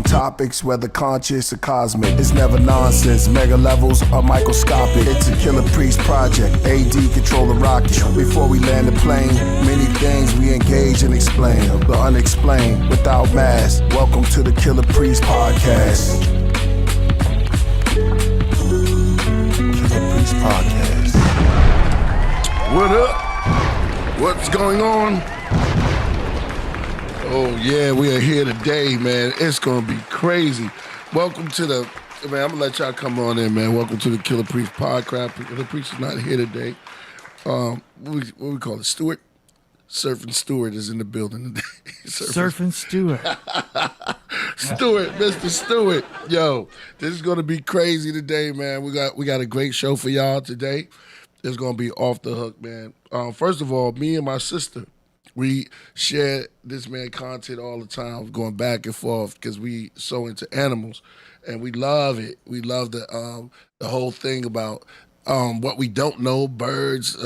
on topics, whether conscious or cosmic. It's never nonsense, mega levels are microscopic. It's a Killah Priest project, AD control the rocket. Before we land the plane, many things we engage and explain. The unexplained, without mask. Welcome to the Killah Priest podcast. Killah Priest podcast. What up? What's going on? Oh yeah, we are here today, man. It's gonna be crazy. Welcome to the, man, I'm gonna let y'all come on in, man. Welcome to the Killah Priest podcast. Killah Priest is not here today. What we call it? Stewart? Surfing Stewart is in the building today. Surfing Stewart. Stewart, Mr. Stewart. Yo, this is gonna be crazy today, man. We got a great show for y'all today. It's gonna be off the hook, man. First of all, me and my sister, we share this man content all the time, going back and forth because we so into animals, and we love it. We love the whole thing about what we don't know, birds.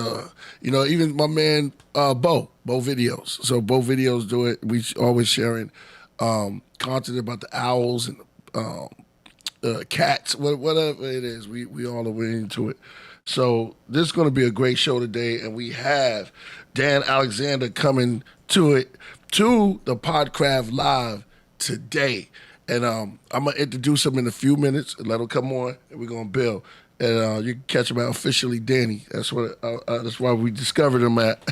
Even my man Bo videos. So Bo videos do it. We always sharing content about the owls and cats, whatever it is. We all are into it. So this is going to be a great show today, and we have Dan Alexander coming to the Podcraft Live today. And I'm going to introduce him in a few minutes and let him come on, and we're going to build. And you can catch him at Officially Danny. That's why we discovered him at.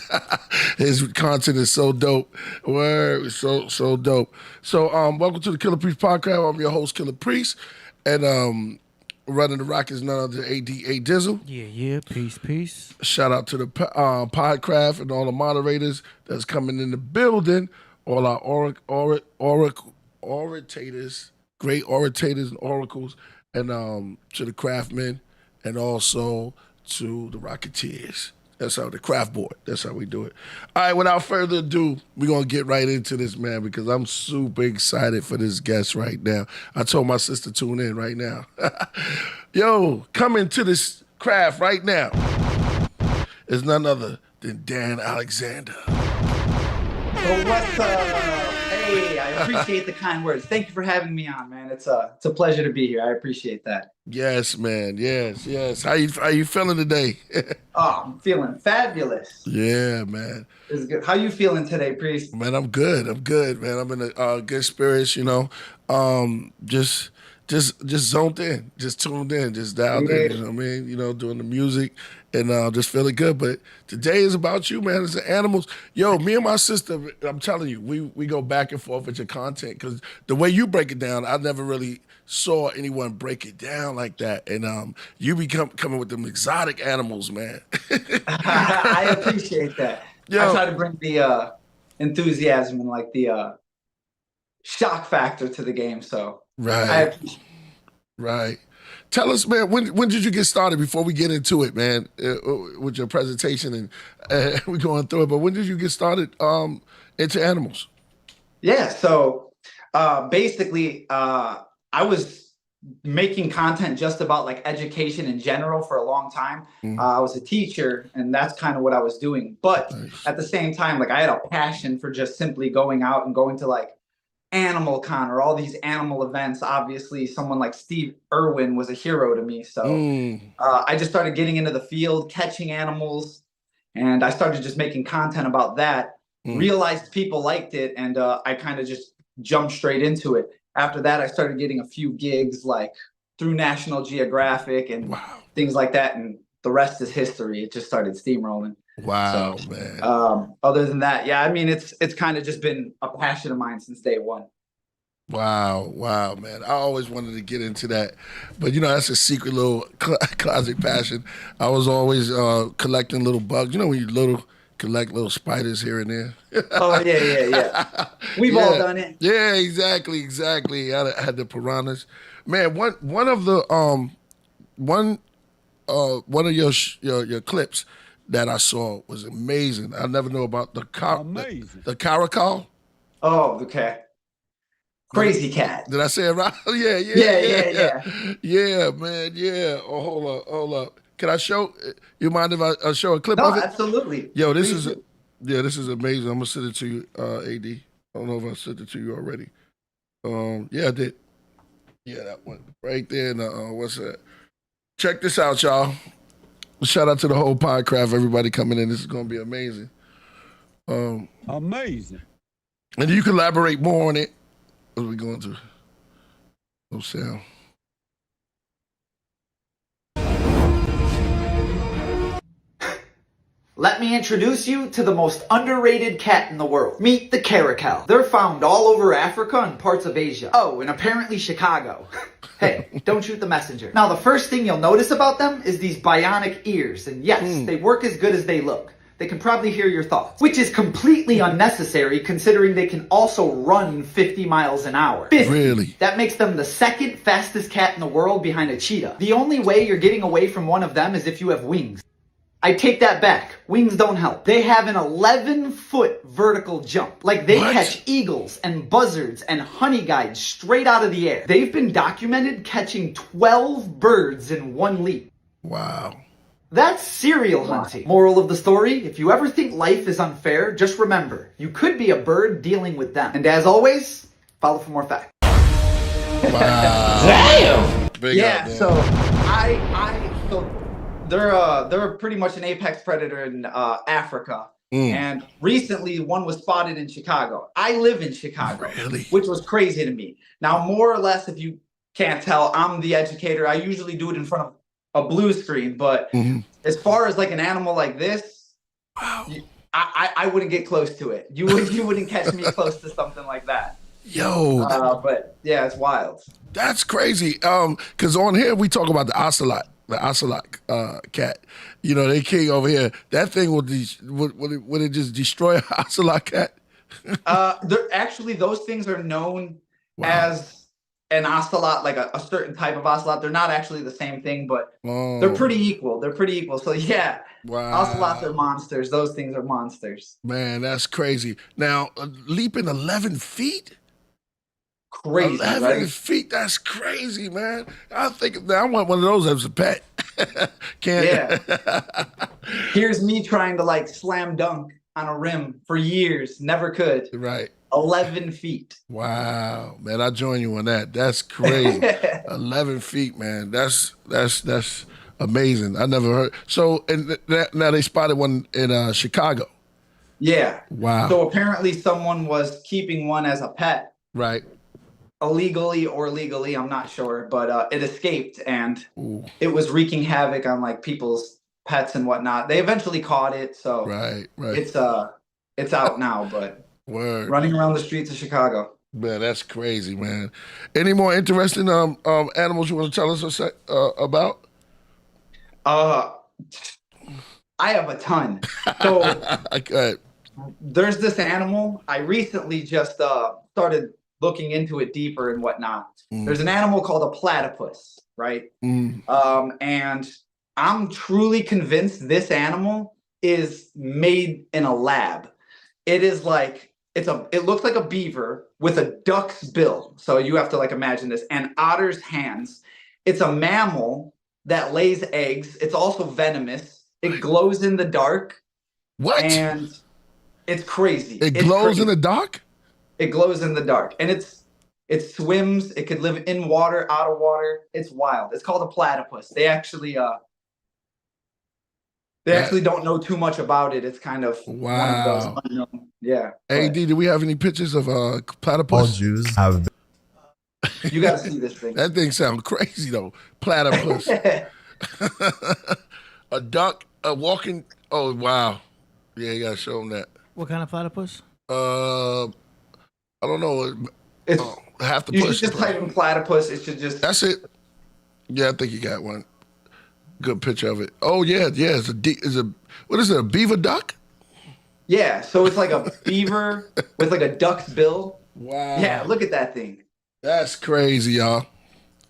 His content is so dope. Word, so dope. So welcome to the Killah Priest podcast. I'm your host, Killah Priest. And running the rock is none other than ADA Dizzle. Yeah, peace. Shout out to the Podcraft and all the moderators that's coming in the building. All our orators, great orators and oracles, and to the craftsmen, and also to the Rocketeers. That's how the craft board. That's how we do it. All right, without further ado, we're going to get right into this, man, because I'm super excited for this guest right now. I told my sister to tune in right now. Yo, coming to this craft right now is none other than Dan Alexander. So what's Hey, I appreciate the kind words. Thank you for having me on, man. It's a pleasure to be here. I appreciate that. Yes, man. Yes. How you feeling today? Oh, I'm feeling fabulous. Yeah, man. It's good. How you feeling today, Priest? Man, I'm good, man. I'm in a good spirits, just zoned in, just tuned in, just dialed in, you know what I mean? Doing the music and just feeling good. But today is about you, man. It's the animals. Yo, me and my sister, I'm telling you, we go back and forth with your content because the way you break it down, I never really saw anyone break it down like that. And you coming with them exotic animals, man. I appreciate that. Yo, I try to bring the enthusiasm and like the shock factor to the game. So Right. Tell us, man, when did you get started before we get into it, man, with your presentation and we're going through it, but when did you get started into animals? Yeah, so basically I was making content just about like education in general for a long time. I was a teacher and that's kind of what I was doing. But at the same time, like I had a passion for just simply going out and going to like Animal Con or all these animal events. Obviously, someone like Steve Irwin was a hero to me. So I just started getting into the field, catching animals, and I started just making content about that. Realized people liked it, and I kind of just jumped straight into it. After that, I started getting a few gigs like through National Geographic and things like that, and the rest is history. It just started steamrolling. Wow, so, man. Other than that, yeah, I mean, it's kind of just been a passion of mine since day one. Wow, man. I always wanted to get into that. But, that's a secret little closet passion. I was always collecting little bugs. When you collect little spiders here and there. Oh, yeah. We've all done it. Yeah, exactly. I had the piranhas. Man, one of your clips that I saw was amazing. I never knew about the caracal. Oh, okay. Crazy cat. Did I say it right? Yeah. Yeah, man. Yeah. Oh, hold up. Can I show? You mind if I show a clip of it? No, absolutely. Yo, this is amazing. I'm gonna send it to you, AD. I don't know if I sent it to you already. Yeah, I did. Yeah, that one right there. In the, what's that? Check this out, y'all. Shout out to the whole Podcraft, everybody coming in. This is gonna be amazing. Amazing. And you can elaborate more on it as we go into no sound. Let me introduce you to the most underrated cat in the world. Meet the caracal. They're found all over Africa and parts of Asia. Oh, and apparently Chicago. Hey, don't shoot the messenger. Now, the first thing you'll notice about them is these bionic ears. And yes, they work as good as they look. They can probably hear your thoughts, which is completely unnecessary considering they can also run 50 miles an hour. 50. Really? That makes them the second fastest cat in the world behind a cheetah. The only way you're getting away from one of them is if you have wings. I take that back. Wings don't help. They have an 11-foot vertical jump. Like they catch eagles and buzzards and honey guides straight out of the air. They've been documented catching 12 birds in one leap. Wow. That's serial hunting. Moral of the story, if you ever think life is unfair, just remember, you could be a bird dealing with them. And as always, follow for more facts. Wow. Damn. Big Yeah, up, man. so they're pretty much an apex predator in Africa. And recently one was spotted in Chicago. I live in Chicago, Really? which was crazy to me. Now, more or less, if you can't tell, I'm the educator. I usually do it in front of a blue screen, but as far as like an animal like this, Wow. I wouldn't get close to it. You wouldn't catch me close to something like that. Yo, But yeah, it's wild. that's crazy. Because on here we talk about the ocelot cat. You know, they king over here. That thing would it just destroy an ocelot cat? They're actually, those things are known as an ocelot, like a certain type of ocelot. They're not actually the same thing, but they're pretty equal. So yeah, ocelots are monsters. Those things are monsters. Man, that's crazy. Now, leaping 11 feet? Crazy, 11 right? feet, that's crazy, man. I want one of those as a pet. Yeah. Here's me trying to like slam dunk on a rim for years. Never could. Right. 11 feet. Wow, man, I join you on that. That's crazy. 11 feet, man. That's amazing. I never heard. So, and now they spotted one in Chicago. Yeah. Wow. So apparently someone was keeping one as a pet. Right. Illegally or legally, I'm not sure, but it escaped and it was wreaking havoc on like people's pets and whatnot. They eventually caught it, so Right. it's out now, but Word. running around the streets of Chicago. Man, that's crazy, man. Any more interesting animals you want to tell us about? I have a ton. So Okay. there's this animal. I recently just started looking into it deeper and whatnot. There's an animal called a platypus, right? And I'm truly convinced this animal is made in a lab. It is like it looks like a beaver with a duck's bill. So you have to like imagine this, and otter's hands. It's a mammal that lays eggs. It's also venomous. It glows in the dark. What? And it's crazy. It It's glows crazy. in the dark? It glows in the dark, and it swims. It could live in water, out of water. It's wild. It's called a platypus. They actually don't know too much about it. It's kind of one of those unknown. Yeah. AD, do we have any pictures of platypus? All Jews have. You got to see this thing. That thing sounds crazy though. Platypus. A duck, a walking. Oh wow. Yeah, you gotta show them that. What kind of platypus? I don't know. It's Have to you push. should just type in platypus. It should just. That's it. Yeah, I think you got one. Good picture of it. Oh yeah. It's what is it? A beaver duck? Yeah. So it's like a beaver with like a duck's bill. Wow. Yeah. Look at that thing. That's crazy, y'all.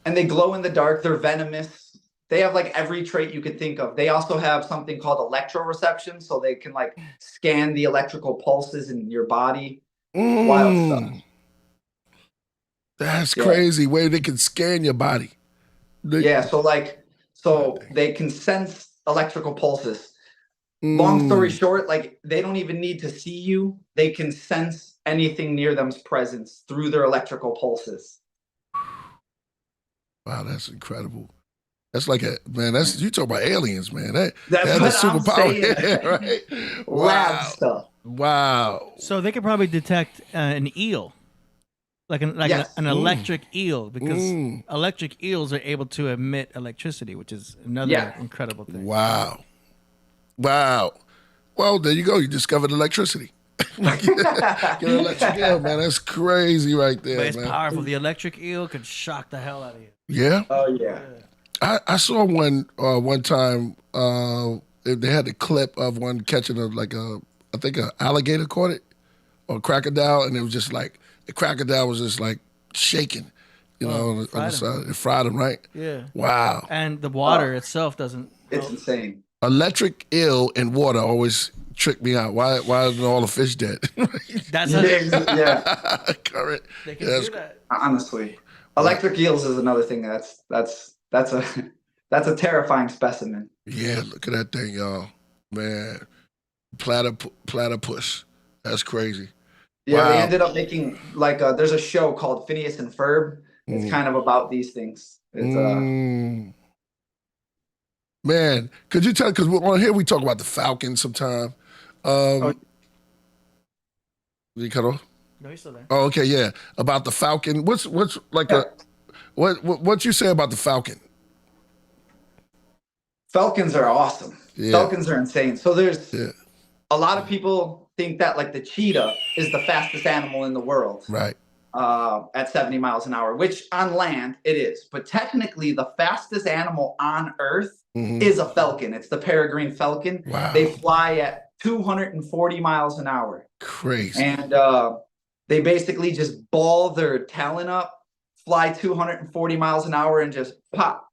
And they glow in the dark. They're venomous. They have like every trait you could think of. They also have something called electroreception, so they can like scan the electrical pulses in your body. Wild stuff. That's crazy. Way they can scan your body. So they can sense electrical pulses. Long story short, like they don't even need to see you. They can sense anything near them's presence through their electrical pulses. Wow, that's incredible. That's like that's you talk about aliens, man. That's that's a what I'm superpower, saying. right? Lab Wow. stuff. Wow. So they could probably detect an eel, like Yes. an electric eel, because Mm. electric eels are able to emit electricity, which is another Yeah. incredible thing. Wow. Wow. Well, there you go. You discovered electricity. Get an electric eel, man. That's crazy right there, But it's man. powerful. The electric eel could shock the hell out of you. Yeah. Oh yeah. I saw one time they had the clip of one catching I think an alligator caught it or a crocodile, and it was just like the crocodile was just like shaking, on the fried him. side. It fried him, right? Yeah. Wow. And the water itself doesn't. It's insane. Electric eel in water always trick me out. Why isn't all the fish dead? That's how Yeah. Current. they can Yeah, do that. Honestly, electric eels is another thing that's a terrifying specimen. Yeah, look at that thing, y'all. Man, platypus. That's crazy. Yeah, they Wow. ended up making there's a show called Phineas and Ferb. It's kind of about these things. It's Man, could you tell? Because on here we talk about the falcon sometime. Did you cut off? No, he's still there. Oh, okay, yeah. About the falcon. What's like Yeah. what you say about the falcon? Falcons are awesome. Yeah. Falcons are insane. So there's Yeah. a lot of people think that like the cheetah is the fastest animal in the world. Right. At 70 miles an hour, which on land it is. But technically, the fastest animal on Earth is a falcon. It's the peregrine falcon. Wow. They fly at 240 miles an hour. Crazy. And they basically just ball their talon up, fly 240 miles an hour, and just pop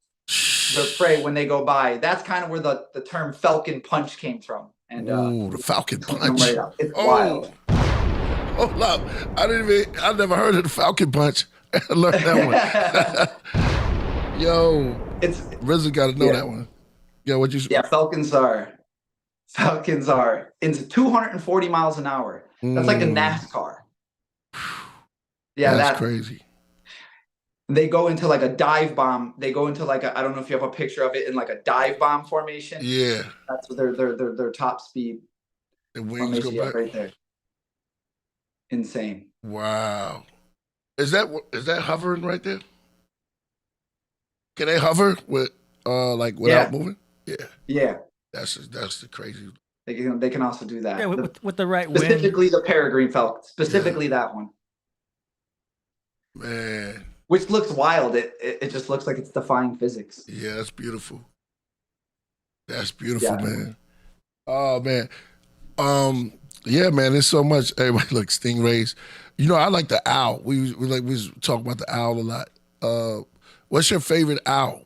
their prey when they go by. That's kind of where the term falcon punch came from. And Ooh, the falcon took them punch. right out. It's wild. Hold up. I never heard of the falcon punch. I learned that one. Yo, It's RZA got to know Yeah. that one. Yeah, what you Yeah, falcons are into 240 miles an hour. That's like a NASCAR. Yeah, that's crazy. They go into like a dive bomb. They go into like I don't know if you have a picture of it in like a dive bomb formation. Yeah. That's what their top speed The wings go formation. Yeah, back. right there. Insane. Wow. Is that hovering right there? Can they hover without Yeah. moving? Yeah. Yeah, That's the crazy. they can also do that. Yeah, with the right wind. Specifically the peregrine falcon. Specifically that one, Man. which looks wild. It just looks like it's defying physics. Yeah, that's beautiful. That's beautiful, Yeah. man. Oh man. Yeah, man, there's so much. Everybody look, stingrays. I like the owl. We was talking about the owl a lot. What's your favorite owl?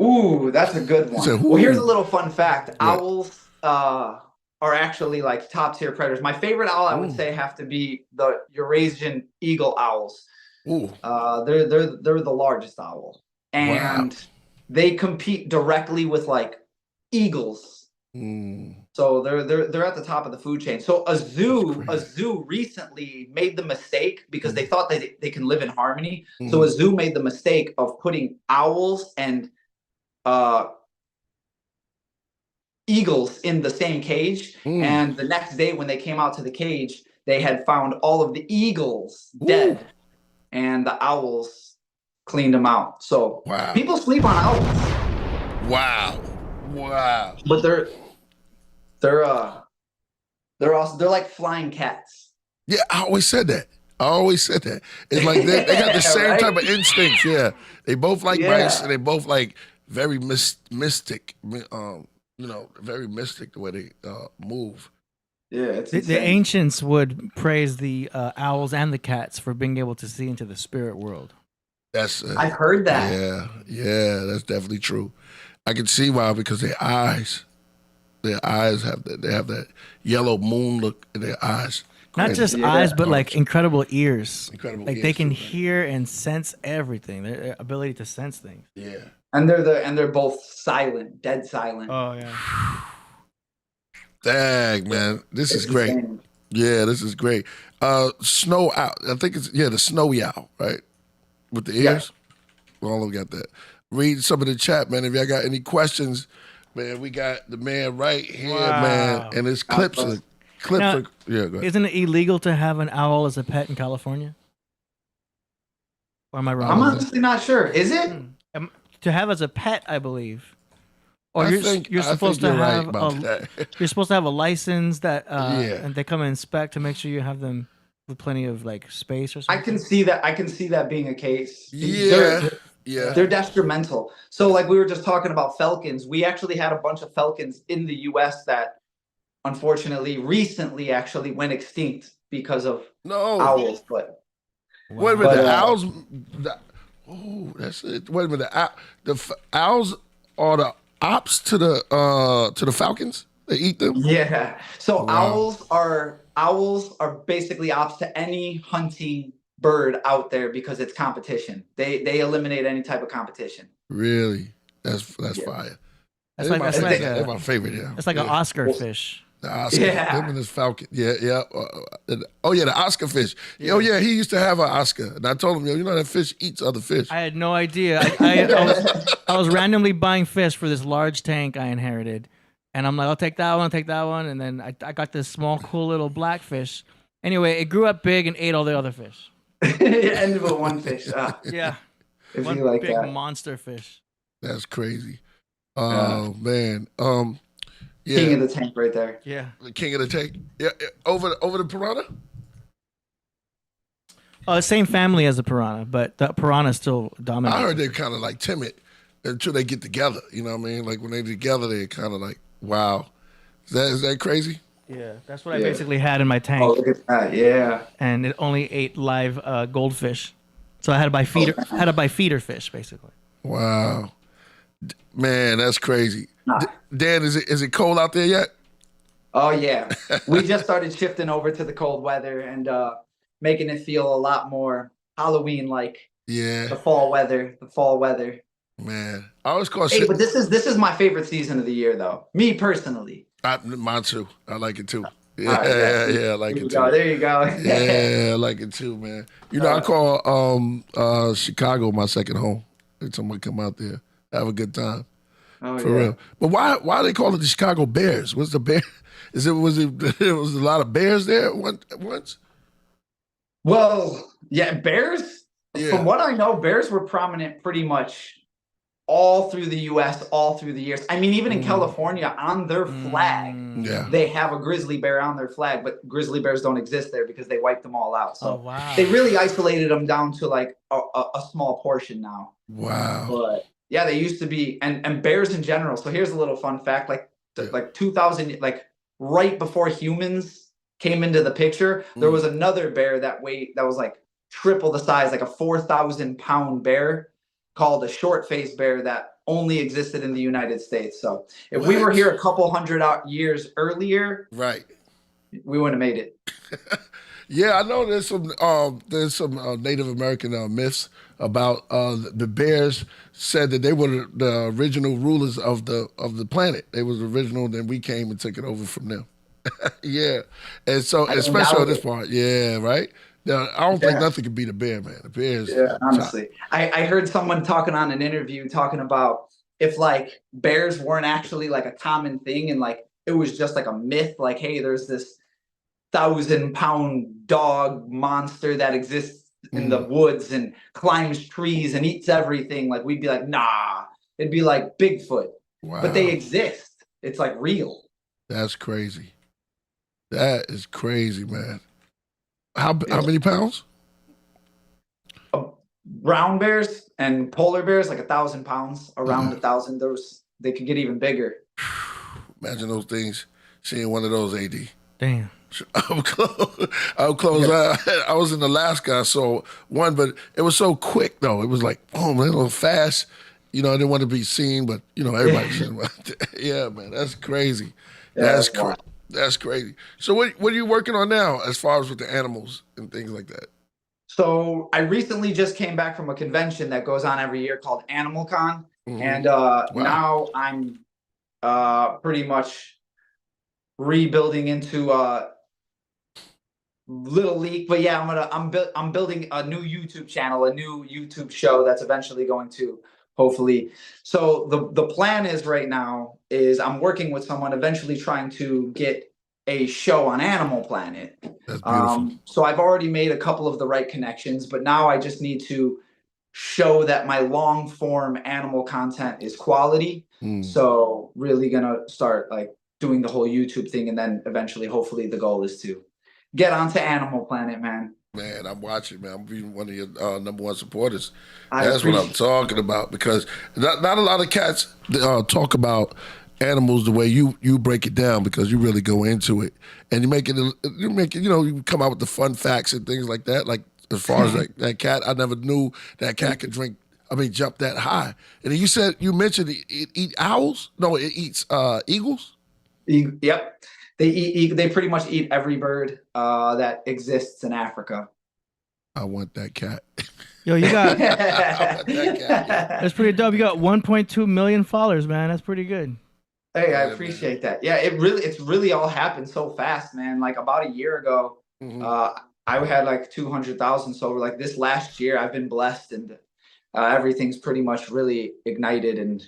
Ooh, that's a good one. said, Well, here's a ooh. little fun fact. Owls are actually like top tier predators. My favorite owl, I would say, have to be the Eurasian eagle owls. Ooh. They're the largest owl, and they compete directly with like eagles. So they're at the top of the food chain. So a zoo recently made the mistake because they thought they can live in harmony. So a zoo made the mistake of putting owls and eagles in the same cage. And the next day when they came out to the cage, they had found all of the eagles dead, and the owls cleaned them out. So people sleep on owls. Wow. But they're like flying cats. Yeah, I always said that. It's like they got the same Right? type of instincts. Yeah, they both like Yeah. mice, and they both like very mystic. Very mystic the way they move. Yeah, it's The insane. ancients would praise the owls and the cats for being able to see into the spirit world. That's I've heard that. Yeah, that's definitely true. I can see why, because their eyes have that yellow moon look in their eyes. Not Crazy. just Yeah. eyes, but like incredible ears. Incredible Like ears, they can too, hear and sense everything. Their ability to sense things. Yeah. And they're both silent, dead silent. Oh yeah. Dang, man, this is It's great. insane. Yeah, this is great. Snow owl. I think it's the snowy owl, right? With the Yeah. ears. All of them got that. Read some of the chat, man. If y'all got any questions, man, we got the man right here, man. Wow. And his clips are Now, yeah, go ahead. Isn't it illegal to have an owl as a pet in California? Or am I wrong? I'm honestly not sure. Is it? To have as a pet, I believe. Or I you're think supposed to you're right have about that. you're supposed to have a license that Yeah. and they come and inspect to make sure you have them with plenty of like space or I something. can see that. I can see that being a case. Yeah. Yeah. They're detrimental. So, like we were just talking about falcons, we actually had a bunch of falcons in the U.S. that, unfortunately, recently actually went extinct because of No. owls. But Wait a minute, But, the owls. That's it. Wait a minute, owls are the ops to the falcons. They eat them. yeah, so Wow. owls are basically ops to any hunting bird out there because it's competition. They eliminate any type of competition. Really? That's Yeah. fire. That's They're like my that's favorite. like They're a my favorite. Yeah. that's like an Oscar fish. The Oscar. Yeah. Him and his falcon. Yeah. Oh yeah, the Oscar fish. Oh yeah, he used to have an Oscar, and I told him, you know that fish eats other fish. I had no idea. I was randomly buying fish for this large tank I inherited, and I'm like, I'll take that one, and then I got this small, cool little black fish. Anyway, it grew up big and ate all the other fish. It ended with one fish. Yeah, If one you like big that. monster fish. That's crazy. Oh man. Yeah. King of the tank right there. Yeah. The king of the tank. Yeah. Over the piranha. Same family as the piranha, but the piranha still dominates. I heard they're kind of like timid until they get together. You know what I mean? Like when they're together, they're kind of like, wow. Is that crazy? Yeah, that's what I basically had in my tank, Oh, look at that. Yeah. and it only ate live goldfish. So I had to buy feeder fish basically. Wow. Man, that's crazy. Nah. Dan, is it cold out there yet? Oh yeah. We just started shifting over to the cold weather and making it feel a lot more Halloween like. Yeah. The fall weather. Man, I always call Hey, shit. but this is my favorite season of the year though. Me personally. Mine too. I like it too. Yeah, All right, yeah, I like There you it go. too. There you go. Yeah, I like it too, man. You know, I call Chicago my second home. Every time I come out there, have a good time. Oh, For yeah. real. But why they call it the Chicago Bears? What's the bear? Was it there was a lot of bears there once? Well, yeah, bears. Yeah. From what I know, bears were prominent pretty much all through the U.S. all through the years. I mean, even in California, on their flag, Yeah. they have a grizzly bear on their flag, but grizzly bears don't exist there because they wiped them all out. So Oh wow. they really isolated them down to like a small portion now. Wow. But yeah, they used to be, and bears in general. So here's a little fun fact: like 2000, like right before humans came into the picture, there was another bear that was like triple the size, like a 4,000-pound bear called a short-faced bear that only existed in the United States. So if we were What? here a couple hundred years earlier, Right. we wouldn't have made it. Yeah, I know there's some Native American myths about the bears said that they were the original rulers of the planet. They was original, then we came and took it over from them. Yeah, and so I don't especially on doubt this it. part, yeah, right. Now, I don't think Yeah. nothing could beat a bear, man. The bears, Yeah, honestly. I heard someone talking on an interview talking about if like bears weren't actually like a common thing and like it was just like a myth, like, hey, there's this 1,000-pound dog monster that exists in the woods and climbs trees and eats everything, like we'd be like, nah, it'd be like Bigfoot. Wow, But they exist. It's like real. that's crazy. That is crazy, man. How many pounds? Brown bears and polar bears, like 1,000 pounds, around 1,000. They could get even bigger. Imagine those things. Seeing one of those, AD. Damn. I'm close. I'm close. I was in Alaska. I saw one, but it was so quick though. It was like, boom, a little fast. You know, I didn't want to be seen, but you know, everybody seen. Yeah, man, that's crazy. That's that's wild. That's crazy. So what are you working on now as far as with the animals and things like that? So I recently just came back from a convention that goes on every year called Animal Con. Mhm. And now I'm pretty much rebuilding into little leak, but yeah, I'm building a new YouTube channel, a new YouTube show that's eventually going to hopefully. So the plan is right now is I'm working with someone eventually trying to get a show on Animal Planet. That's beautiful. So I've already made a couple of the right connections, but now I just need to show that my long form animal content is quality. So really gonna start like doing the whole YouTube thing, and then eventually, hopefully, the goal is to get onto Animal Planet, man. Man, I'm watching, man. I'm being one of your #1 supporters. I That's what I'm appreciate- talking about, because not a lot of cats talk about animals the way you break it down, because you really go into it and you make it, you come out with the fun facts and things like that. Like as far as that cat, I never knew that cat could jump that high. And then you mentioned it eat owls? No, it eats eagles? Yep. They pretty much eat every bird that exists in Africa. I want that cat. Yo, you got I want that cat. that's pretty dope. You got 1.2 million followers, man. That's pretty good. Hey, I Yeah, appreciate that. Yeah, it's really all happened so fast, man. Like about a year ago, I had like 200,000. So like this last year, I've been blessed, and everything's pretty much really ignited. And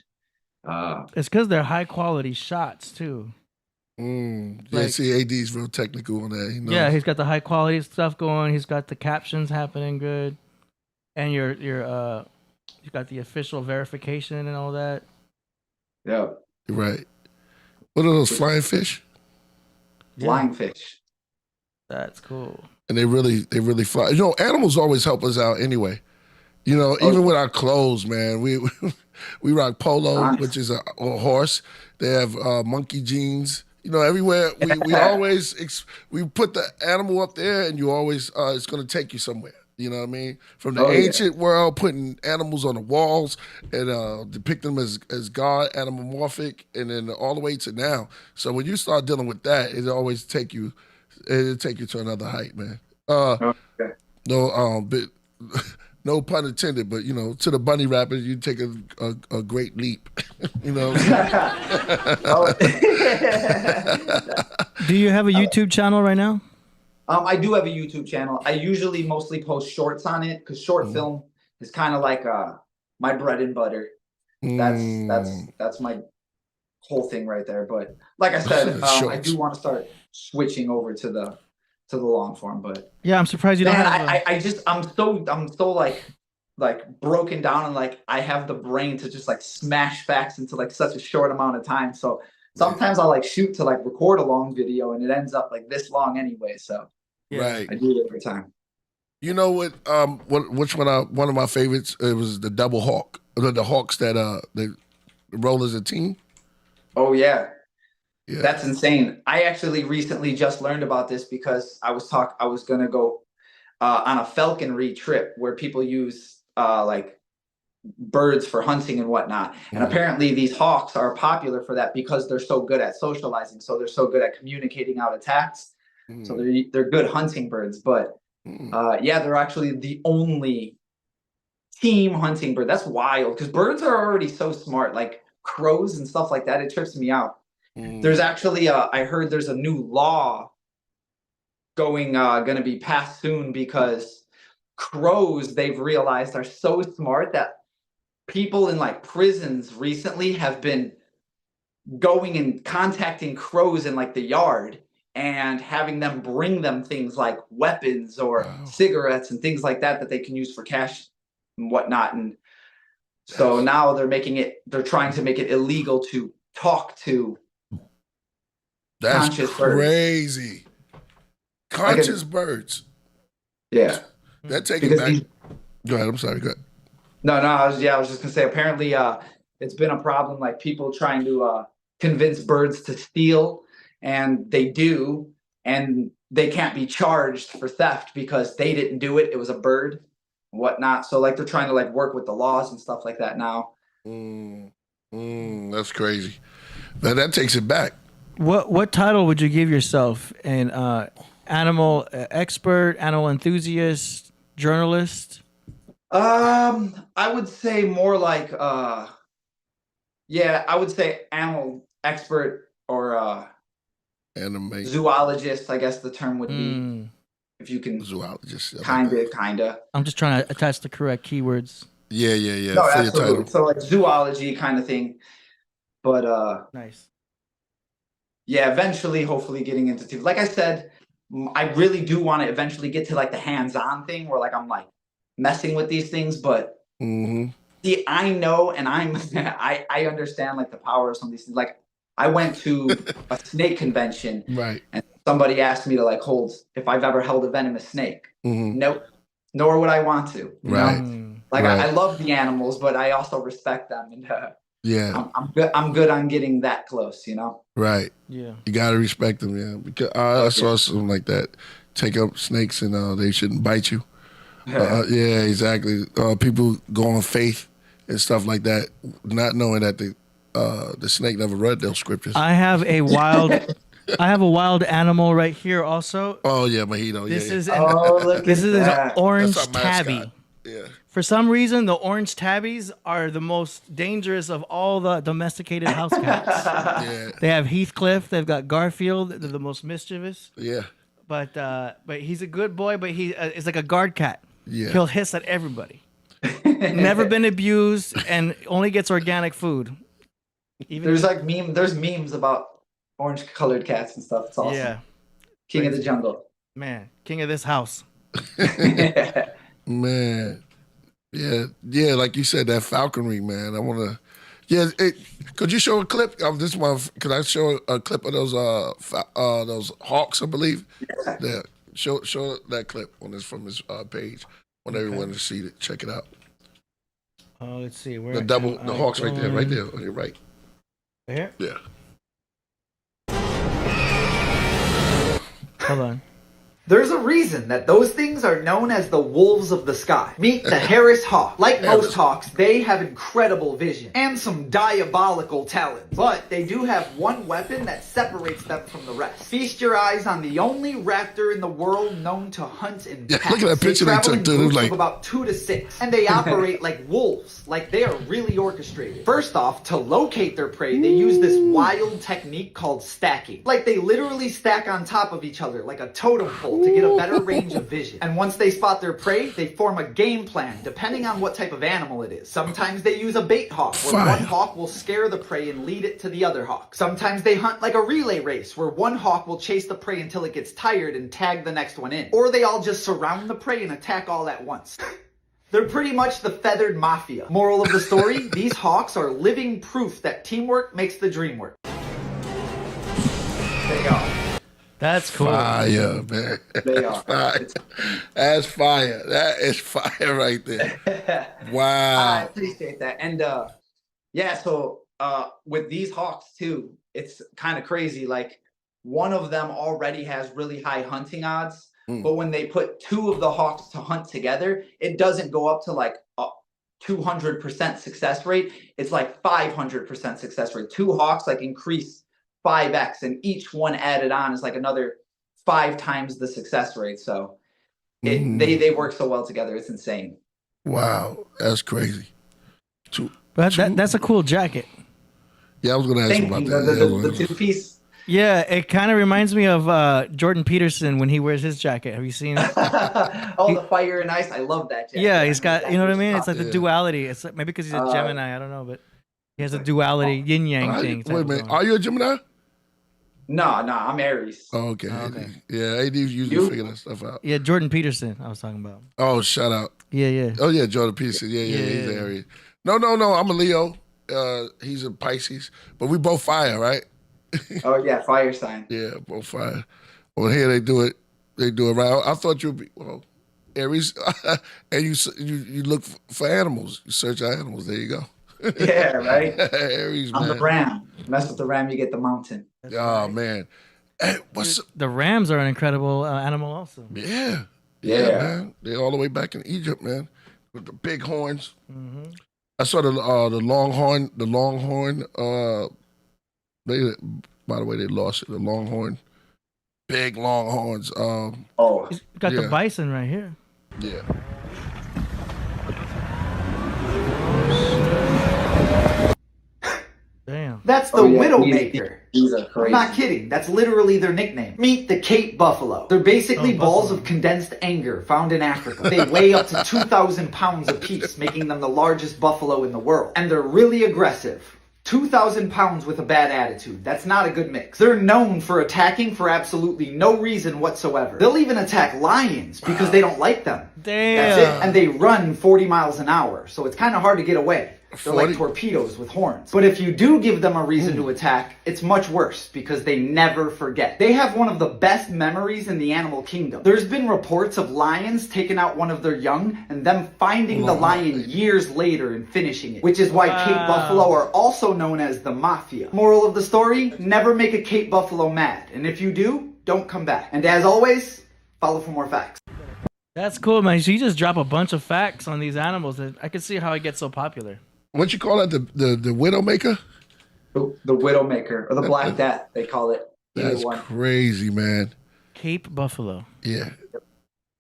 It's because they're high quality shots too. Yeah, CAD's real technical on that. Yeah, he's got the high quality stuff going. He's got the captions happening good, and you got the official verification and all that. yeah, Right. What are those flying fish? flying fish. That's cool. And they really fly. Animals always help us out anyway. Even with our clothes, man. We rock polo, which is a horse. They have monkey jeans. Everywhere we always we put the animal up there, and you always it's going to take you somewhere. You know what I mean? From the ancient world, putting animals on the walls and depicting them as God, animomorphic, and then all the way to now. So when you start dealing with that, it'll take you to another height, man. Okay. No pun intended, but to the bunny rabbit, you take a great leap. Do you have a YouTube channel right now? I do have a YouTube channel. I usually mostly post shorts on it because short film is kind of like my bread and butter. That's my whole thing right there. But like I said, I do want to start switching over to the long form. But yeah, I'm surprised you don't have. I'm so like broken down, and like I have the brain to just like smash facts into like such a short amount of time. So sometimes I'll like shoot to like record a long video, and it ends up like this long anyway. So right, I do it every time. You know what? Which one? One of my favorites. It was the double hawk. The hawks that they roll as a team. Oh yeah. Yeah. That's insane. I actually recently just learned about this because I was gonna go on a falconry trip where people use like birds for hunting and whatnot. And apparently these hawks are popular for that because they're so good at socializing. So they're so good at communicating out attacks. So they're good hunting birds. But yeah, they're actually the only team hunting bird. That's wild because birds are already so smart, like crows and stuff like that. It trips me out. There's actually I heard there's a new law going to be passed soon because crows, they've realized, are so smart that people in like prisons recently have been going and contacting crows in like the yard and having them bring them things like weapons or cigarettes and things like that they can use for cash and whatnot. And so now they're trying to make it illegal to talk to conscious crazy birds. Conscious birds. Yeah. That taking back. Go ahead. I'm sorry. Go ahead. No. I was just gonna say. Apparently, it's been a problem. Like people trying to convince birds to steal, and they do, and they can't be charged for theft because they didn't do it. It was a bird, and whatnot. So like they're trying to like work with the laws and stuff like that now. That's crazy. That takes it back. What title would you give yourself? An animal expert, animal enthusiast, journalist? I would say more like I would say animal expert or anime zoologist, I guess the term would be. if you can Zoologist. kinda. I'm just trying to attach the correct keywords. Yeah. No, For your title. absolutely. So like zoology kind of thing. But Nice. yeah, eventually, hopefully getting into TV. Like I said, I really do want to eventually get to like the hands-on thing where like I'm like messing with these things. But see, I know, and I understand like the power of some of these things. Like I went to a snake convention, Right. and somebody asked me to like hold if I've ever held a venomous snake. Mm-hmm. Nope, nor would I want to. You Right. know? Like Right. I love the animals, but I also respect them, and Yeah. I'm good on getting that close. You know. Right. Yeah. You gotta respect them, yeah. Because I saw something like that. Take up snakes and they shouldn't bite you. Yeah, exactly. People go on faith and stuff like that, not knowing that the snake never read those scriptures. I have a wild animal right here also. Oh yeah, mojito. This yeah. is This an orange That's our mascot. tabby. Yeah. For some reason, the orange tabbies are the most dangerous of all the domesticated house cats. Yeah. They have Heathcliff. They've got Garfield. They're the most mischievous. Yeah. But he's a good boy. But he is like a guard cat. Yeah. He'll hiss at everybody. Never been abused and only gets organic food. There's memes about orange colored cats and stuff. It's awesome. Yeah, King of the jungle. man, king of this house. Man. Yeah, like you said, that falconry, man. I wanna could you show a clip of this one? Could I show a clip of those hawks, I believe? Yeah. Show that clip on this from his page. I want everyone to see it. Check it out. Oh, let's see. Where The hawks right there on your right. Here? Yeah. Hold on. There's a reason that those things are known as the wolves of the sky. Meet the Harris hawk. Like most hawks, they have incredible vision and some diabolical talons. But they do have one weapon that separates them from the rest. Feast your eyes on the only raptor in the world known to hunt in packs. Look at that picture they travel took, in dude. It was groups like of about 2 to 6. And they operate like wolves. Like they are really orchestrated. First off, to locate their prey, they use this wild technique called stacking. Like they literally stack on top of each other like a totem pole to get a better range of vision. And once they spot their prey, they form a game plan depending on what type of animal it is. Sometimes they use a bait hawk, where one hawk will scare the prey and lead it to the other hawk. Sometimes they hunt like a relay race, where one hawk will chase the prey until it gets tired and tag the next one in. Or they all just surround the prey and attack all at once. They're pretty much the feathered mafia. Moral of the story, these hawks are living proof that teamwork makes the dream work. There you go. That's cool. fire, man. They are. That's fire. That is fire right there. I Wow. appreciate that. And so with these hawks too, it's kind of crazy. Like one of them already has really high hunting odds, but when they put 2 of the hawks to hunt together, it doesn't go up to like a 200% success rate. It's like 500% success rate. 2 hawks like increase 5x, and each one added on is like another 5 times the success rate. So they work so well together. It's insane. Wow. That's crazy. But that's a cool jacket. Yeah, I was going to ask you Thank about you. that. The 2-piece. Yeah, it kind of reminds me of Jordan Peterson when he wears his jacket. Have you seen it? The fire and ice. I love that jacket. Yeah, he's got, you know what I mean? It's like the Yeah. duality. It's like, maybe because he's a Gemini, I don't know, but he has a duality, yin yang thing. Wait a minute. Are you a Gemini? No, I'm Aries. Oh, okay. Okay. Yeah, AD usually figure that stuff out. Yeah, Jordan Peterson, I was talking about. Oh, shout out. Yeah. Oh, yeah, Jordan Peterson. Yeah, he's an Aries. No, I'm a Leo. He's a Pisces. But we both fire, right? Oh yeah, fire sign. Yeah, both fire. Well, here they do it right. I thought you'd be, Aries. And you look for animals. You search out animals. There you go. Yeah, right. Aries, I'm man. the ram. Mess with the ram, you get the mountain. Oh, man. Hey, The rams are an incredible animal also. Yeah, Yeah. man. They're all the way back in Egypt, man, with the big horns. I saw the longhorn. The longhorn. They, by the way, they lost it. The longhorn, big longhorns. He's got the bison right here. Yeah. Damn. That's That's the Oh, yeah. Widowmaker. These are I'm crazy. not kidding. That's literally their nickname. Meet the Cape Buffalo. They're basically Oh, balls buffalo. of condensed anger found in Africa. They weigh up to 2,000 pounds apiece, making them the largest buffalo in the world. And they're really aggressive. 2,000 pounds with a bad attitude. That's not a good mix. They're known for attacking for absolutely no reason whatsoever. They'll even attack lions because they don't like them. Damn. That's it. And they run 40 miles an hour, so it's kind of hard to get away. They're 40? like torpedoes with horns. But if you do give them a reason to attack, it's much worse because they never forget. They have one of the best memories in the animal kingdom. There's been reports of lions taking out one of their young and them finding the lion years later and finishing it, which is why Cape Buffalo are also known as the mafia. Moral of the story, never make a Cape Buffalo mad. And if you do, don't come back. And as always, follow for more facts. That's cool, man. So you just drop a bunch of facts on these animals. I can see how it gets so popular. What you call that? The Widowmaker? The Widowmaker, or the Black Death, they call it. Either That's one. crazy, man. Cape Buffalo. Yeah.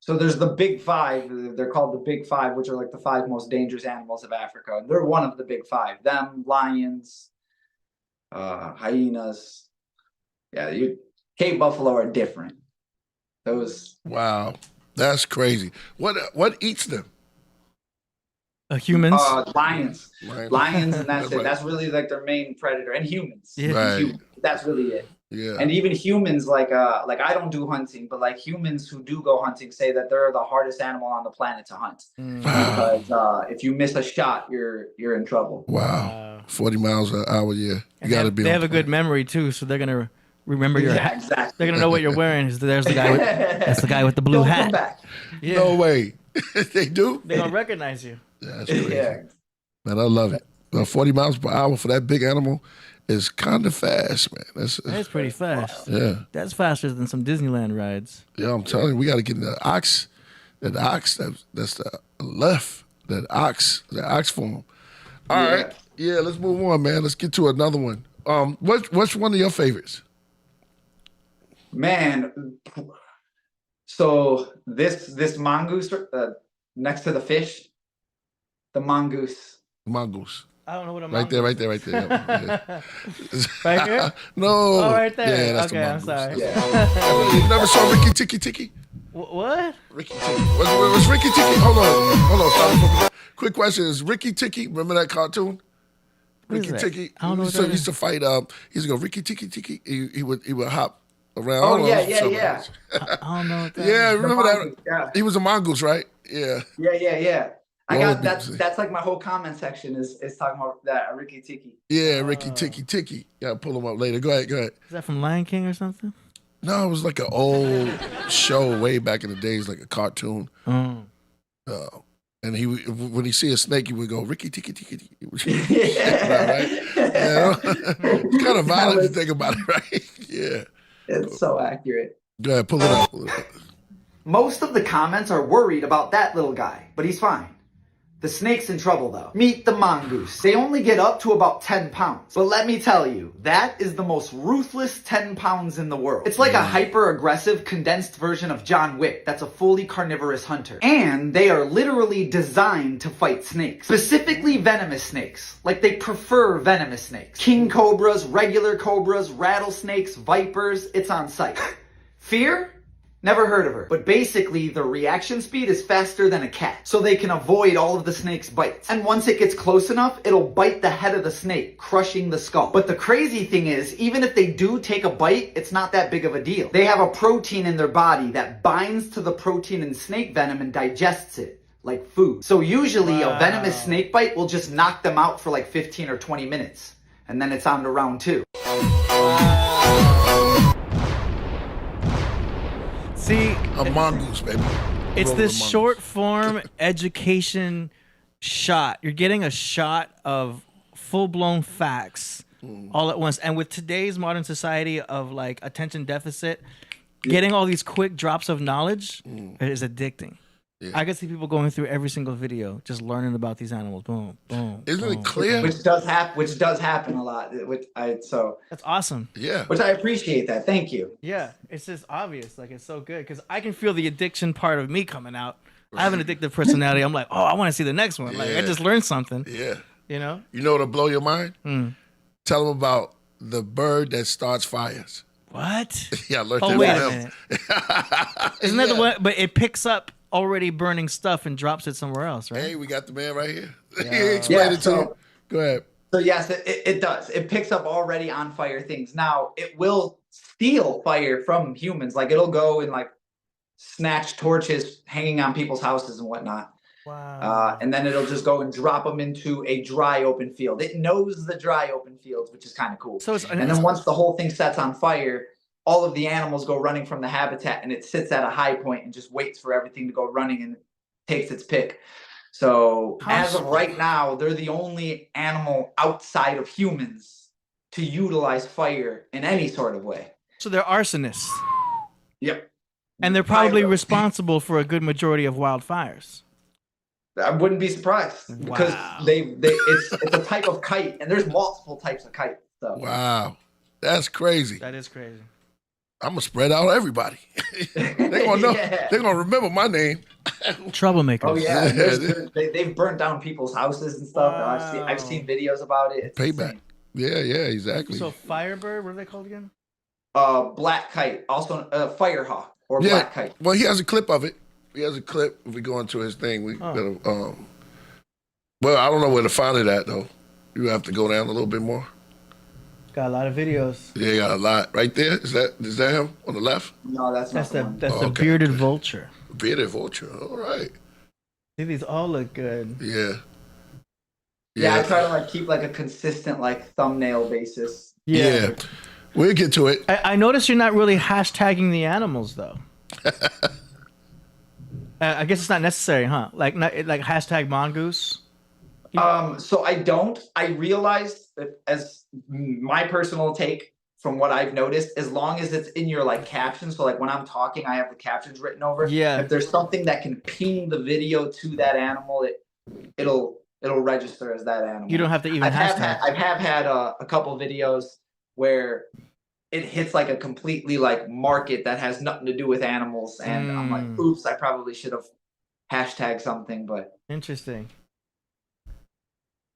So there's the big five. They're called the big five, which are like the 5 most dangerous animals of Africa. And they're one of the big 5. Them, lions, hyenas. Yeah, Cape Buffalo are different. Those. Wow. That's crazy. What eats them? Humans. Lions. Right. Lions, and that's it. Right. That's really like their main predator. And humans. Yeah. Right. Humans. That's really it. Yeah. And even humans, like I don't do hunting, but like humans who do go hunting say that they're the hardest animal on the planet to hunt. Wow. Because if you miss a shot, you're in trouble. Wow. 40 miles an hour, yeah. You And got to be They on have a good point. memory too, so they're gonna remember your Yeah, hat. exactly. They're gonna know what you're wearing. There's the guy. That's the guy with the blue Don't hat. come back. Yeah. No way. They do? They're gonna recognize you. That's crazy. Yeah. Man, I love it. 40 miles per hour for that big animal is kind of fast, man. That's pretty fast. Yeah. That's faster than some Disneyland rides. Yeah, I'm telling you, we got to get in the ox. That ox, that's the left. That ox form. All Yeah. right. Yeah, let's move on, man. Let's get to another one. What's one of your favorites? Man. So this mongoose next to the fish, the mongoose. Mongoose. I don't know what I'm Right there. Yeah. Right here? No. Oh, right there. Yeah, that's Okay, the I'm mongoose. sorry. You never saw Ricky Tikki Tikki? What? Ricky Tikki. Was Ricky Tikki? Hold on. Stop. Quick question: is Ricky Tikki? Remember that cartoon? What is Ricky that? Tikki. I don't know what So that he used is. to fight. He used to go Ricky Tikki Tikki. He would hop around. I Oh, don't know, yeah. something Yeah. else. I don't know what that Yeah, is. remember that? mongoose, yeah. He was a mongoose, right? Yeah. Yeah. I What got would you say? that's like my whole comment section is talking about that Ricky Tikki. Yeah, Ricky Tikki Tikki. Gotta pull him up later. Go ahead. Is that from Lion King or something? No, it was like an old show way back in the days, like a cartoon. Oh. And when he see a snake, he would go Ricky Tikki Tikki. Yeah. Right? Yeah. It's kind of violent to think about it, right? Yeah. It's so accurate. Go ahead, pull it up. Most of the comments are worried about that little guy, but he's fine. The snake's in trouble though. Meet the mongoose. They only get up to about 10 pounds. But let me tell you, that is the most ruthless 10 pounds in the world. It's like a hyper-aggressive, condensed version of John Wick that's a fully carnivorous hunter. And they are literally designed to fight snakes. Specifically venomous snakes. Like they prefer venomous snakes. King cobras, regular cobras, rattlesnakes, vipers, it's on site. Fear? Never heard of her. But basically, the reaction speed is faster than a cat. So they can avoid all of the snake's bites. And once it gets close enough, it'll bite the head of the snake, crushing the skull. But the crazy thing is, even if they do take a bite, it's not that big of a deal. They have a protein in their body that binds to the protein in snake venom and digests it. Like food. So usually a venomous snake bite will just knock them out for like 15 or 20 minutes. And then it's on to round 2. See, A mongoose, baby. it's Roll this the mongoose. short form education shot. You're getting a shot of full blown facts all at once. And with today's modern society of like attention deficit, getting all these quick drops of knowledge is addicting. Yeah. I can see people going through every single video, just learning about these animals. Boom, boom. Isn't boom. it clear? Which does happen a lot. That's awesome. Yeah. Which I appreciate that. Thank you. Yeah, it's just obvious. Like, it's so good because I can feel the addiction part of me coming out. I have an addictive personality. I'm like, oh, I want to see the next one. Like, I Yeah. just learned something. Yeah. You know? You know what'll blow your mind? Tell them about the bird that starts fires. What? Yeah, I learned Oh, that wait from a him. minute. Isn't that the one? But it picks up already burning stuff and drops it somewhere else, right? Hey, we got the man right here. Yeah. He explained Yeah, it to so- you. Go ahead. So yes, it does. It picks up already on fire things. Now it will steal fire from humans. Like it'll go and like snatch torches hanging on people's houses and whatnot. Wow. And then it'll just go and drop them into a dry open field. It knows the dry open fields, which is kind of cool. So it's And then once the whole thing sets on fire, all of the animals go running from the habitat, and it sits at a high point and just waits for everything to go running and takes its pick. So as of right now, they're the only animal outside of humans to utilize fire in any sort of way. So they're arsonists. Yep. And they're probably Pyro. responsible for a good majority of wildfires. I wouldn't be surprised because Wow. it's a type of kite, and there's multiple types of kites. So Wow. That's crazy. That is crazy. I'm gonna spread out everybody. They're gonna know. Yeah. They're gonna remember my name. Troublemakers. Oh yeah, Yeah. they've burnt down people's houses and stuff. Wow. I've seen videos about it. It's Payback. insane. Yeah, exactly. So Firebird, what are they called again? Black kite, also Firehawk or Yeah. black kite. Well, he has a clip of it. He has a clip. If we go into his thing, we Oh. gotta, well, I don't know where to find it at though. You have to go down a little bit more. Got a lot of videos. Yeah, you got a lot right there. Is that him on the left? No, that's not the one. That's Oh, the okay, bearded okay. vulture. Bearded vulture. All right. See, these all look good. Yeah. Yeah, I try to like keep like a consistent like thumbnail basis. Yeah. We'll get to it. I noticed you're not really hashtagging the animals though. I guess it's not necessary, huh? Like hashtag Mongoose. So I don't. I realized that as my personal take from what I've noticed, as long as it's in your like captions, so like when I'm talking, I have the captions written over. Yeah. If there's something that can ping the video to that animal, it'll register as that animal. You don't have to even I have hashtag. had a couple videos where it hits like a completely like market that has nothing to do with animals, and I'm like, oops, I probably should have hashtagged something, but. Interesting.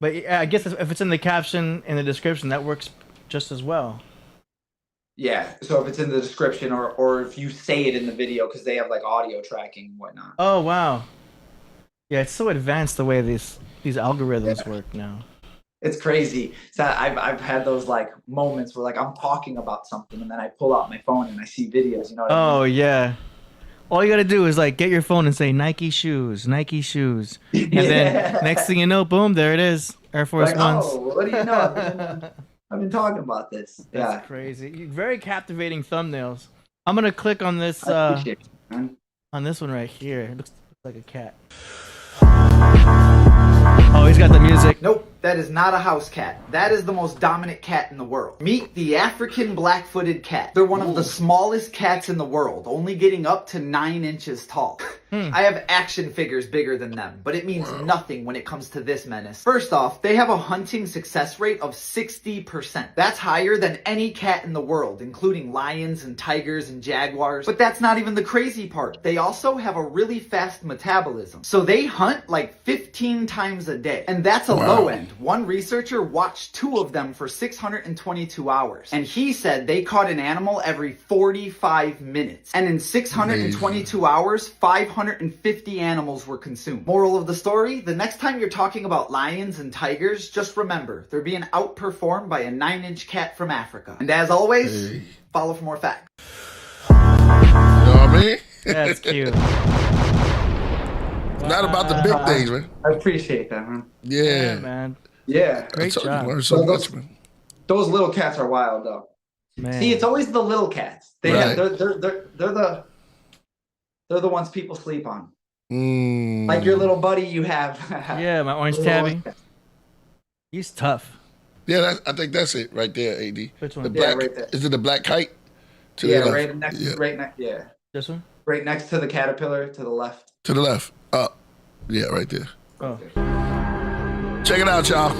But yeah, I guess if it's in the caption in the description, that works just as well. Yeah, so if it's in the description or if you say it in the video, because they have like audio tracking and whatnot. Oh wow. Yeah, it's so advanced the way these algorithms work now. It's crazy. So I've had those like moments where like I'm talking about something and then I pull out my phone and I see videos. You know what I Oh mean? yeah. All you gotta do is like get your phone and say Nike shoes, Nike shoes, and then next thing you know, boom, there it is, Air Force Like, Ones. oh, what do you know? I've been talking about this. That's Yeah, crazy. Very captivating thumbnails. I'm gonna click on this I appreciate it, man. on this one right here. It looks like a cat. Oh, he's got the music. Nope, that is not a house cat. That is the most dominant cat in the world. Meet the African black-footed cat. They're one of the smallest cats in the world, only getting up to 9 inches tall. I have action figures bigger than them, but it means nothing when it comes to this menace. First off, they have a hunting success rate of 60%. That's higher than any cat in the world, including lions and tigers and jaguars. But that's not even the crazy part. They also have a really fast metabolism. So they hunt like 15 times a day. And that's a low end. One researcher watched 2 of them for 622 hours. And he said they caught an animal every 45 minutes. And in 622 hours, 550 animals were consumed. Moral of the story, the next time you're talking about lions and tigers, just remember, they're being outperformed by a 9-inch cat from Africa. And as always, follow for more facts. You know what I mean? That's cute. Not about the big things, man. I appreciate that, man. Yeah, Yeah. man. Yeah, Great I told you, job. learned so much, man. those little cats are wild though. Man. See, it's always the little cats. They Right. they're the ones people sleep on. Mm. Like your little buddy you have. Yeah, my orange tabby. He's tough. Yeah, I think that's it right there, AD. Which one? The Yeah, black, right there. is it the black kite? To Yeah, the left. right next, Yeah. yeah, This one? right next to the caterpillar to the left. To the left. Up. Yeah, right there. Oh. Check it out, y'all.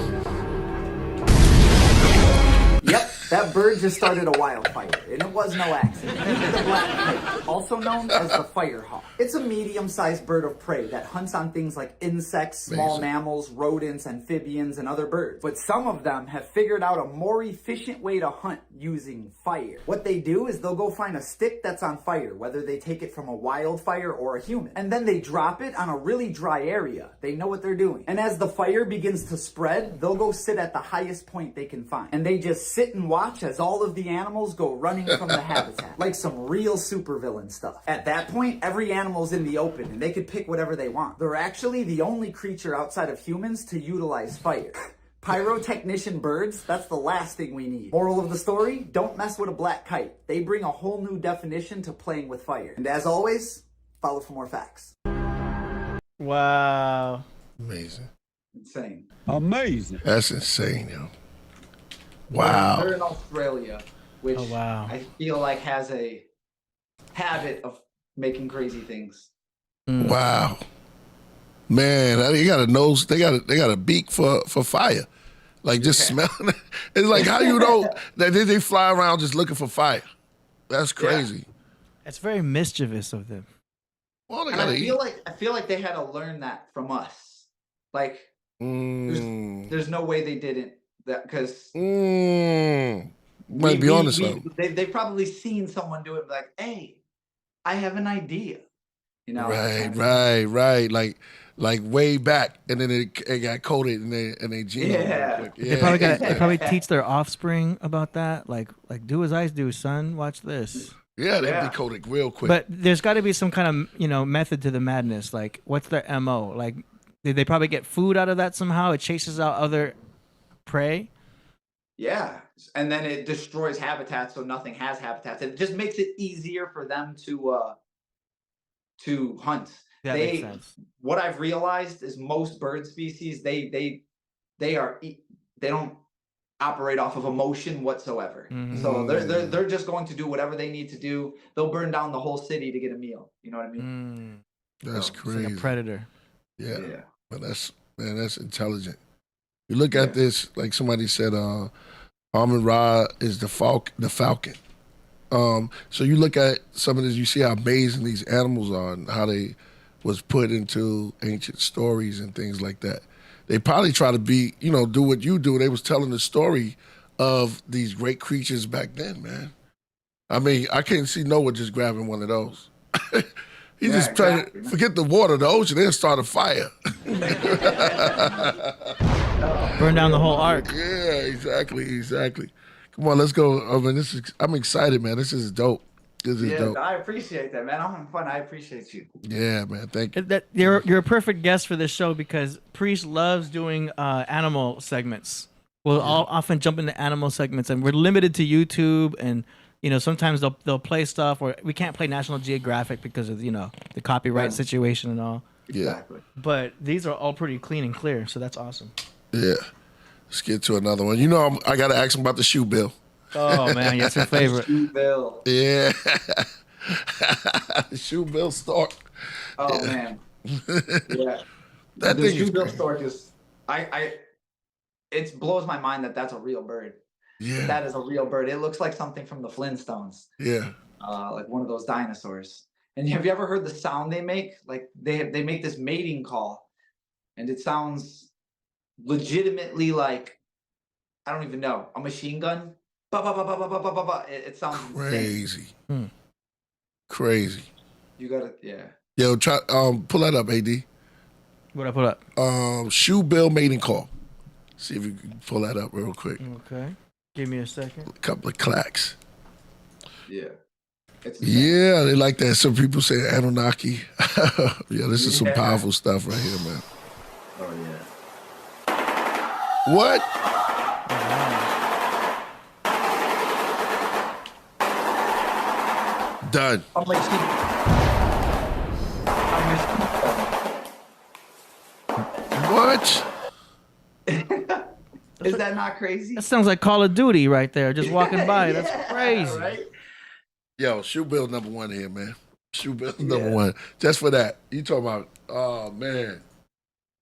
Yep, That bird just started a wildfire, and it was no accident. The black kite, also known as the firehawk. It's a medium-sized bird of prey that hunts on things like insects, small mammals, rodents, amphibians, and other birds. But some of them have figured out a more efficient way to hunt using fire. What they do is they'll go find a stick that's on fire, whether they take it from a wildfire or a human, and then they drop it on a really dry area. They know what they're doing. And as the fire begins to spread, they'll go sit at the highest point they can find. And they just sit and watch as all of the animals go running from the habitat. Like some real supervillain stuff. At that point, every animal's in the open and they could pick whatever they want. They're actually the only creature outside of humans to utilize fire. Pyrotechnician birds, that's the last thing we need. Moral of the story, don't mess with a black kite. They bring a whole new definition to playing with fire. And as always, follow for more facts. Wow. Amazing. Insane. Amazing. That's insane, yo. Wow. They're in Australia, which I feel like has a habit of making crazy things. Wow. Man, they got a nose. They got a beak for fire. Like just smelling it. It's like how you know that they fly around just looking for fire. That's crazy. It's very mischievous of them. Well, they And gotta I feel like they had to learn that from us. Like there's no way they didn't. That because might be on to something. They've probably seen someone do it. Like, hey, I have an idea. You know, Right. Like way back, and then it got coded in their genome. Yeah. They probably teach their offspring about that. Like do as I do, son. Watch this. Yeah, they decoded real quick. But there's got to be some kind of method to the madness. Like, what's their MO? Like, did they probably get food out of that somehow? It chases out other prey. Yeah, and then it destroys habitats, so nothing has habitats. It just makes it easier for them to hunt. That makes sense. What I've realized is most bird species they don't operate off of emotion whatsoever. So they're just going to do whatever they need to do. They'll burn down the whole city to get a meal. You know what I mean? That's crazy. Like a predator. Yeah. But that's intelligent. You look at this, like somebody said, Amon-Ra is the falcon. So you look at some of this, you see how amazing these animals are and how they was put into ancient stories and things like that. They probably try to be, do what you do. They was telling the story of these great creatures back then, man. I mean, I can't see Noah just grabbing one of those. He's just trying to forget the water, the ocean, then start a fire. Burn down the whole ark. Yeah, exactly. Come on, let's go. I mean, I'm excited, man. This is dope. Dope. I appreciate that, man. I'm having fun. I appreciate you. Yeah, man. Thank you. You're a perfect guest for this show because Priest loves doing animal segments. We'll all often jump into animal segments, and we're limited to YouTube, and sometimes they'll play stuff, or we can't play National Geographic because of the copyright situation and all. Exactly. But these are all pretty clean and clear, so that's awesome. Yeah. Let's get to another one. I got to ask him about the shoe bill. Oh, man. That's your favorite. Shoe bill. Yeah. The shoe bill stork. Oh, man. Yeah. That the thing shoe is bill crazy. stork is, it blows my mind that that's a real bird. Yeah. That is a real bird. It looks like something from the Flintstones. Yeah. Like one of those dinosaurs. And have you ever heard the sound they make? Like they make this mating call, and it sounds legitimately like, I don't even know, a machine gun. Ba, ba, ba, ba, ba, ba, ba, ba, ba. It sounds Crazy. insane. Crazy. You gotta, yeah. Yo, try pull that up, AD. What I put up? Shoe bill mating call. See if you can pull that up real quick. Okay. Give me a second. A couple of clacks. Yeah. It's Yeah, they like that. Some people say Anunnaki. Yeah, this is some powerful stuff right here, man. Oh yeah. What? Done. I'm like, What? is that not crazy? That sounds like Call of Duty right there, just walking by. That's crazy. Right? Yo, shoe bill number one here, man. Shoe bill number one. Just for that. You talking about, oh, man.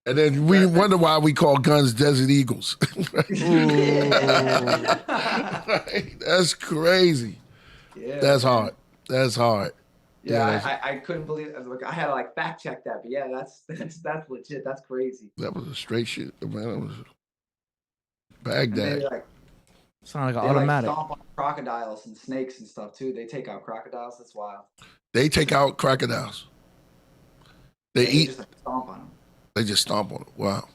And then we wonder why we call guns Desert Eagles. Right? That's crazy. Yeah, That's man. hard. That's hard. Yeah, I couldn't believe it. Look, I had to like fact check that, but yeah, that's legit. That's crazy. That was a straight shit, man. That was And Baghdad. they like Sound like they an automatic. like stomp on crocodiles and snakes and stuff too. They take out crocodiles. That's wild. They take out crocodiles. They They eat. just like stomp on them. They just stomp on it. Wow.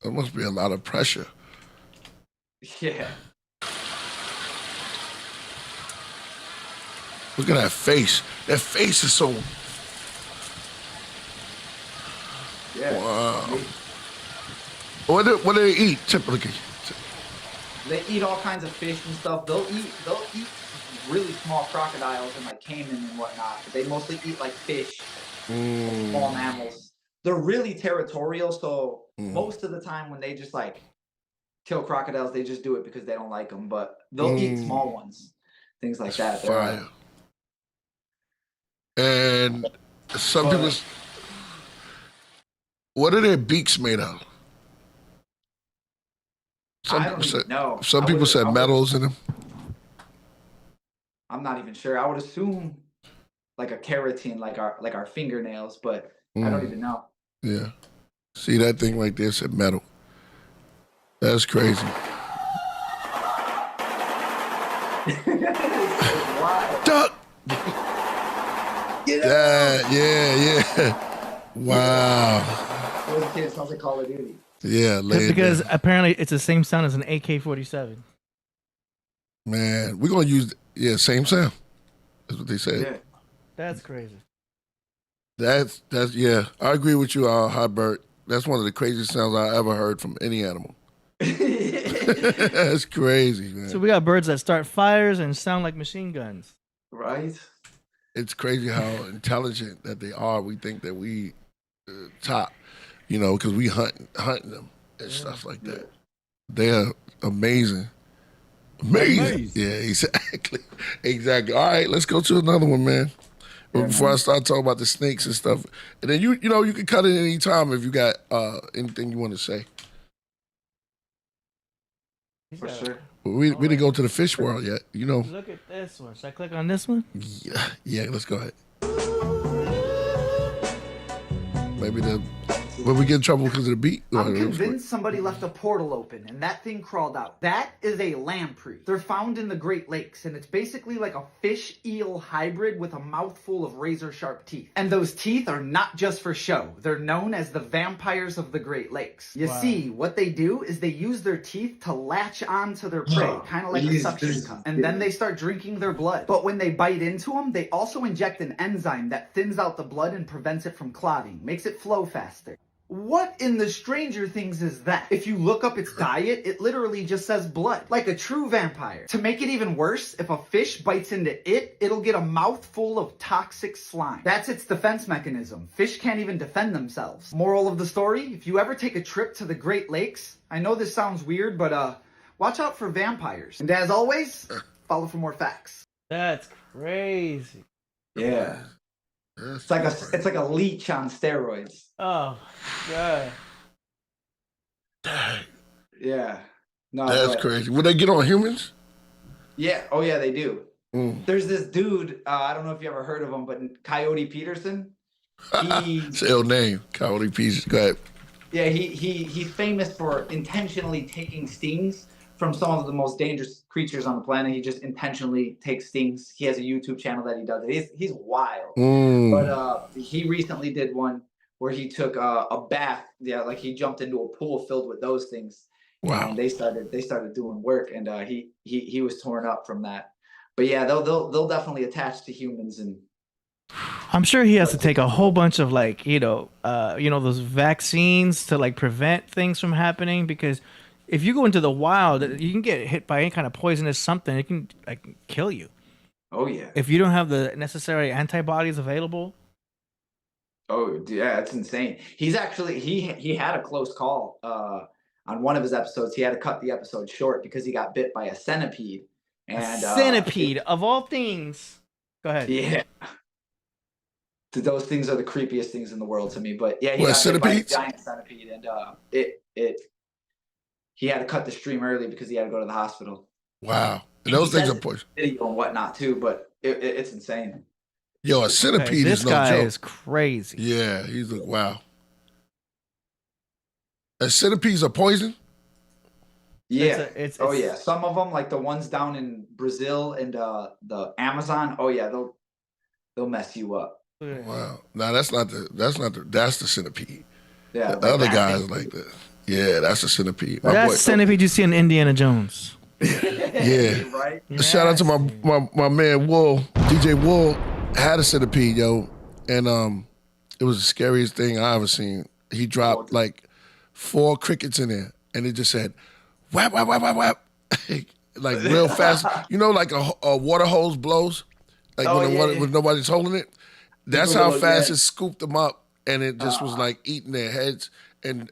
There must be a lot of pressure. Yeah. Look at that face. That face is so. Yeah. Wow. What do they eat typically? They eat all kinds of fish and stuff. They'll eat really small crocodiles and like caiman and whatnot. But they mostly eat like fish, small mammals. They're really territorial, so most of the time when they just like kill crocodiles, they just do it because they don't like them. But they'll eat small ones, things like that. Fire. And some people. What are their beaks made of? I don't even know. Some people said metals in them. I'm not even sure. I would assume like a keratin, like our fingernails, but I don't even know. Yeah. See that thing right there said metal. That's crazy. Duck. Yeah. Wow. Those kids sounds like Call of Duty. Yeah, because apparently it's the same sound as an AK-47. Man, we're gonna use same sound. That's what they said. Yeah. That's crazy. That's I agree with you, Bert. That's one of the craziest sounds I ever heard from any animal. That's crazy, man. So we got birds that start fires and sound like machine guns. Right. It's crazy how intelligent that they are. We think that we top, because we hunting them and stuff like that. They're amazing. Amazing. Yeah, exactly. All right, let's go to another one, man. Before I start talking about the snakes and stuff, and then you can cut it any time if you got anything you want to say. For sure. We didn't go to the fish world yet, Look at this one. Should I click on this one? Yeah. Let's go ahead. Maybe will we get in trouble because of the beat? I'm convinced somebody left a portal open and that thing crawled out. That is a lamprey. They're found in the Great Lakes and it's basically like a fish-eel hybrid with a mouthful of razor-sharp teeth. And those teeth are not just for show. They're known as the vampires of the Great Lakes. You see, what they do is they use their teeth to latch onto their prey, kind of like a suction cup. And then they start drinking their blood. But when they bite into them, they also inject an enzyme that thins out the blood and prevents it from clotting, makes it flow faster. What in the Stranger Things is that? If you look up its diet, it literally just says blood, like a true vampire. To make it even worse, if a fish bites into it, it'll get a mouthful of toxic slime. That's its defense mechanism. Fish can't even defend themselves. Moral of the story, if you ever take a trip to the Great Lakes, I know this sounds weird, but watch out for vampires. And as always, follow for more facts. That's crazy. Yeah. It's like a leech on steroids. Oh, God. Yeah. No, that's crazy. Will they get on humans? Yeah. Oh, yeah, they do. There's this dude. I don't know if you ever heard of him, but Coyote Peterson. It's an ill name, Coyote Peterson. Go ahead. Yeah, he's famous for intentionally taking stings from some of the most dangerous creatures on the planet. He just intentionally takes stings. He has a YouTube channel that he does it. He's wild. But he recently did one where he took a bath. Yeah, like he jumped into a pool filled with those things. Wow. And they started doing work, and he was torn up from that. But yeah, they'll definitely attach to humans. And I'm sure he has to take a whole bunch of those vaccines to like prevent things from happening, because if you go into the wild, you can get hit by any kind of poisonous something. It can kill you. Oh yeah. If you don't have the necessary antibodies available. Oh yeah, it's insane. He's actually he had a close call on one of his episodes. He had to cut the episode short because he got bit by a centipede. And centipede of all things. Go ahead. Yeah. those things are the creepiest things in the world to me. But yeah, he What, got hit by a centipedes? giant centipede, and he had to cut the stream early because he had to go to the hospital. Wow. And those He things says are poison. video and whatnot too, but it's insane. Yo, a centipede this is no guy joke. is crazy. Yeah, he's like, wow. And centipedes are poison? Yeah. It's Oh yeah. Some of them, like the ones down in Brazil and the Amazon. Oh yeah, they'll mess you up. Wow. No, that's the centipede. Yeah. The other guys like that. Yeah, that's the centipede. My That's boy- the centipede you see in Indiana Jones. Yeah. Right. Shout out to my man Wool. DJ Wool had a centipede, yo. And it was the scariest thing I ever seen. He dropped like 4 crickets in there and it just said whap whap whap whap whap. Like real fast. You know, like a water hose blows? Like when nobody's holding it. That's how fast it scooped them up and it just was like eating their heads and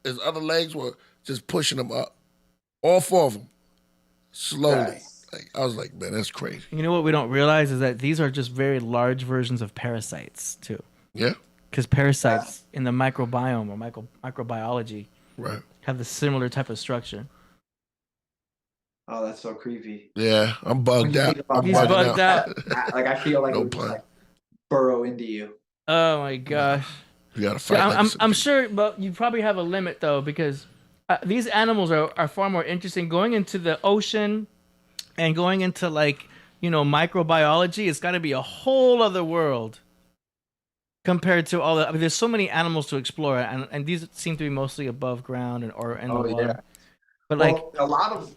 his other legs were just pushing them up. All 4 of them. Slowly. Yes. Like, I was like, man, that's crazy. You know what we don't realize is that these are just very large versions of parasites too. Yeah? Because parasites in the microbiome or microbiology Right. have the similar type of structure. Oh, that's so creepy. Yeah, I'm bugged out. I'm He's bugged out. Like I feel like No it would just pun. like burrow into you. Oh my gosh. You gotta fight. Yeah, like I'm a centipede. sure, but you probably have a limit though, because these animals are far more interesting. Going into the ocean and going into like, microbiology, it's got to be a whole other world compared to all the. I mean, there's so many animals to explore, and these seem to be mostly above ground or in the water. But Well, a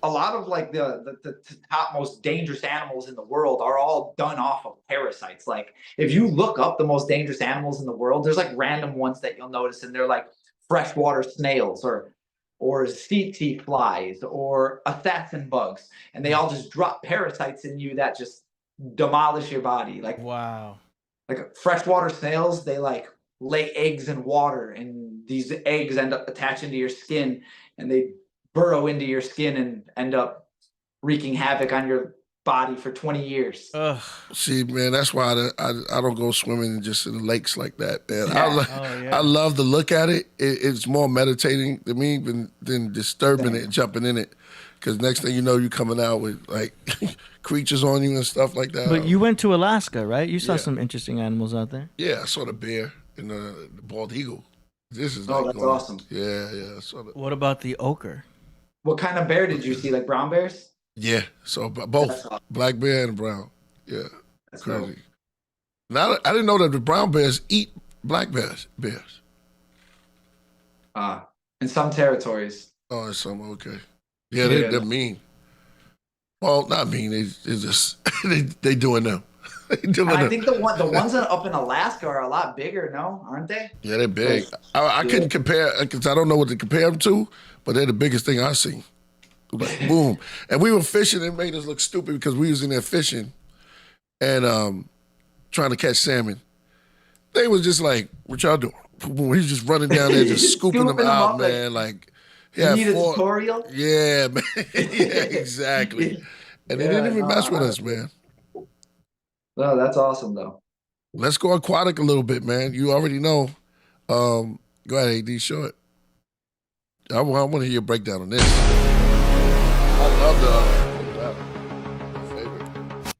lot of like the top most dangerous animals in the world are all done off of parasites. Like if you look up the most dangerous animals in the world, there's like random ones that you'll notice, and they're like freshwater snails or tsetse flies or assassin bugs, and they all just drop parasites in you that just demolish your body. Like wow. like freshwater snails, they like lay eggs in water, and these eggs end up attaching to your skin, and they burrow into your skin and end up wreaking havoc on your body for 20 years. Ugh. See, man, that's why I don't go swimming just in lakes like that, man. Yeah. I love to look at it. It's more meditating to me than disturbing it and jumping in it. Because next thing you know, you're coming out with like creatures on you and stuff like that. But you went to Alaska, right? You saw Yeah. some interesting animals out there. Yeah, I saw the bear and the bald eagle. This is That's awesome. Yeah, I saw that. What about the ochre? What kind of bear did you see? Like brown bears? Yeah, so That's both awesome. black bear and brown. Yeah, That's crazy. dope. Now I didn't know that the brown bears eat black bears. In some territories. Oh, it's some okay. Yeah, they're mean. Well, not mean. They just they doing them. They doing And I them. think the ones that up in Alaska are a lot bigger, no? Aren't they? Yeah, they're big. I couldn't compare because I don't know what to compare them to, but they're the biggest thing I've seen. Like, boom. And we were fishing. It made us look stupid because we was in there fishing and trying to catch salmon. They was just like, what y'all doing? Boom. He's just running down there, just scooping them Scooping 'em out, up, man. Like, You need a tutorial? Yeah, man. Yeah, exactly. And they didn't even mess with us, man. No, that's awesome though. Let's go aquatic a little bit, man. You already know. Go ahead, AD, show it. I want to hear your breakdown on this. I love the favorite.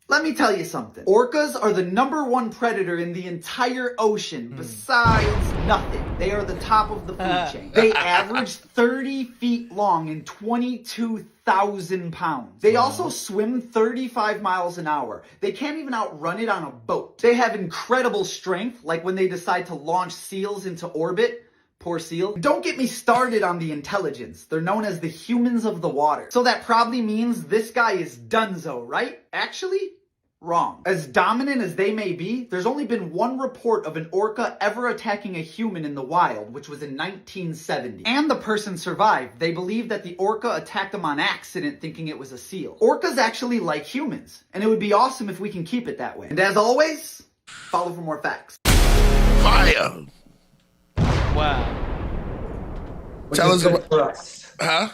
Let me tell you something. Orcas are the #1 predator in the entire ocean, besides nothing. They are the top of the food chain. They average 30 feet long and 22,000 pounds. They also swim 35 miles an hour. They can't even outrun it on a boat. They have incredible strength, like when they decide to launch seals into orbit. Poor seal. Don't get me started on the intelligence. They're known as the humans of the water. So that probably means this guy is donezo, right? Actually, wrong. As dominant as they may be, there's only been one report of an orca ever attacking a human in the wild, which was in 1970. And the person survived. They believe that the orca attacked them on accident thinking it was a seal. Orcas actually like humans, and it would be awesome if we can keep it that way. And as always, follow for more facts. Fire. Wow. Which Tell is us good about- for us. Huh?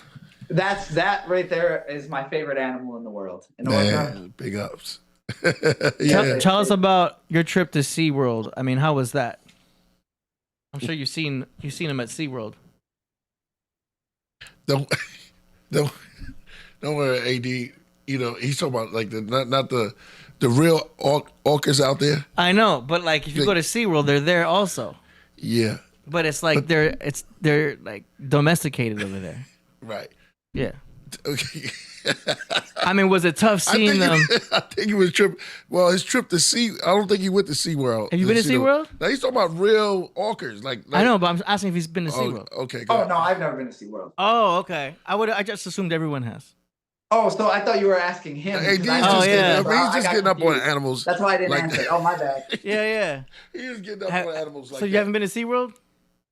That right there is my favorite animal in the world. An orca. Man, big ups. Yeah. Tell us about your trip to SeaWorld. I mean, how was that? I'm sure you've seen him at SeaWorld. Don't don't don't worry, AD. You know, he's talking about like the not the real orcas out there. I know, but like if you go to SeaWorld, they're there also. Yeah. But it's like they're like domesticated over there. Right. Yeah. Okay. I mean, was it tough seeing them? I think he was trip. Well, his trip to sea. I don't think he went to SeaWorld. Have you been to SeaWorld? Now he's talking about real orcas. Like I know, but I'm asking if he's been to SeaWorld. Okay. Go Oh ahead. no, I've never been to SeaWorld. Oh, okay. I just assumed everyone has. Oh, so I thought you were asking him. Hey, because he's I just know yeah. getting up. He's just I got getting up on confused. animals. That's why I didn't like answer. that. Oh, my bad. Yeah. He is getting up on animals like So you that. haven't been to SeaWorld?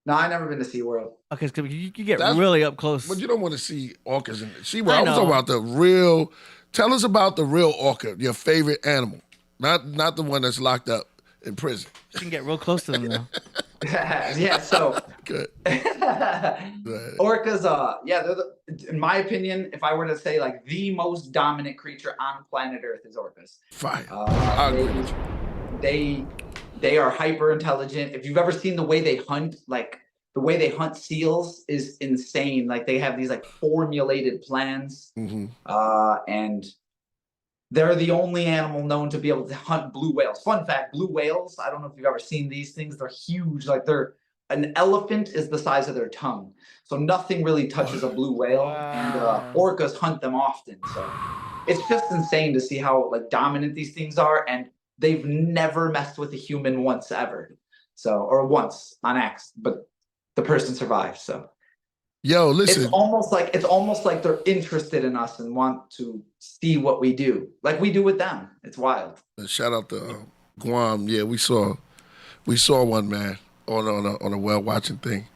No, I've never been to SeaWorld. Okay, so you get That's- really up close. But you don't want to see orcas in SeaWorld. I I'm know. talking about the real. Tell us about the real orca, your favorite animal, not the one that's locked up in prison. You can get real close to them though. Yeah, so Good. orcas, yeah, in my opinion, if I were to say like the most dominant creature on planet Earth is orcas. Fine. I agree with you. They are hyper intelligent. If you've ever seen the way they hunt, like the way they hunt seals is insane. Like they have these like formulated plans, Mm-hmm. and they're the only animal known to be able to hunt blue whales. Fun fact: blue whales. I don't know if you've ever seen these things. They're huge. Like an elephant is the size of their tongue. So nothing really touches a blue whale, and orcas hunt them often. So it's just insane to see how like dominant these things are, and they've never messed with a human once ever. So, or once on accident, but the person survived. So Yo, listen. it's almost like they're interested in us and want to see what we do, like we do with them. It's wild. Shout out to Guam. Yeah, we saw one, man, on a whale watching thing.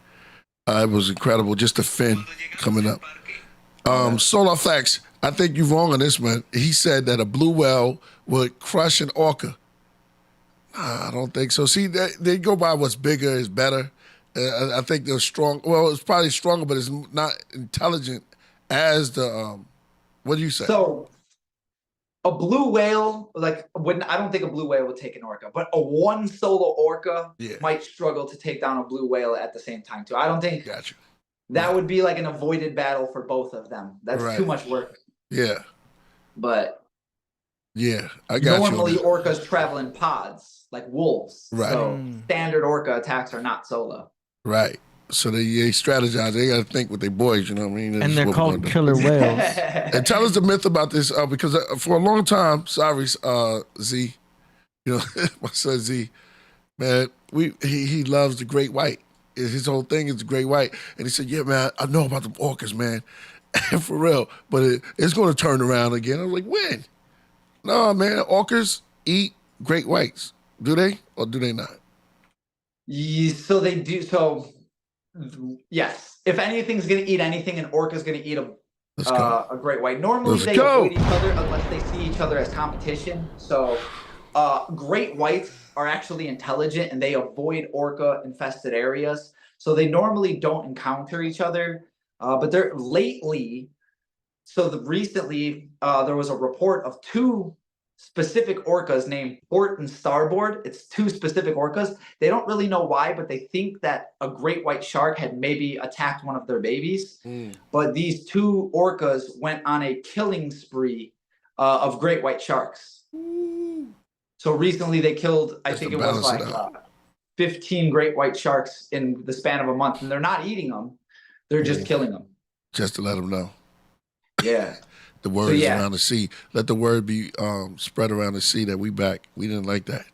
It was incredible. Just the fin coming up. Solar Facts. I think you're wrong on this, man. He said that a blue whale would crush an orca. Nah, I don't think so. See, they go by what's bigger is better. I think they're strong. Well, it's probably stronger, but it's not intelligent as the. What do you say? So a blue whale, like I don't think a blue whale would take an orca, but a one solo orca might struggle to take down a blue whale at the same time too. I don't think Gotcha. that would be like an avoided battle for both of them. That's Right. too much work. Yeah. But Yeah, I got normally you. orcas travel in pods like wolves. Right. So standard orca attacks are not solo. Right. So they strategize. They got to think with their boys, you know what I mean? And This is they're what we're called gonna do. killer whales. And tell us the myth about this, because for a long time, sorry, Z, you know, my son Z, man, he loves the great white. His whole thing is the great white. And he said, yeah, man, I know about the orcas, man. For real. But it's going to turn around again. I was like, when? No, man, orcas eat great whites. Do they or do they not? So they do. So yes, if anything's going to eat anything, an orca's going to eat a great white. Normally they avoid each other unless they see each other as competition. So great whites are actually intelligent and they avoid orca infested areas. So they normally don't encounter each other. But they're lately, recently there was a report of two specific orcas named Port and Starboard. It's two specific orcas. They don't really know why, but they think that a great white shark had maybe attacked one of their babies. But these two orcas went on a killing spree of great white sharks. So recently they killed, I think it was like 15 great white sharks in the span of a month, and they're not eating them. They're just killing them. Just to let them know. Yeah. The word is around the sea. Let the word be spread around the sea that we back. We didn't like that.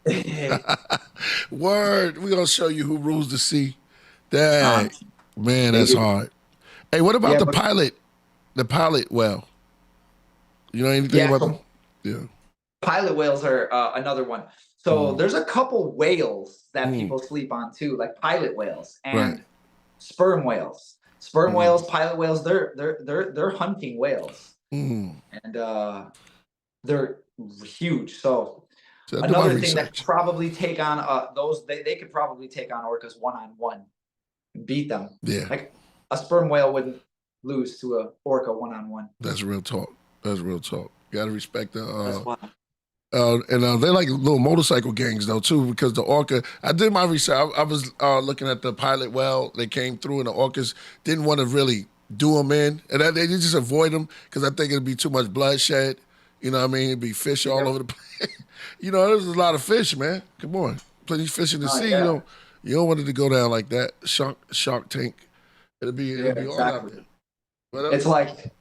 Word. We're going to show you who rules the sea. Dang. Man, that's hard. Hey, what about the pilot whale? You know anything about them? Yeah. Pilot whales are another one. So there's a couple whales that people sleep on too, like pilot whales and sperm whales. Sperm whales, pilot whales, they're hunting whales. And they're huge. So another thing that could probably take on they could probably take on orcas one-on-one and beat them. Yeah. Like a sperm whale wouldn't lose to a orca one-on-one. That's real talk. That's real talk. You gotta respect the They like little motorcycle gangs though too, because the orca. I did my research. I was looking at the pilot well. They came through, and the orcas didn't want to really do them in, and they just avoid them because I think it'd be too much bloodshed. You know what I mean? It'd be fish all over the place. You know, there's a lot of fish, man. Come on, plenty of fish in the sea. Yeah. You don't want it to go down like that. Shark Tank. It'll be all out there. It's like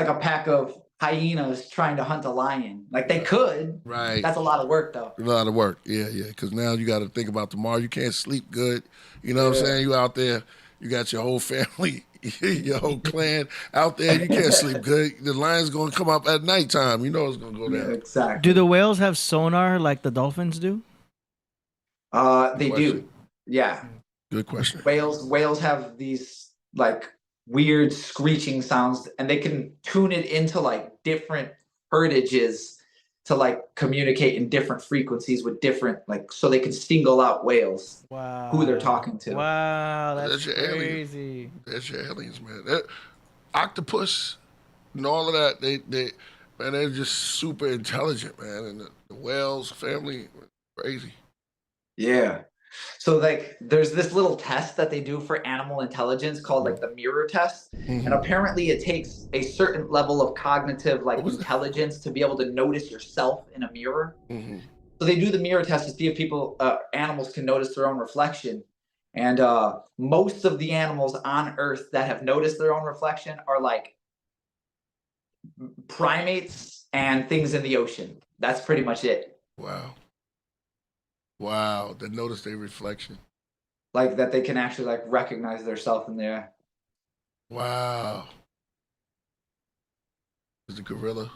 a pack of hyenas trying to hunt a lion. Like they could. Right. That's a lot of work though. A lot of work. Yeah. Because now you got to think about tomorrow. You can't sleep good. You know what I'm saying? You out there. You got your whole family, your whole clan out there. You can't sleep good. The lion's going to come up at nighttime. You know it's going to go down. Exactly. Do the whales have sonar like the dolphins do? They do. Yeah. Good question. Whales have these like weird screeching sounds, and they can tune it into like different hertages to like communicate in different frequencies with different so they can single out whales. Wow. Who they're talking to. Wow, that's your crazy. Aliens. That's your aliens, man. Octopus and all of that, they're just super intelligent, man. And the whales family, crazy. Yeah. So like there's this little test that they do for animal intelligence called like the mirror test. Mm-hmm. And apparently it takes a certain level of cognitive intelligence to be able to notice yourself in a mirror. Mm-hmm. So they do the mirror test to see if animals can notice their own reflection. And most of the animals on Earth that have noticed their own reflection are like primates and things in the ocean. That's pretty much it. Wow, they notice their reflection. Like that they can actually like recognize their self in there. Wow. Is the gorilla?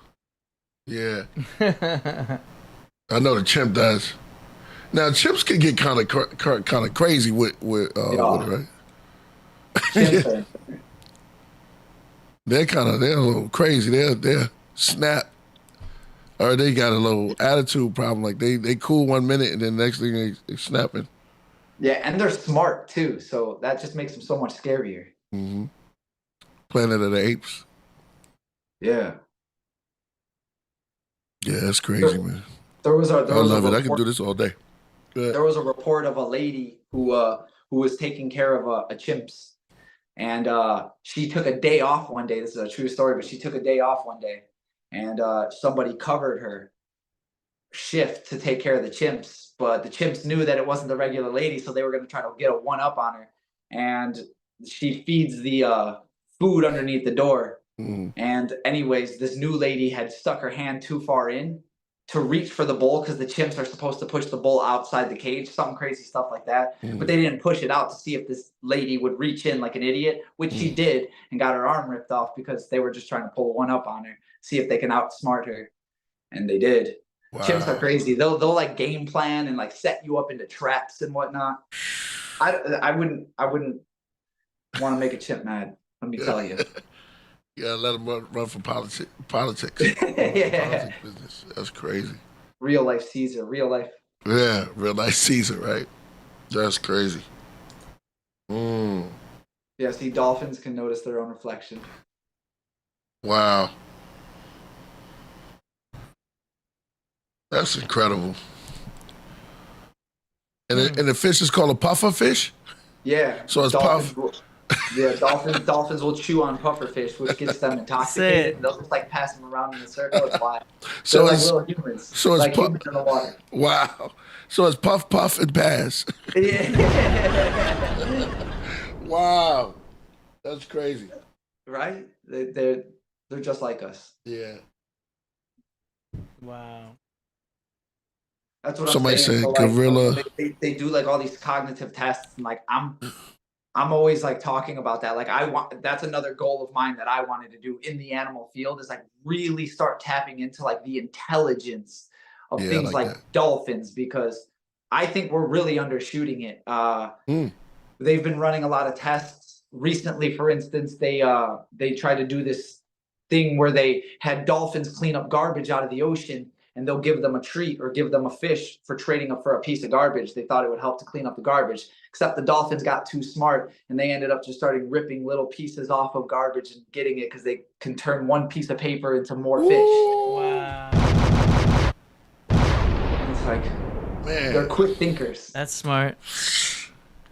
Yeah. I know the chimp does. Now chimps can get kind of crazy with it, right? Yeah. They're a little crazy. They're snap. Or they got a little attitude problem. Like they cool 1 minute and then the next thing they snapping. Yeah, and they're smart too, so that just makes them so much scarier. Mm-hmm. Planet of the Apes. Yeah. Yeah, that's crazy, man. I love it. I can do this all day. There was a report of a lady who was taking care of a chimps, and she took a day off one day. This is a true story, but she took a day off one day. And somebody covered her shift to take care of the chimps, but the chimps knew that it wasn't the regular lady, so they were going to try to get a one-up on her. And she feeds the food underneath the door. Mm. And anyways, this new lady had stuck her hand too far in to reach for the bowl because the chimps are supposed to push the bowl outside the cage, some crazy stuff like that. Mm. But they didn't push it out to see if this lady would reach in like an idiot, which she did, and got her arm ripped off because they were just trying to pull one up on her, see if they can outsmart her. And they did. Wow. Chimps are crazy. They'll like game plan and like set you up into traps and whatnot. I wouldn't want to make a chimp mad. Let me tell you. Yeah, let them run for politics. Yeah. Politics business. That's crazy. Real life Caesar. Real life. Yeah, real life Caesar, right? That's crazy. Mm. Yeah, see, dolphins can notice their own reflection. Wow. That's incredible. And the fish is called a puffer fish? Yeah. So it's puff. Dolphins will chew on puffer fish, which gets them intoxicated. They'll just like pass them around in a circle. It's wild. So They're it's like little humans. So it's like humans in the water. Wow. So it's puff, puff, and pass. Yeah. Wow. That's crazy. Right? They're just like us. Yeah. Wow. That's what Somebody I'm saying. said So, gorilla. They do like all these cognitive tests, and like I'm always like talking about that. Like that's another goal of mine that I wanted to do in the animal field is like really start tapping into like the intelligence of things like dolphins, because I think we're really undershooting it. They've been running a lot of tests recently. For instance, they tried to do this thing where they had dolphins clean up garbage out of the ocean, and they'll give them a treat or give them a fish for trading up for a piece of garbage. They thought it would help to clean up the garbage, except the dolphins got too smart and they ended up just starting ripping little pieces off of garbage and getting it because they can turn one piece of paper into more fish. Wow. Like they're Man, quick thinkers. That's smart.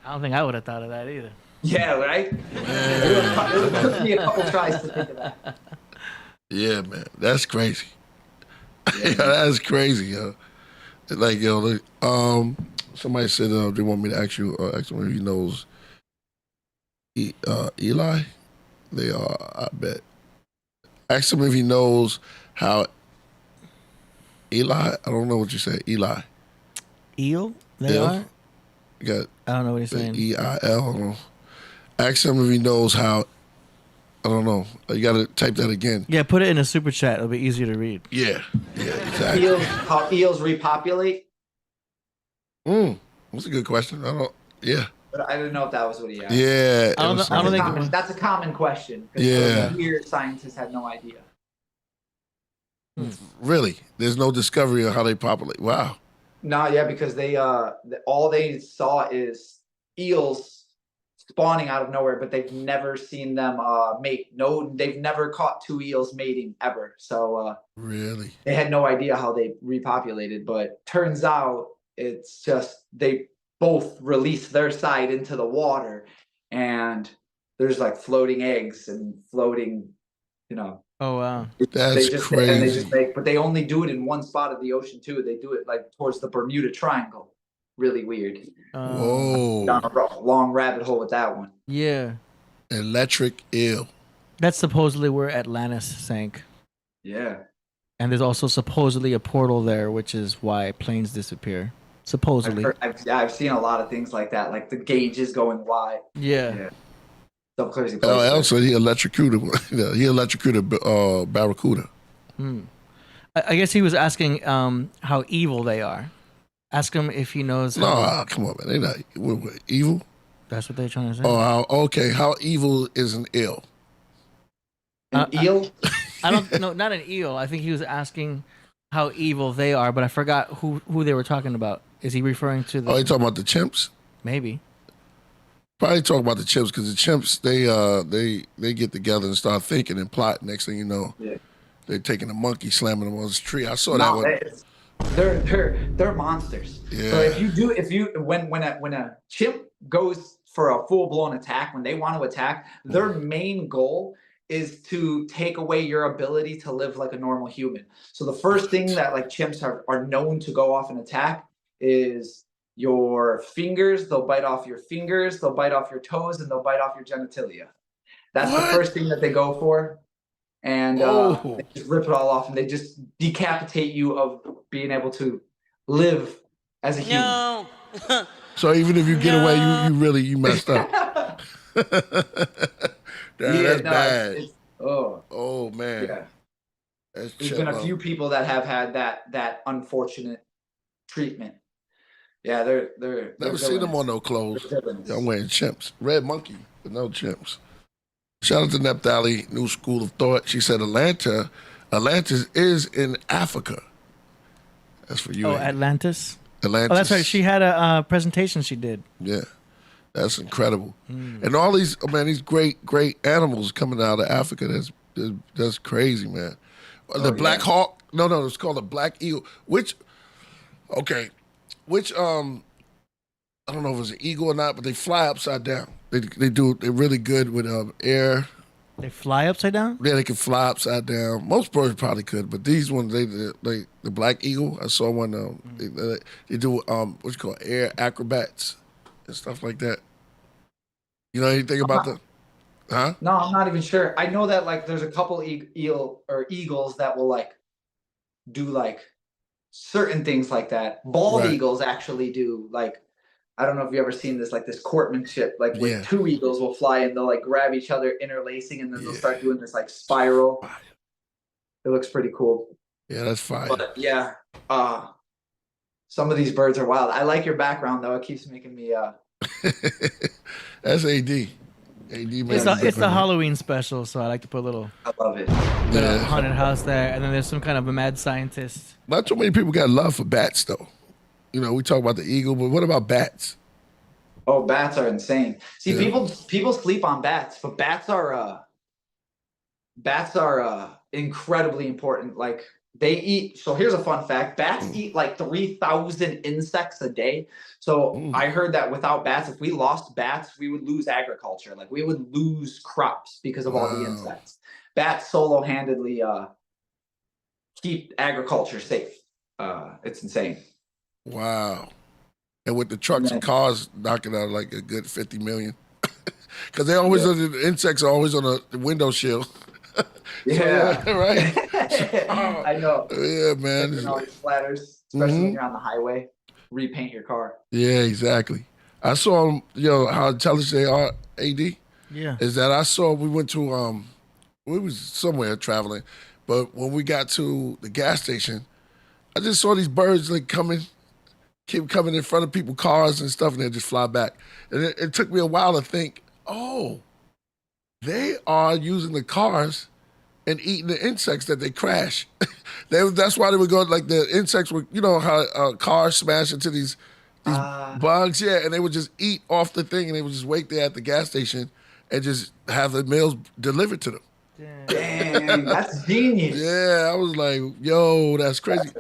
I don't think I would have thought of that either. Yeah, right. It took me a couple tries to think of that. yeah, man, that's crazy. Yeah, that's crazy, yo. Like, yo, somebody said they want me to ask him if he knows Eli. They are, I bet. Ask him if he knows how Eli. I don't know what you said. Eli. Eel? They Eel? are? You got I don't know what he's saying. EIL. I don't know. Ask him if he knows how. I don't know. You got to type that again. Yeah, put it in a super chat. It'll be easier to read. Yeah, exactly. How eels repopulate? That's a good question. I don't. Yeah. But I didn't know if that was what he asked. Yeah. I don't think That's a common question. 'Cause Yeah. Weird scientists had no idea. Really, there's no discovery of how they populate. Wow. No, yeah, because they all they saw is eels spawning out of nowhere, but they've never seen them mate. No, they've never caught two eels mating ever. So Really. they had no idea how they repopulated. But turns out it's just they both release their side into the water, and there's like floating eggs and floating, you know. Oh, wow. That's crazy. And they just make, but they only do it in one spot of the ocean too. They do it like towards the Bermuda Triangle. Really weird. Whoa. Down a long rabbit hole with that one. Yeah. Electric eel. That's supposedly where Atlantis sank. Yeah. And there's also supposedly a portal there, which is why planes disappear. Supposedly. I've seen a lot of things like that, like the gauges going wide. Yeah. Some crazy LL said he electrocuted. He electrocuted Barracuda. I guess he was asking how evil they are. Ask him if he knows. No, come on, man. They not what, evil. That's what they're trying to say. Oh, okay. How evil is an eel? An eel? I don't know. Not an eel. I think he was asking how evil they are, but I forgot who they were talking about. Is he referring to the? Oh, you talking about the chimps? Maybe. Probably talking about the chimps because the chimps they get together and start thinking and plot. Next thing you know, they're taking a monkey, slamming him on this tree. I saw that one. They're monsters. Yeah. So when a chimp goes for a full blown attack, when they want to attack, their main goal is to take away your ability to live like a normal human. So the first thing that like chimps are known to go off and attack is your fingers. They'll bite off your fingers, they'll bite off your toes, and they'll bite off your genitalia. That's the first thing that they go for. And they just rip it all off, and they just decapitate you of being able to live as a human. No. So even if you get away, you messed up. That's bad. Oh man. Yeah. That's There's been a few people that have had that unfortunate treatment. Yeah, they're Never seen them on no clothes. I'm wearing chimps. Red monkey, but no chimps. Shout out to Neptali, New School of Thought. She said Atlantis is in Africa. That's for you. Oh, Atlantis. Atlantis. Oh, that's right. She had a presentation she did. Yeah, that's incredible. And all these these great animals coming out of Africa. That's crazy, man. The black hawk. No, it's called a black eagle. Which I don't know if it's an eagle or not, but they fly upside down. They're really good with air. They fly upside down? Yeah, they can fly upside down. Most birds probably could, but these ones, the black eagle, I saw one. They do what you call air acrobats and stuff like that. You know anything about that? Huh? No, I'm not even sure. I know that like there's a couple eagles that will like do like certain things like that. Bald eagles actually do like, I don't know if you've ever seen this, like this courtmanship, like where two eagles will fly and they'll like grab each other, interlacing, and then they'll start doing this like spiral. It looks pretty cool. Yeah, that's fire. But yeah, some of these birds are wild. I like your background though. It keeps making me. That's AD. AD, man. It's the Halloween special, so I like to put a little. I love it. Haunted house there, and then there's some kind of a mad scientist. Not too many people got love for bats though. You know, we talk about the eagle, but what about bats? Oh, bats are insane. See, people sleep on bats, but bats are incredibly important. Like they eat. So here's a fun fact: bats eat like 3,000 insects a day. So I heard that without bats, if we lost bats, we would lose agriculture. Like we would lose crops because of all the insects. Bats solo-handedly keep agriculture safe. It's insane. Wow. And with the trucks and cars knocking out like a good 50 million. Because they always the insects are always on the window shield. Yeah. So, right. I know. Yeah, man. Taking all these splatters, especially when you're on the highway, repaint your car. Yeah, exactly. I saw how intelligent they are, AD. Yeah. Is that I saw we went to we was somewhere traveling, but when we got to the gas station, I just saw these birds like keep coming in front of people's cars and stuff, and they just fly back. And it took me a while to think, oh, they are using the cars and eating the insects that they crash. That's why they would go, like the insects would, how cars smash into these bugs, and they would just eat off the thing, and they would just wait there at the gas station and just have the meals delivered to them. Dang, that's genius. Yeah, I was like, yo, that's crazy.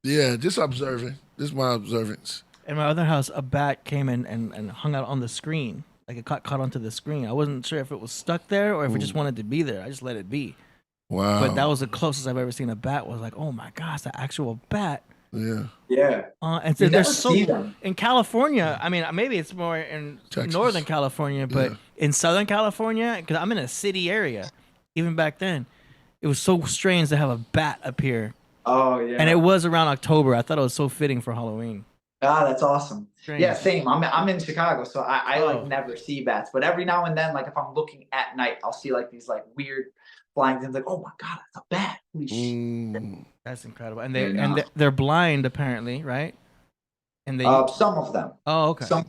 Yeah, just observing. This is my observance. In my other house, a bat came in and hung out on the screen. Like it caught onto the screen. I wasn't sure if it was stuck there or if it just wanted to be there. I just let it be. Wow. But that was the closest I've ever seen a bat. Was like, oh my gosh, the actual bat. Yeah. Yeah. And so they're so in California. I mean, maybe it's more in Texas. Northern California, but in Southern California, because I'm in a city area, even back then, it was so strange to have a bat appear. Oh yeah. And it was around October. I thought it was so fitting for Halloween. Ah, that's awesome. Strange. Yeah, same. I'm in Chicago, so I like never see bats. But every now and then, like if I'm looking at night, I'll see like these like weird flying things. Like, oh my god, it's a bat! Holy shit! That's incredible. And they're blind apparently, right? And they some of them. Oh, okay. Some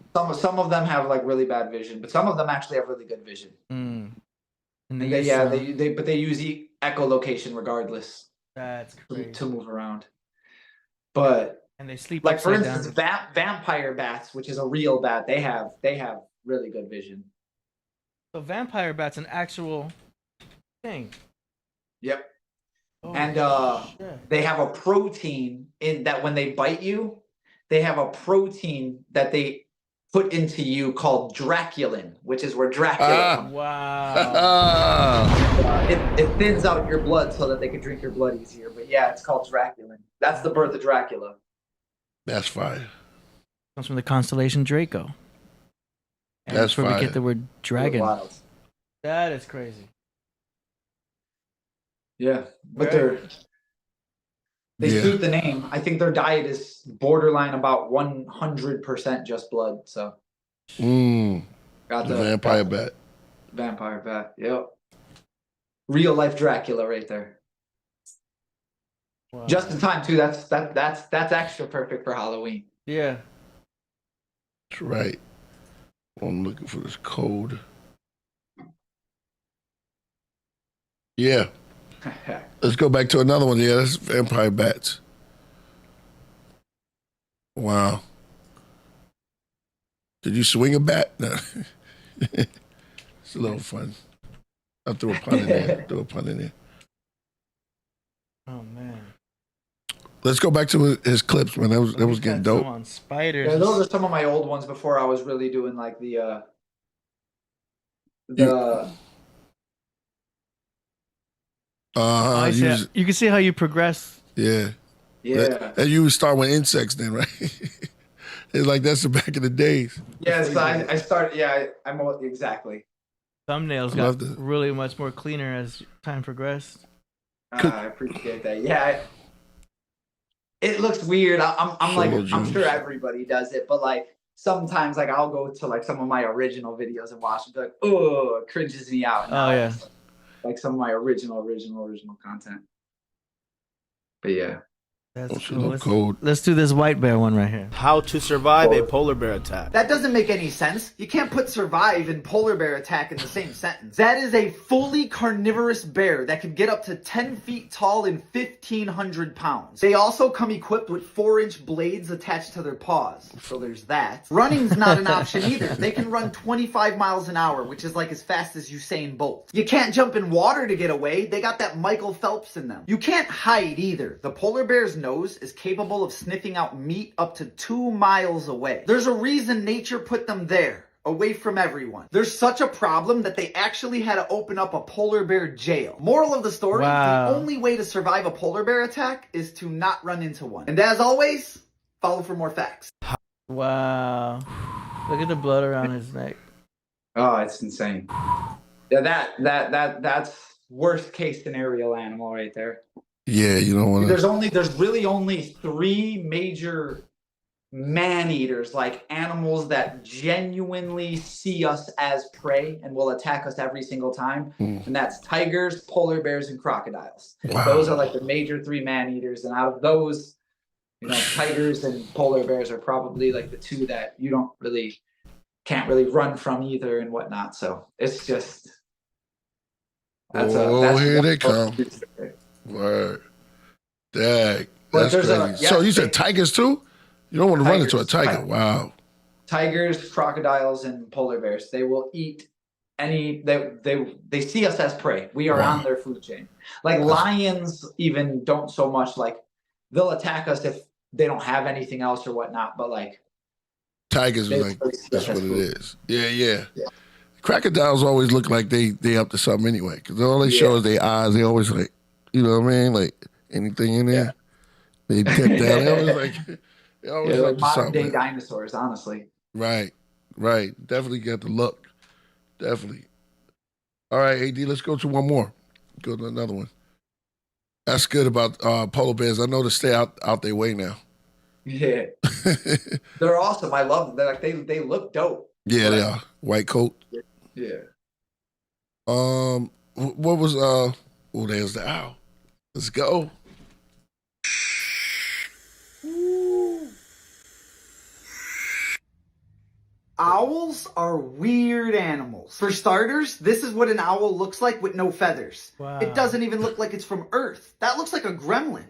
of them have like really bad vision, but some of them actually have really good vision. And they use echolocation regardless. That's crazy. To move around. But and they sleep like for upside instance, down. vampire bats, which is a real bat, they have really good vision. So vampire bat's an actual thing. Yep. Oh, and they have a protein in that when they bite you, they have a protein that they put into you called Draculin, which is where Dracula comes. Wow. It thins out your blood so that they can drink your blood easier. But yeah, it's called Draculin. That's the birth of Dracula. That's fire. Comes from the constellation Draco. And that's where fire. we get the word dragon. That is crazy. Yeah, but they suit the name. I think their diet is borderline about 100% just blood. So, got the vampire bat. Vampire bat. Yep. Real life Dracula right there. Wow. Just in time too. That's extra perfect for Halloween. Yeah. That's right. I'm looking for this code. Yeah. Let's go back to another one. Yeah, that's vampire bats. Wow. Did you swing a bat? No. It's a little fun. I threw a pun in there. Oh man. Let's go back to his clips, man. That was getting dope. On spiders. Yeah, those are some of my old ones before I was really doing like the you can see how you progress. Yeah. Yeah. And you would start with insects then, right? It's like that's the back of the days. Yes, I started. Yeah, I'm exactly. Thumbnails got really much more cleaner as time progressed. I appreciate that. Yeah, it looks weird. I'm like, I'm sure everybody does it, but like sometimes like I'll go to like some of my original videos and watch and be like, oh, it cringes me out. Oh yeah. Like some of my original content. But yeah. That's Oh, shit, cool. no code. Let's do this white bear one right here. How to survive a polar bear attack. That doesn't make any sense. You can't put survive and polar bear attack in the same sentence. That is a fully carnivorous bear that can get up to 10 feet tall and 1,500 pounds. They also come equipped with 4-inch blades attached to their paws. So there's that. Running's not an option either. They can run 25 miles an hour, which is like as fast as Usain Bolt. You can't jump in water to get away. They got that Michael Phelps in them. You can't hide either. The polar bear's nose is capable of sniffing out meat up to 2 miles away. There's a reason nature put them there, away from everyone. There's such a problem that they actually had to open up a polar bear jail. Moral of the story, Wow. the only way to survive a polar bear attack is to not run into one. And as always, follow for more facts. Wow. Look at the blood around his neck. Oh, it's insane. Yeah, that's worst case scenario animal right there. Yeah, you don't want to. There's really only 3 major man-eaters, like animals that genuinely see us as prey and will attack us every single time. And that's tigers, polar bears, and crocodiles. Wow. Those are like the major 3 man-eaters. And out of those, tigers and polar bears are probably like the 2 that you can't really run from either and whatnot. So it's just here they come. Word. Dang. That's crazy. So you said tigers too? You don't want to run into a tiger. Wow. Tigers, crocodiles, and polar bears. They will eat any. They see us as prey. We are on their food chain. Like lions, even don't so much. Like they'll attack us if they don't have anything else or whatnot. But like tigers, are like that's what it is. Yeah. Crocodiles always look like they up to something anyway, because all they show is their eyes. They always like, you know what I mean? Like anything in there, they dip down. They always like, like up to modern day something. dinosaurs, honestly. Right. Definitely got the look. Definitely. All right, AD, let's go to one more. Go to another one. That's good about polar bears. I know to stay out their way now. Yeah, they're awesome. I love them. They're like they look dope. Yeah, they are. White coat. Yeah. What was oh, there's the owl. Let's go. Owls are weird animals. For starters, this is what an owl looks like with no feathers. Wow. It doesn't even look like it's from Earth. That looks like a gremlin.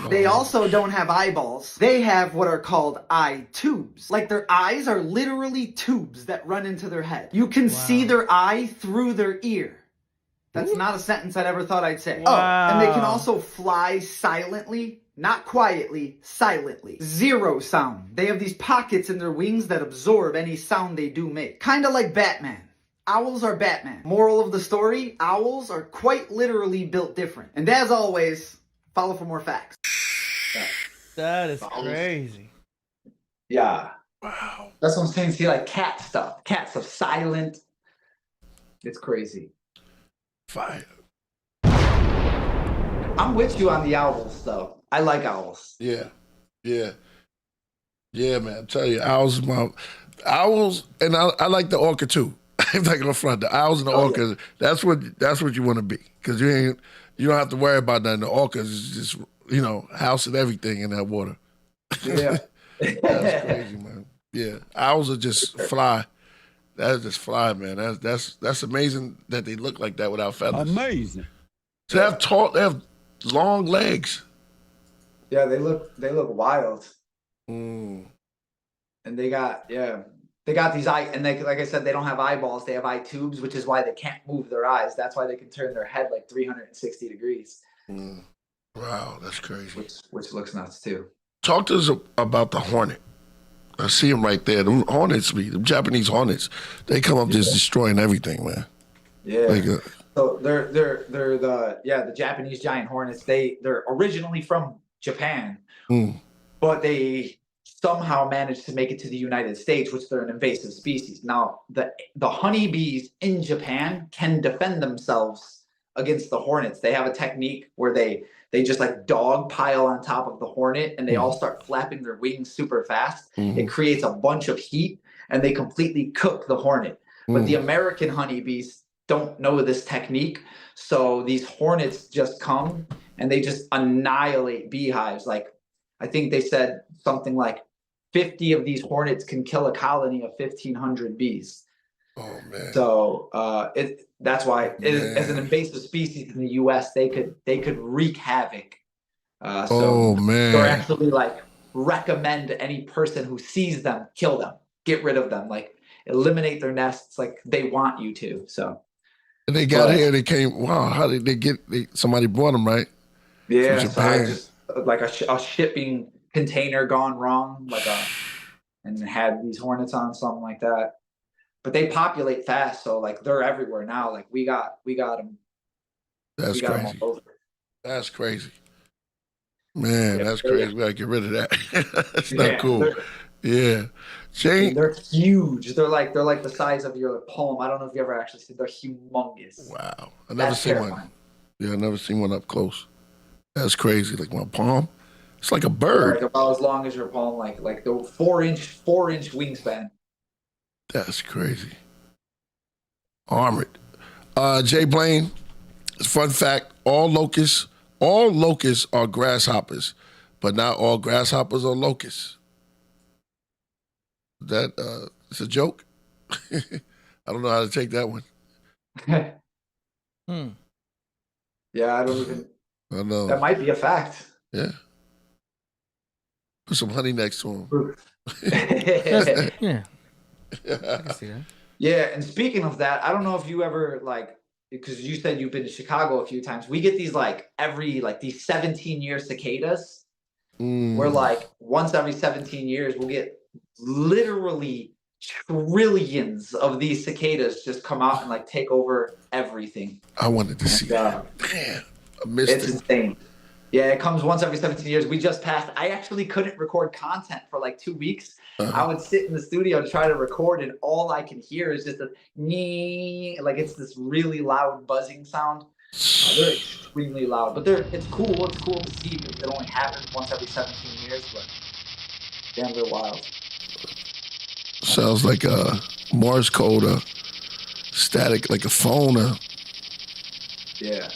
They also don't have eyeballs. They have what are called eye tubes. Like their eyes are literally tubes that run into their head. You can see their eye through their ear. That's not a sentence I'd ever thought I'd say. Wow. Oh, and they can also fly silently, not quietly, silently. Zero sound. They have these pockets in their wings that absorb any sound they do make. Kinda like Batman. Owls are Batman. Moral of the story, owls are quite literally built different. And as always, follow for more facts. That is crazy. Yeah. Wow. That's what I'm saying. See, like cat stuff. Cat stuff. Silent. It's crazy. Fire. I'm with you on the owls, though. I like owls. Yeah, man. I'm telling you, owls, and I like the orca too. I'm not gonna front the owls and the orcas. Yeah. That's what you want to be, because you don't have to worry about nothing. The orcas is just house and everything in that water. Yeah, that's crazy, man. Yeah, owls are just fly. That's just fly, man. That's amazing that they look like that without feathers. Amazing. So they have long legs. Yeah, they look wild. Mm. And they got these eye, and they, like I said, they don't have eyeballs. They have eye tubes, which is why they can't move their eyes. That's why they can turn their head like 360 degrees. Mm. Wow, that's crazy. Which looks nuts too. Talk to us about the hornet. I see them right there. Them hornets, them Japanese hornets. They come up just destroying everything, man. Yeah. So they're the Japanese giant hornets. They're originally from Japan, but they somehow managed to make it to the United States, which they're an invasive species. Now, the honeybees in Japan can defend themselves against the hornets. They have a technique where they just like dog pile on top of the hornet, and they all start flapping their wings super fast. It creates a bunch of heat, and they completely cook the hornet. But the American honeybees don't know this technique, so these hornets just come and they just annihilate beehives. Like, I think they said something like 50 of these hornets can kill a colony of 1,500 bees. Oh man. So that's why as an invasive species in the U.S. they could wreak havoc. So they're actually like recommend any person who sees them, kill them, get rid of them, like eliminate their nests, like they want you to. So and they got here, they came. Wow, how did they get? Somebody brought them, right? Yeah, so I just like a shipping container gone wrong, and had these hornets on, something like that. But they populate fast, so like they're everywhere now. Like we got them. That's crazy. Them all over. That's crazy. Man, that's crazy. We gotta get rid of that. That's not cool. Yeah. Jane. They're huge. They're like the size of your palm. I don't know if you ever actually seen. They're humongous. Wow. I never seen one. Yeah, I never seen one up close. That's crazy. Like my palm. It's like a bird. Like about as long as your palm, like the 4-inch wingspan. That's crazy. Armored. Jay Blaine, fun fact, all locusts are grasshoppers, but not all grasshoppers are locusts. That it's a joke. I don't know how to take that one. Yeah, I don't even. I know. That might be a fact. Yeah. Put some honey next to him. Yeah. I can see that. Yeah, and speaking of that, I don't know if you ever because you said you've been to Chicago a few times. We get these these 17-year cicadas. Where like once every 17 years we'll get literally trillions of these cicadas just come out and like take over everything. I wanted to see that. Damn, I missed it. It's insane. Yeah, it comes once every 17 years. We just passed. I actually couldn't record content for like 2 weeks. I would sit in the studio to try to record, and all I can hear is just it's this really loud buzzing sound. They're extremely loud, but it's cool. It's cool to see. It only happens once every 17 years, but damn, they're wild. Sounds like a Morse code, static, like a phone. Yeah.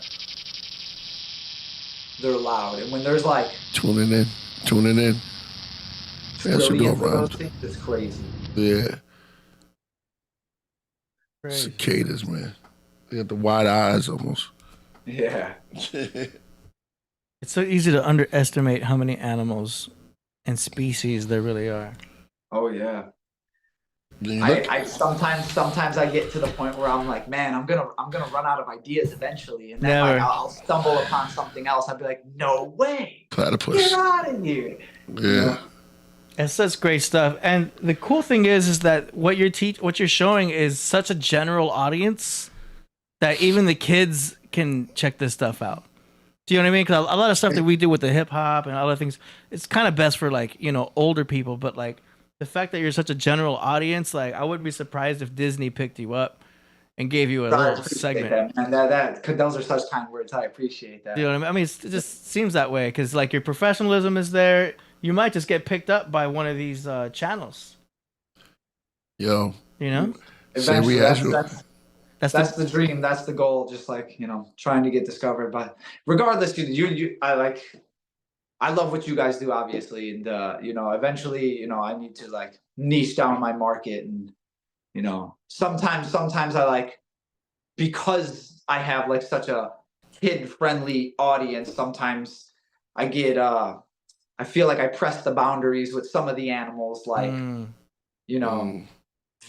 They're loud, and when there's like tuning in. That should go around. It's crazy. Yeah. Crazy. Cicadas, man. They got the wide eyes almost. Yeah. It's so easy to underestimate how many animals and species there really are. Oh yeah. I sometimes I get to the point where I'm like, man, I'm gonna run out of ideas eventually, and then like, I'll stumble upon something else. I'll be like, no way, Platypus, get out of here. Yeah. It's such great stuff, and the cool thing is that what you're showing is such a general audience that even the kids can check this stuff out. Do you know what I mean? Because a lot of stuff that we do with the hip hop and other things, it's kind of best for like older people, but like. The fact that you're such a general audience, like I wouldn't be surprised if Disney picked you up and gave you a little segment. That those are such kind words. I appreciate that. You know what I mean? I mean, it just seems that way because like your professionalism is there. You might just get picked up by one of these channels. Yo, eventually, that's the dream. That's the goal. Just like trying to get discovered. But regardless, I love what you guys do, obviously, and eventually, I need to like niche down my market, and sometimes I like, because I have like such a kid-friendly audience. Sometimes I get I feel like I press the boundaries with some of the animals, like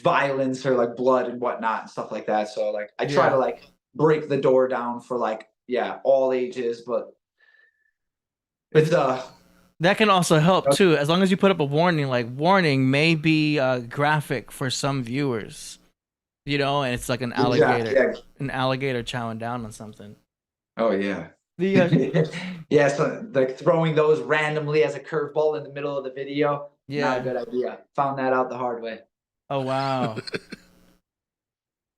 violence or like blood and whatnot and stuff like that. So like I try to like break the door down for like all ages, but. It's that can also help too, as long as you put up a warning, like warning may be graphic for some viewers, and it's like an alligator, chowing down on something. Oh yeah. Yeah, so like throwing those randomly as a curveball in the middle of the video. Yeah, not a good idea. Found that out the hard way. Oh wow.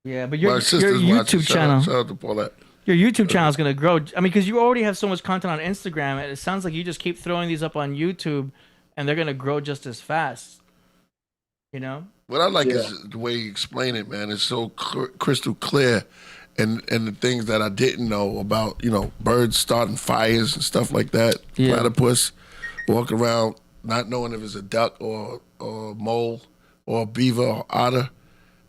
Yeah, but your YouTube channel. Shout out to Paulette. Your YouTube channel is going to grow. I mean, because you already have so much content on Instagram. It sounds like you just keep throwing these up on YouTube, and they're going to grow just as fast. What I like is the way you explain it, man. It's so crystal clear, and the things that I didn't know about, birds starting fires and stuff like that. Yeah. Platypus, walk around not knowing if it's a duck or a mole or a beaver or otter,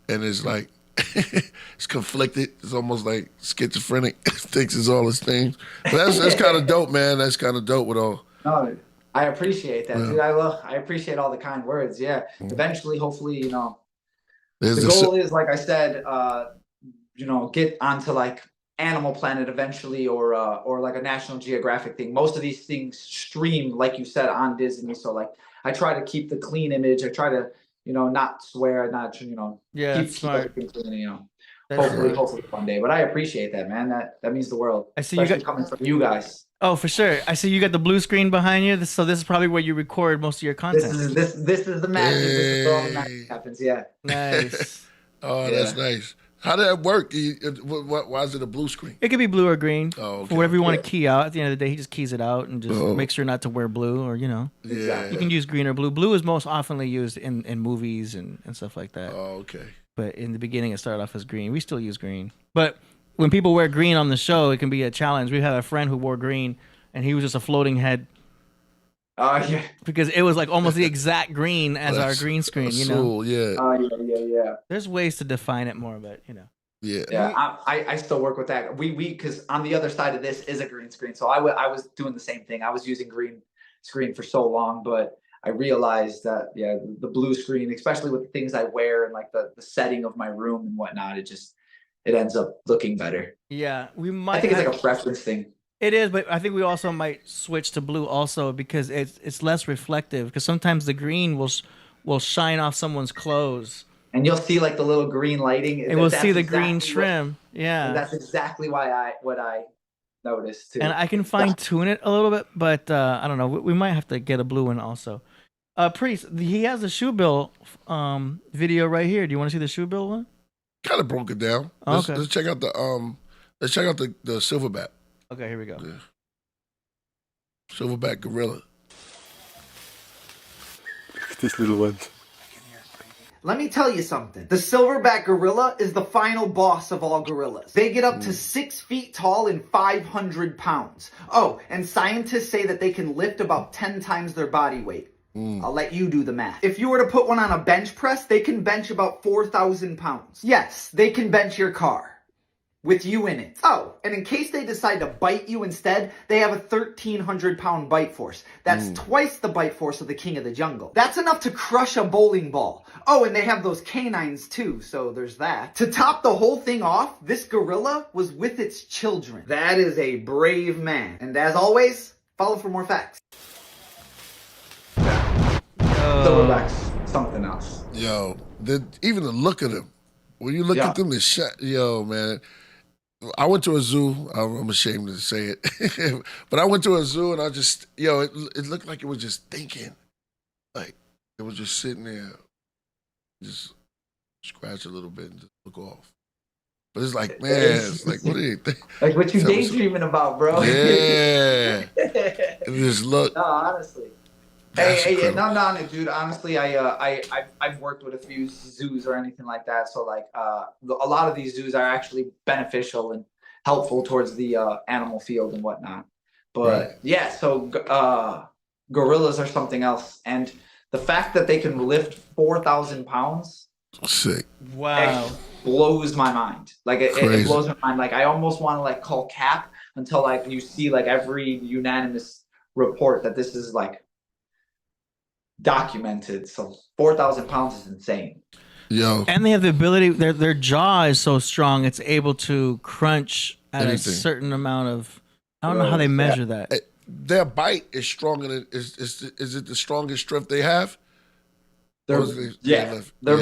and it's like it's conflicted. It's almost like schizophrenic. Thinks it's all his things. But that's kind of dope, man. That's kind of dope with all. No, I appreciate that, dude. I appreciate all the kind words. Yeah. Eventually, hopefully, the goal is, like I said, get onto like Animal Planet eventually, or like a National Geographic thing. Most of these things stream, like you said, on Disney. So like, I try to keep the clean image. I try to, not swear, not keep smart. everything clean. Hopefully one day. But I appreciate that, man. That means the world. I see especially coming from you guys. Oh, for sure. I see you got the blue screen behind you. So this is probably where you record most of your content. This is the magic. This is where all the magic happens. Yeah. Nice. Oh, that's nice. How did that work? Why is it a blue screen? It could be blue or green. Oh, okay. For whatever you want to key out. At the end of the day, he just keys it out and just makes sure not to wear blue or, Yeah. You can use green or blue. Blue is most oftenly used in movies and stuff like that. Oh, okay. But in the beginning, it started off as green. We still use green. But when people wear green on the show, it can be a challenge. We had a friend who wore green, and he was just a floating head. Oh, yeah. Because it was like almost the exact green as our green screen, Cool, yeah. Oh, yeah. There's ways to define it more, but, Yeah. Yeah, I still work with that. We because on the other side of this is a green screen. So I was doing the same thing. I was using green screen for so long, but I realized that the blue screen, especially with the things I wear and like the setting of my room and whatnot, it ends up looking better. Yeah, we might. I think it's like a preference thing. It is, but I think we also might switch to blue also because it's less reflective. Because sometimes the green will shine off someone's clothes. And you'll see like the little green lighting. And we'll see the green trim. Yeah. And that's exactly what I noticed too. And I can fine tune it a little bit, but I don't know. We might have to get a blue one also. Priest, he has a shoe bill video right here. Do you want to see the shoe bill one? Kind of broke it down. Okay. Let's check out the silverback. Okay, here we go. Yeah. Silverback gorilla. Look at this little one. Let me tell you something. The silverback gorilla is the final boss of all gorillas. They get up to 6 feet tall and 500 pounds. Oh, and scientists say that they can lift about 10 times their body weight. I'll let you do the math. If you were to put one on a bench press, they can bench about 4,000 pounds. Yes, they can bench your car. With you in it. Oh, and in case they decide to bite you instead, they have a 1,300-pound bite force. That's twice the bite force of the king of the jungle. That's enough to crush a bowling ball. Oh, and they have those canines too, so there's that. To top the whole thing off, this gorilla was with its children. That is a brave man. And as always, follow for more facts. Silverback's something else. Yo, even the look of them. When you look at them, man. I went to a zoo. I'm ashamed to say it, but I went to a zoo and I just, it looked like it was just thinking, like it was just sitting there, just scratch a little bit and just look off. But it's like, man, it's like, what do you think? Like what you daydreaming about, bro? Yeah. It just look. No, honestly. Hey, no, dude. Honestly, I've worked with a few zoos or anything like that. So like, a lot of these zoos are actually beneficial and helpful towards the animal field and whatnot. But so gorillas are something else, and the fact that they can lift 4,000 pounds, sick. Wow, blows my mind. Like it blows my mind. Like I almost want to like call cap until like you see like every unanimous report that this is like documented. So 4,000 pounds is insane. Yo, and they have the ability. Their jaw is so strong; it's able to crunch at a certain amount of. I don't know how they measure that. Their bite is stronger than is it the strongest strength they have? Their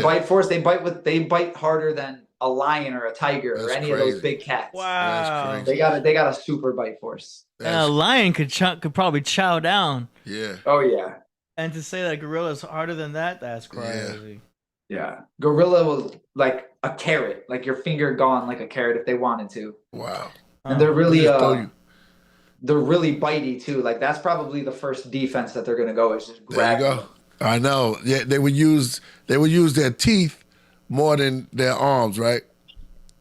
bite force. They bite harder than a lion or a tiger or any of those big cats. Wow, they got a super bite force. And a lion could probably chow down. Yeah. Oh yeah. And to say that gorilla is harder than that's crazy. Yeah. Gorilla was like a carrot, like your finger gone like a carrot if they wanted to. Wow. And they're really they're really bitey too. Like that's probably the first defense that they're gonna go is just grab. There you go. I know. Yeah, they would use their teeth more than their arms, right?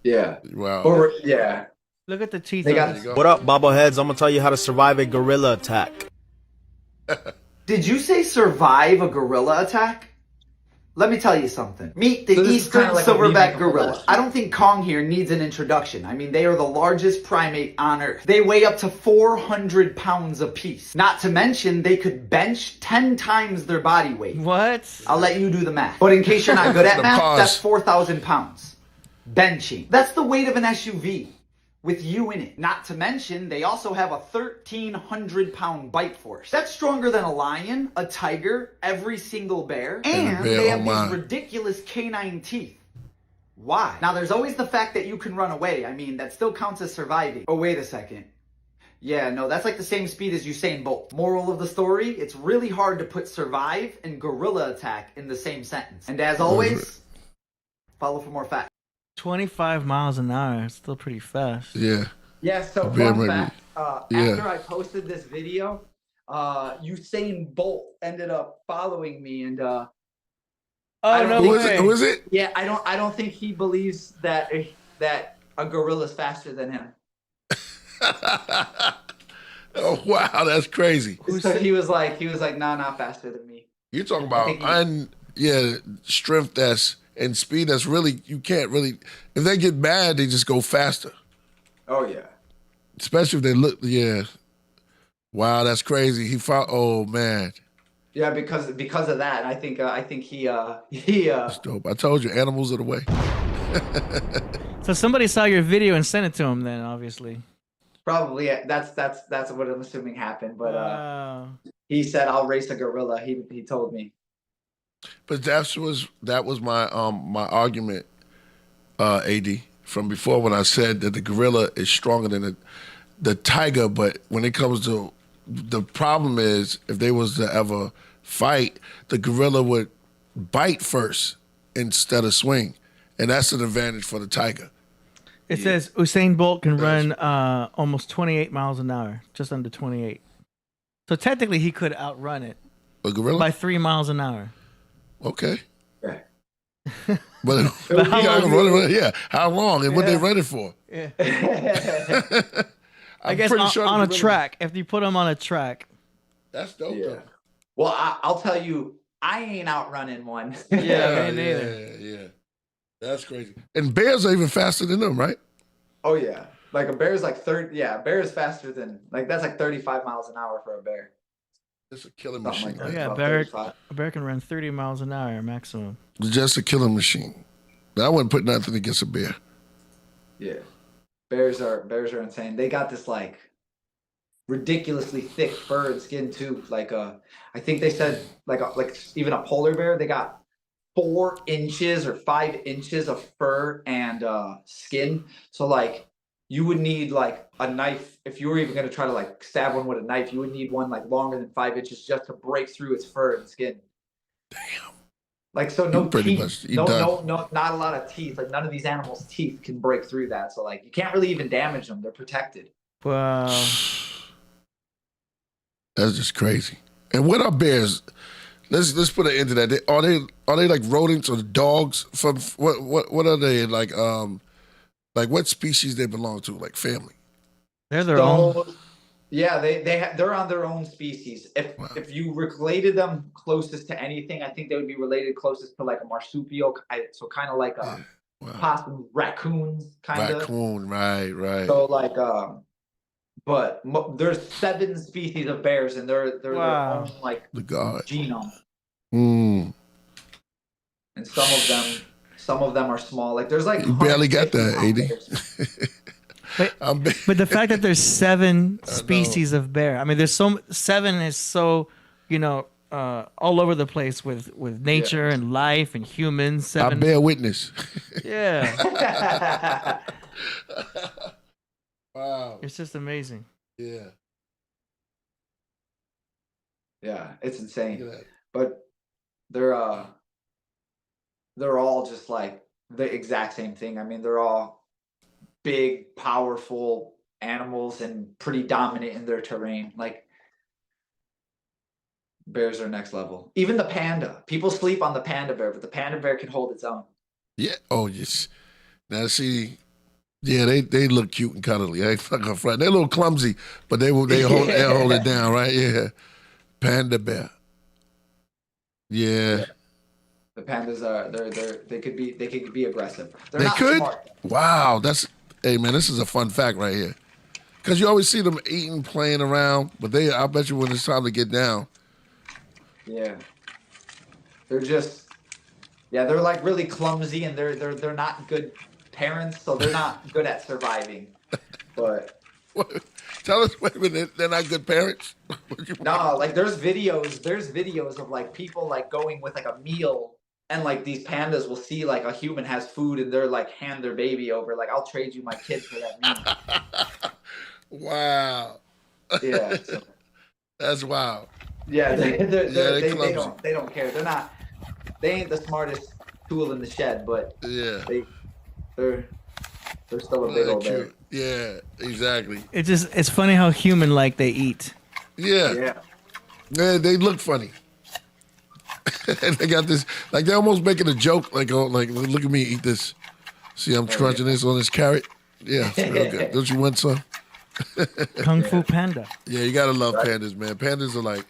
Yeah. Wow. Or yeah. Look at the teeth. They on got- it. There you go. What up, bobbleheads? I'm gonna tell you how to survive a gorilla attack. Did you say survive a gorilla attack? Let me tell you something. Meet the So this is eastern kinda like a silverback remake of gorilla. last I don't think Kong here needs an introduction. I mean, they are the largest primate on Earth. They weigh up to 400 pounds apiece. Not to mention, they could bench 10 times their body weight. What? I'll let you do the math. But in case you're not good at The math, pause. that's 4,000 pounds. Benching. That's the weight of an SUV. With you in it. Not to mention, they also have a 1,300 pound bite force. That's stronger than a lion, a tiger, every single bear, and bear, they oh have my. these ridiculous canine teeth. Why? Now, there's always the fact that you can run away. I mean, that still counts as surviving. Oh, wait a second. Yeah, no, that's like the same speed as Usain Bolt. Moral of the story, it's really hard to put survive and gorilla attack in the same sentence. And as always, follow for more facts. 25 miles an hour. It's still pretty fast. Yeah. Yeah, so bear fun might fact, Yeah. after I posted this video, Usain Bolt ended up following me, and Oh, I don't no think- Who is way. it? Who is it? yeah, I don't think he believes that a gorilla's faster than him. Oh wow, that's crazy. So he was like, nah, not faster than me. You're talking about think strength that's and speed that's really you can't really if they get mad they just go faster. Oh yeah. Especially if they look Wow, that's crazy. He fought oh man. Yeah, because of that, I think he That's dope. I told you animals are the way. So somebody saw your video and sent it to him then, obviously. probably that's what I'm assuming happened. But Wow. he said I'll race a gorilla. He told me. But that was my my argument, AD, from before when I said that the gorilla is stronger than the tiger. But when it comes to the problem is if they was to ever fight, the gorilla would bite first instead of swing, and that's an advantage for the tiger. It says Usain Bolt can run almost 28 miles an hour, just under 28. So technically he could outrun it A gorilla, by 3 miles an hour. okay. Yeah. But how yeah, long yeah, how long and what they run it for? Yeah. I I'm guess pretty on, sure on the a gorilla- track, if you put him on a track. That's dope. Yeah. Though. Well, I'll tell you, I ain't outrunning one. Yeah, me neither. Yeah. That's crazy. And bears are even faster than them, right? Oh yeah. Like a bear's like 30. Yeah, a bear is faster than that's like 35 miles an hour for a bear. It's a killing Something machine. like Oh, that. yeah, About bear, 35. a bear can run 30 miles an hour maximum. It's just a killing machine. I wouldn't put nothing against a bear. Yeah. Bears are insane. They got this like ridiculously thick fur and skin too. Like I think they said like even a polar bear, they got 4 inches or 5 inches of fur and skin. So like you would need like a knife if you were even gonna try to like stab one with a knife. You would need one like longer than 5 inches just to break through its fur and skin. Damn. Like so, no pretty teeth. much- you No, done. no, not a lot of teeth. Like none of these animals' teeth can break through that. So like you can't really even damage them. They're protected. Wow. That's just crazy. And what are bears? Let's put an end to that. Are they like rodents or dogs? From what are they like? Like what species they belong to? Like family? They're their own. So, yeah, they're on their own species. If you related them closest to anything, I think they would be related closest to like a marsupial. So kind of like a Wow. possum, raccoons, kind of. Raccoon, right. So like but there's 7 species of bears, and they're Wow. their own like The god. genome. Mm. And some of them are small. Like there's like You barely got 150 that, pound AD. bears. But the fact that there's 7 know. species of bear. I mean, there's 7 is so, all over the place with nature and life and humans. I 7. bear witness. Yeah. Wow. It's just amazing. Yeah. Yeah, it's Look insane. at that. But they're all just like the exact same thing. I mean, they're all big, powerful animals and pretty dominant in their terrain. Like bears are next level. Even the panda. People sleep on the panda bear, but the panda bear can hold its own. Yeah. Oh yes. Now see, Yeah, they look cute and cuddly. They fucking front. They're a little clumsy, but they hold it down, right? Yeah. Panda bear. Yeah. The pandas are they could be aggressive. They're They not could? smart. Wow, hey man, this is a fun fact right here. Cause you always see them eating, playing around, but I bet you when it's time to get down. Yeah. They're like really clumsy and they're not good parents, so they're not good at surviving. But Tell us, wait a minute, they're not good parents? no, like there's videos of like people like going with like a meal and like these pandas will see like a human has food and they're like hand their baby over, like I'll trade you my kid for that meal. Wow. Yeah. So, That's wild. yeah, they clumsy. don't care. They ain't the smartest tool in the shed, but Yeah. they're still a big old bear. Cute. Yeah, exactly. It's funny how human like they eat. Yeah. Yeah, they look funny. And they got this, like they're almost making a joke, like, oh, like look at me eat this. See, I'm crunching this on this carrot. Yeah, it's real good. Don't you want some? Kung Fu Panda. Yeah, you gotta love pandas, man. Pandas are like,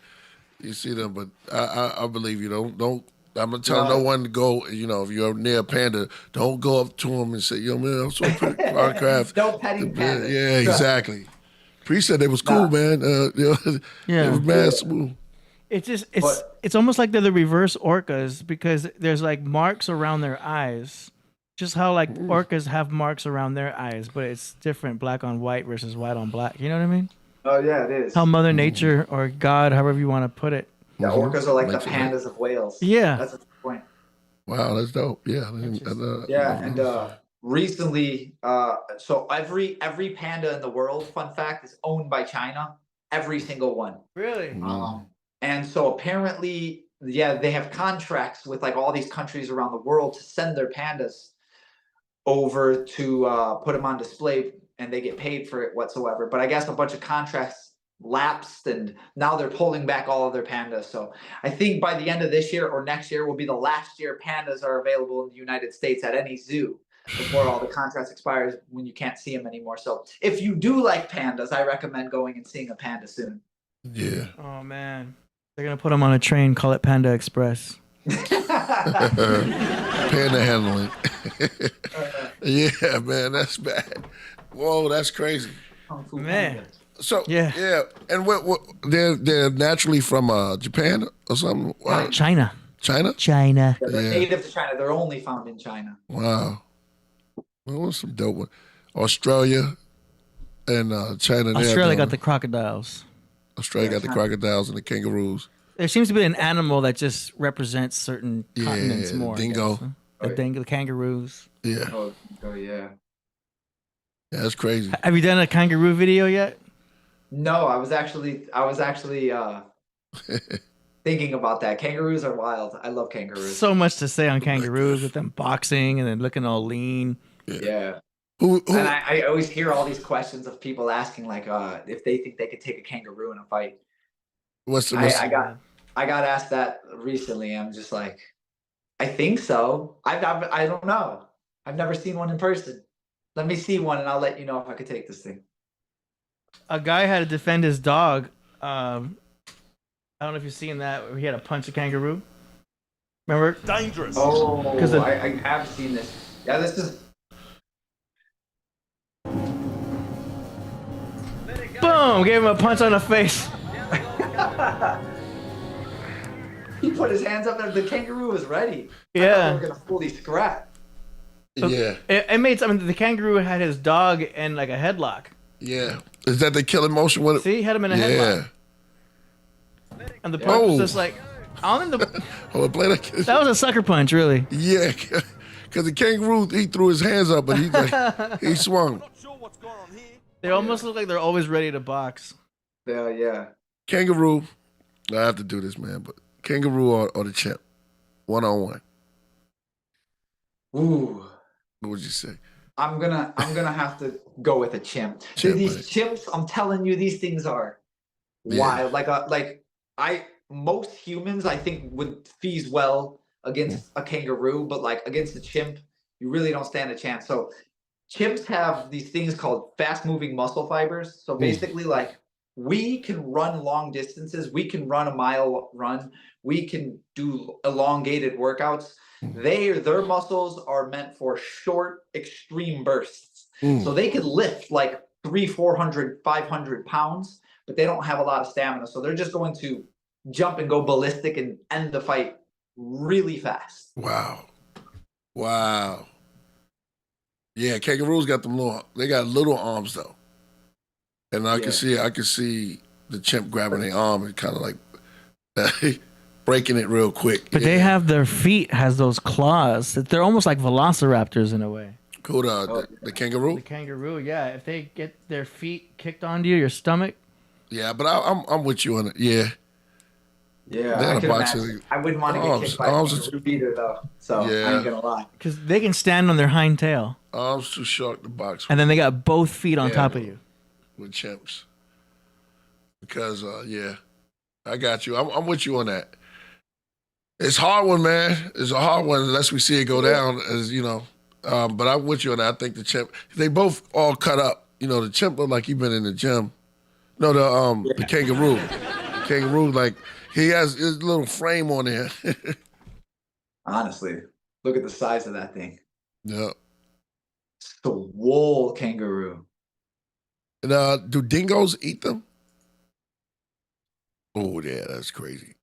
you see them, but I believe you. Don't. I'm not telling no one to go. You know, if you're near a panda, don't go up to them and say, "Yo, man, I'm so Podcraft." Don't petting pandas. Yeah, exactly. Priest said they was cool, man. They were mad smooth. It's almost like they're the reverse orcas because there's like marks around their eyes. Just how like orcas have marks around their eyes, but it's different, black on white versus white on black. You know what I mean? Oh yeah, it is. How Mother Nature or God, however you want to put it. Yeah, orcas are like the pandas of Wales. Yeah, that's the point. Wow, that's dope. Yeah, And recently, so every panda in the world, fun fact, is owned by China. Every single one. Really? And so apparently, yeah, they have contracts with like all these countries around the world to send their pandas over to put them on display, and they get paid for it whatsoever. But I guess a bunch of contracts lapsed, and now they're pulling back all of their pandas. So I think by the end of this year or next year will be the last year pandas are available in the United States at any zoo before all the contracts expires when you can't see them anymore. So if you do like pandas, I recommend going and seeing a panda soon. Yeah. Oh man, they're gonna put them on a train, call it Panda Express. Panda handling. Yeah, man, that's bad. Whoa, that's crazy. Man. So yeah, and what they're naturally from Japan or something? Wow. China. China? China. Yeah, they're native to China. They're only found in China. Wow. Well, what's some dope one? Australia and China. Australia got the crocodiles. Australia got the crocodiles and the kangaroos. There seems to be an animal that just represents certain continents more. Dingo. The kangaroos. Yeah. Oh yeah. Yeah, that's crazy. Have you done a kangaroo video yet? No, I was actually thinking about that. Kangaroos are wild. I love kangaroos. So much to say on kangaroos with them boxing and then looking all lean. Yeah. Who? And I always hear all these questions of people asking like if they think they could take a kangaroo in a fight. I got asked that recently. I'm just like, I think so. I don't know. I've never seen one in person. Let me see one and I'll let you know if I could take this thing. A guy had to defend his dog. I don't know if you've seen that. Where he had to punch a kangaroo. Remember? Dangerous. Oh, I have seen this. Yeah, this is. Boom! Gave him a punch on the face. He put his hands up there. The kangaroo was ready. Yeah. I thought they were gonna fully scrap. Yeah. It made something. The kangaroo had his dog in like a headlock. Yeah. Is that the killing motion? See, he had him in a headlock. And the punch was just like, I don't think that was a sucker punch, really. Yeah, because the kangaroo, he threw his hands up, but he swung. They almost look like they're always ready to box. Yeah. Kangaroo, I have to do this, man, but kangaroo or the chimp, 1-on-1. Ooh. What would you say? I'm gonna have to go with a chimp. These chimps, I'm telling you, these things are wild. Most humans, I think, would fees well against a kangaroo, but like against a chimp, you really don't stand a chance. So chimps have these things called fast moving muscle fibers. So basically, like, we can run long distances, we can run a mile run, we can do elongated workouts. Their muscles are meant for short, extreme bursts. So they can lift like 300, 400, 500 pounds, but they don't have a lot of stamina. So they're just going to jump and go ballistic and end the fight really fast. Wow. Wow. Yeah, kangaroos got them they got little arms though. And I can see the chimp grabbing their arm and kind of like breaking it real quick. But they have their feet has those claws. They're almost like velociraptors in a way. Cool, the kangaroo? The kangaroo, yeah. If they get their feet kicked onto your stomach. Yeah, but I'm with you on it. Yeah. Yeah, I wouldn't want to get kicked by a kangaroo either, though. So I ain't gonna lie. Because they can stand on their hind tail. Arms too short to box. And then they got both feet on top of you. With chimps. Because I got you. I'm with you on that. It's a hard one, man. It's a hard one unless we see it go down, as you know. But I'm with you on that. I think the chimp, they both all cut up. You know, the chimp look like he been in the gym. No, the kangaroo. The kangaroo, like, he has his little frame on there. Honestly, look at the size of that thing. Yeah. It's the wool kangaroo. And do dingoes eat them? Oh, yeah, that's crazy.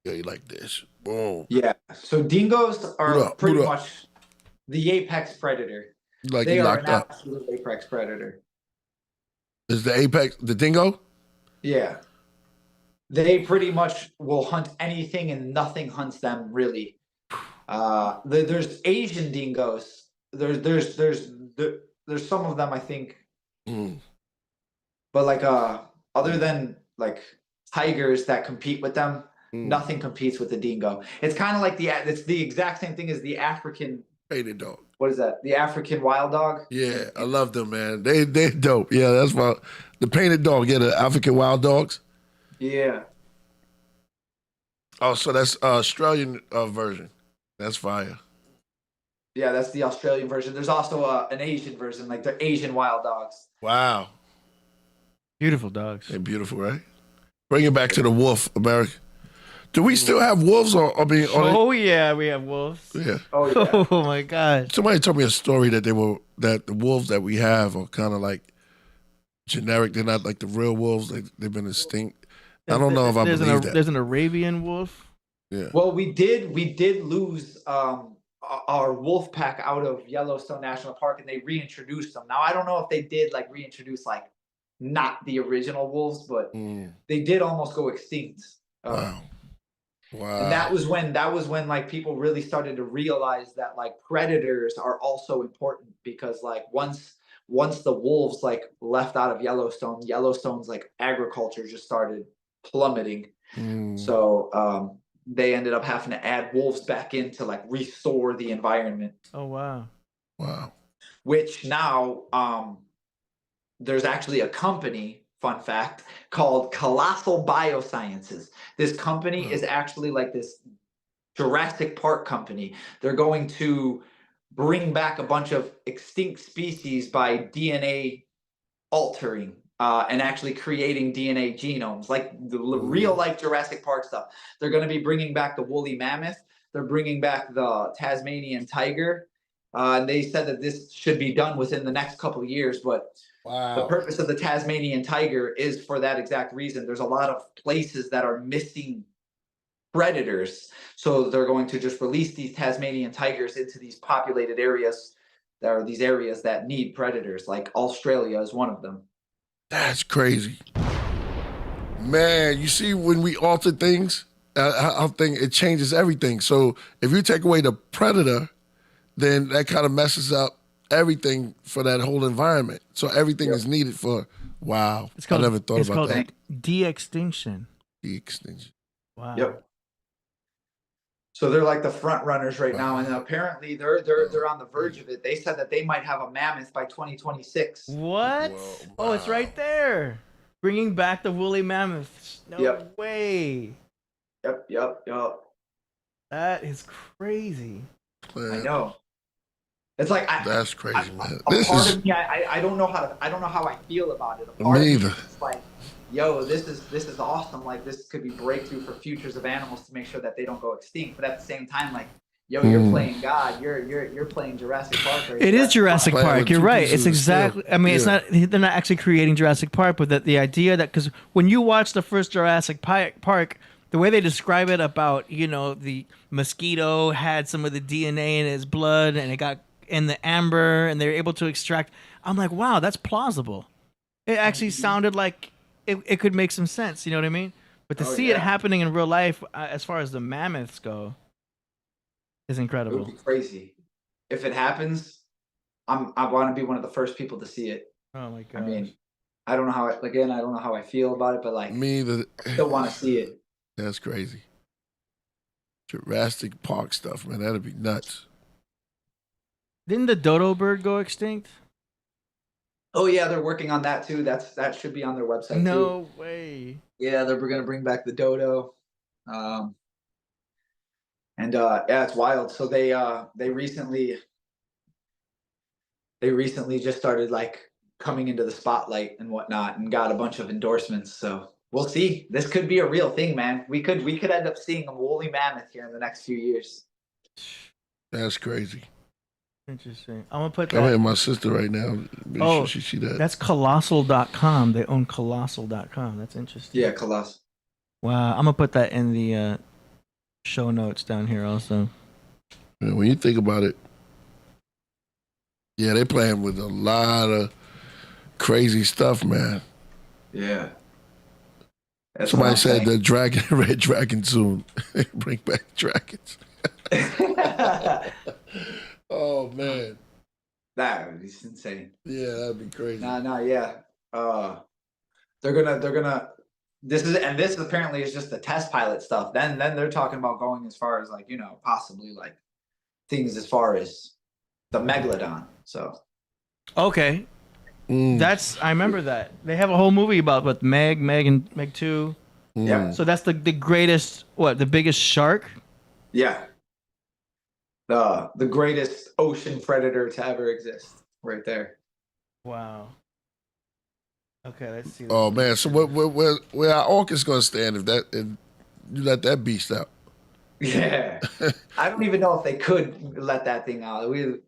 Yeah, you like this. Boom. Yeah. So dingoes are pretty much the apex predator. Like they you are locked an up. absolute apex predator. Is the apex the dingo? Yeah. They pretty much will hunt anything and nothing hunts them really. There's Asian dingoes. There's some of them, I think. But like other than like tigers that compete with them, nothing competes with the dingo. It's kind of like it's the exact same thing as the African painted dog. What is that? The African wild dog? Yeah, I love them, man. They dope. Yeah, that's the painted dog. Yeah, the African wild dogs. Yeah. Oh, so that's Australian version. That's fire. Yeah, that's the Australian version. There's also an Asian version, like the Asian wild dogs. Wow. Beautiful dogs. They're beautiful, right? Bring it back to the wolf, America. Do we still have wolves Oh yeah, we have wolves. Yeah. Oh yeah. Oh my gosh. Somebody told me a story that the wolves that we have are kind of like generic. They're not like the real wolves. They've been extinct. I don't know if I believe that. There's an Arabian wolf. Yeah. Well, we did lose our wolf pack out of Yellowstone National Park, and they reintroduced them. Now I don't know if they did like reintroduce like not the original wolves, but they did almost go extinct. Wow. And that was when like people really started to realize that like predators are also important, because like once the wolves like left out of Yellowstone's like agriculture just started plummeting. So they ended up having to add wolves back in to like restore the environment. Oh wow. Wow. Which now there's actually a company, fun fact, called Colossal Biosciences. This company is actually like this Jurassic Park company. They're going to bring back a bunch of extinct species by DNA altering and actually creating DNA genomes, like the real life Jurassic Park stuff. They're going to be bringing back the woolly mammoth. They're bringing back the Tasmanian tiger. And they said that this should be done within the next couple of years, but the purpose of the Tasmanian tiger is for that exact reason. There's a lot of places that are missing predators. So they're going to just release these Tasmanian tigers into these populated areas. There are these areas that need predators, like Australia is one of them. That's crazy. Man, you see when we alter things, I think it changes everything. So if you take away the predator, then that kind of messes up everything for that whole environment. So everything is needed for, wow. I never thought about that. De-extinction. De-extinction. Wow. Yep. So they're like the front runners right now, and apparently they're on the verge of it. They said that they might have a mammoth by 2026. What? Whoa, Oh, it's right there. Bringing back the woolly mammoths. No way. Yep. That is crazy. I know. It's like That's crazy, man. a This part is of me, I don't know how I feel about it. A Me part of me either. is like, yo, this is awesome. Like this could be breakthrough for futures of animals to make sure that they don't go extinct. But at the same time, like, yo, you're playing God. You're playing Jurassic Park. Or It is Jurassic Playing Park. with You're two right. pieces It's of exactly. steel. I mean, it's Yeah. not. They're not actually creating Jurassic Park, but the idea that because when you watch the first Jurassic Park, the way they describe it about the mosquito had some of the DNA in his blood and it got in the amber and they were able to extract. I'm like, wow, that's plausible. It actually sounded like it could make some sense. You know what I mean? But to see it happening in real life, as far as the mammoths go, is It would incredible. be crazy if it happens. I want to be one of the first people to see it. Oh my god. I mean, I don't know how. I don't know how I feel about it, but like, me either. I still want to see it. That's crazy. Jurassic Park stuff, man. That'd be nuts. Didn't the dodo bird go extinct? Oh yeah, they're working on that too. That should be on their website too. No way. Yeah, they're gonna bring back the dodo. And yeah, it's wild. So they recently just started like coming into the spotlight and whatnot and got a bunch of endorsements. So we'll see. This could be a real thing, man. We could end up seeing a woolly mammoth here in the next few years. That's crazy. Interesting. I'm gonna put I'm that. hitting my sister right now. Make sure she see that. That's colossal.com. They own colossal.com. That's interesting. Yeah, Colossal. Wow. I'm gonna put that in the show notes down here also. Man, when you think about it, yeah, they're playing with a lot of crazy stuff, man. Yeah. That's Somebody what said I'm the dragon, red dragon soon. Bring back dragons. saying. Oh man, That would be insane. yeah, that'd be crazy. No, yeah. They're gonna. This is apparently is just the test pilot stuff. Then they're talking about going as far as like possibly like things as far as the megalodon. So Okay. I remember that. They have a whole movie about Meg and Meg 2. yeah, So that's the greatest, the biggest shark? yeah. The greatest ocean predator to ever exist, right there. Wow. Okay, let's see. Oh man, so where our orcas gonna stand if you let that beast out? Yeah, I don't even know if they could let that thing out. Wait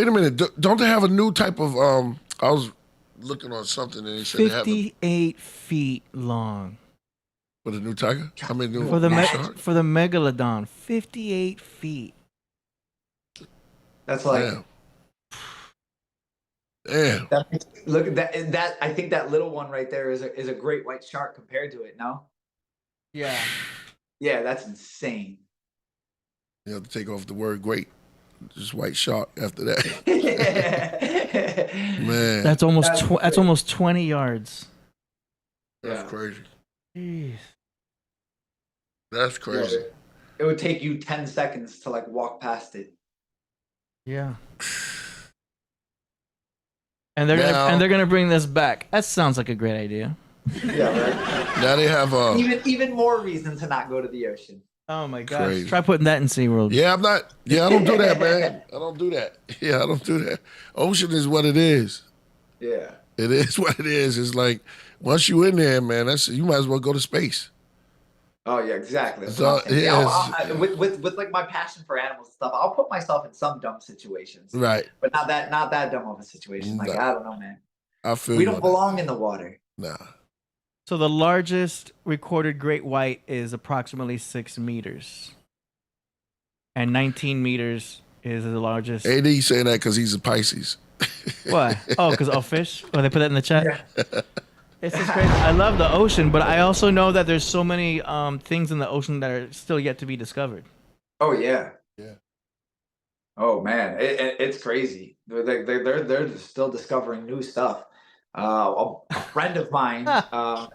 a minute, don't they have a new type of I was looking on something and they said they have 58 feet long. for the new tiger. I mean, new, For the new shark. for the megalodon, 58 feet. That's like Damn. look at that. I think that little one right there is a great white shark compared to it. No, Yeah. yeah, that's insane. You have to take off the word great. Just white shark after that. Man, That's almost 20 yards. that's Yeah. crazy. Jeez. That's crazy. It would take you 10 seconds to like walk past it. Yeah. And they're gonna bring this back. That sounds like a great idea. Yeah, right. Now they have Even more reason to not go to the ocean. Oh my gosh. Crazy. Try putting that in SeaWorld. Yeah, I'm not. Yeah, I don't do that, man. I don't do that. Yeah, I don't do that. Ocean is what it is. Yeah. It is what it is. It's like once you in there, man, you might as well go to space. Oh yeah, exactly. That's So, what I'm saying. yeah, with like my passion for animals and stuff, I'll put myself in some dumb situations, Right. but not that dumb of a situation. Like No. I don't know, man. I feel We you don't on that. belong in the water. Nah. So the largest recorded great white is approximately 6 meters. And 19 meters is the largest. AD saying that because he's a Pisces. What? Oh, because fish? Oh, they put that in the chat? It's just crazy. I love the ocean, but I also know that there's so many things in the ocean that are still yet to be discovered. Oh yeah. Yeah. Oh man, it's crazy. They're still discovering new stuff. A friend of mine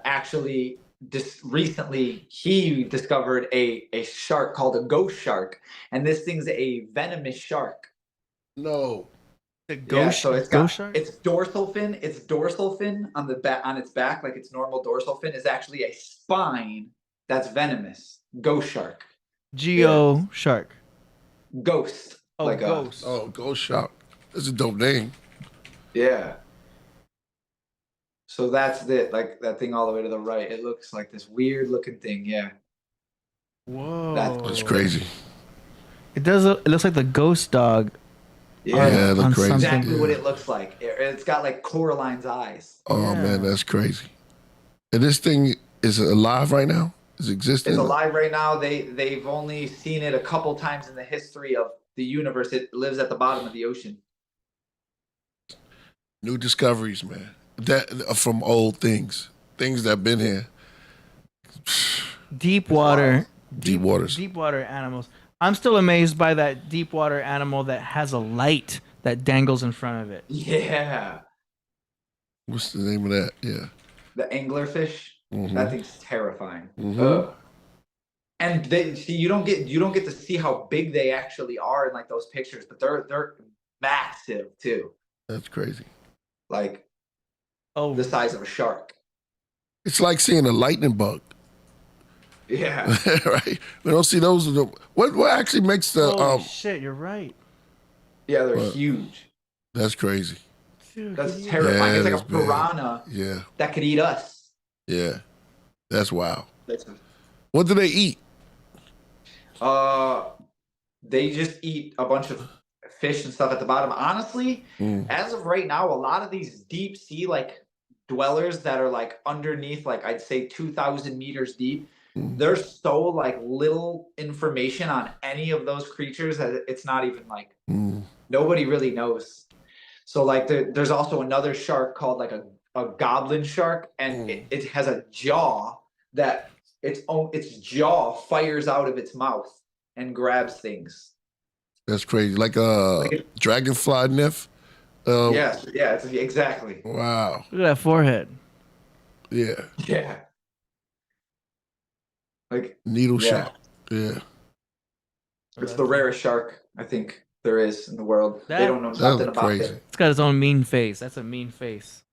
actually just recently he discovered a shark called a ghost shark, and this thing's a venomous shark. No. The Yeah, so it's got ghost shark? its dorsal fin. Its dorsal fin on the back, on its back, like its normal dorsal fin, is actually a spine that's venomous. Ghost shark. Geo shark. Ghost. Oh, like ghost. Oh, Ghost Shark. That's a dope name. Yeah. So that's it. Like that thing all the way to the right. It looks like this weird looking thing. Yeah. Whoa. That's crazy. It does. It looks like the ghost dog. Yeah, it look on crazy. something. Exactly what Yeah. it looks like. It's got like Coraline's eyes. Oh Yeah. man, that's crazy. And this thing is alive right now? Is existing? It's alive right now. They've only seen it a couple times in the history of the universe. It lives at the bottom of the ocean. New discoveries, man. That from old things that been here. Deep water. Deep waters. Deep water animals. I'm still amazed by that deep water animal that has a light that dangles in front of it. Yeah. What's the name of that? Yeah. The anglerfish. Mhm. That thing's terrifying. Mhm. Ugh. And they see you don't get to see how big they actually are in like those pictures, but they're massive too. That's crazy. Like Oh, the size of a shark. It's like seeing a lightning bug. Yeah. Right? We don't see those. What actually makes the holy shit! You're right, Yeah, they're What? huge. that's crazy. dude. That's can you- terrifying. Yeah, It's like a that's bad. piranha Yeah. that could eat us. Yeah. That's wild. That's- What do they eat? They just eat a bunch of fish and stuff at the bottom. Honestly, as of right now, a lot of these deep sea like dwellers that are like underneath, like I'd say 2,000 meters deep, there's so like little information on any of those creatures that it's not even like nobody really knows. So like there's also another shark called like a goblin shark, and it has a jaw that its jaw fires out of its mouth and grabs things. That's crazy. Like a dragonfly nymph. Yes, yeah, it's exactly. Wow. Look at that forehead. Yeah. Yeah. Like Needle Yeah. shark. Yeah. it's the rarest shark I think there is in the world. That- They don't know That nothing look about crazy. it. It's got its own mean face. That's a mean face.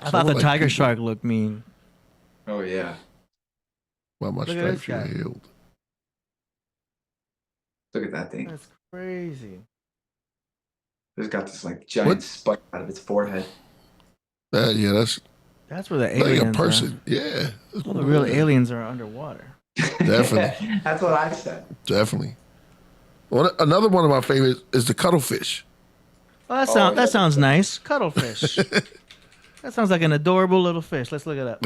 I thought the like tiger people. shark looked mean. Oh yeah. Why my Look at this stripes you guy. healed? Look at that thing. That's crazy. It's got this like giant What? spike out of its forehead. Yeah, that's That's where the like aliens a person. Yeah. are. Well, the real aliens are underwater. Definitely. That's what I said. Definitely. Another one of my favorites is the cuttlefish. Well, yeah. that sounds nice. Cuttlefish. That sounds like an adorable little fish. Let's look it up.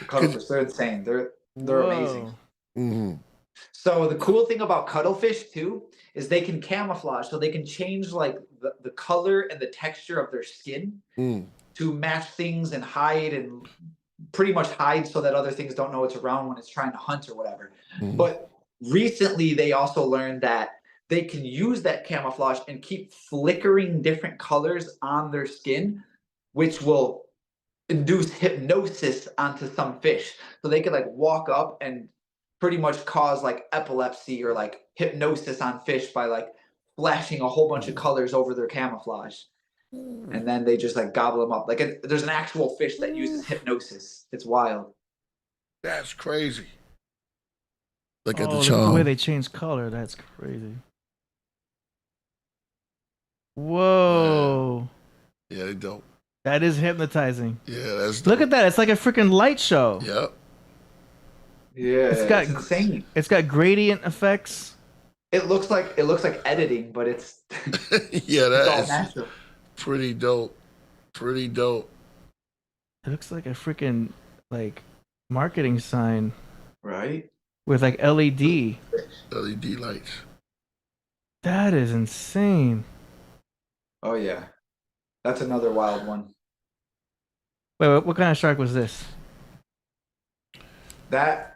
Cuttlefish, they're insane. They're amazing. hmm So the cool thing about cuttlefish too is they can camouflage, so they can change like the color and the texture of their skin to match things and hide and pretty much hide so that other things don't know it's around when it's trying to hunt or whatever. But recently they also learned that they can use that camouflage and keep flickering different colors on their skin, which will induce hypnosis onto some fish. So they can like walk up and pretty much cause like epilepsy or like hypnosis on fish by like flashing a whole bunch of colors over their camouflage. And then they just like gobble them up. Like there's an actual fish that uses hypnosis. It's wild. That's crazy. Look at the Look at charm. the way they change color. That's crazy. Whoa. Yeah, they dope. That is hypnotizing. Yeah, that's Look dope. at that. It's like a freaking light show. Yep. Yeah, It's got- insane. It's got gradient effects. It looks like editing, but it's, Yeah, it's all that is natural. pretty dope. Pretty dope. It looks like a freaking like marketing sign Right? with like LED. LED lights. That is insane. Oh yeah. That's another wild one. Wait, what kind of shark was this? That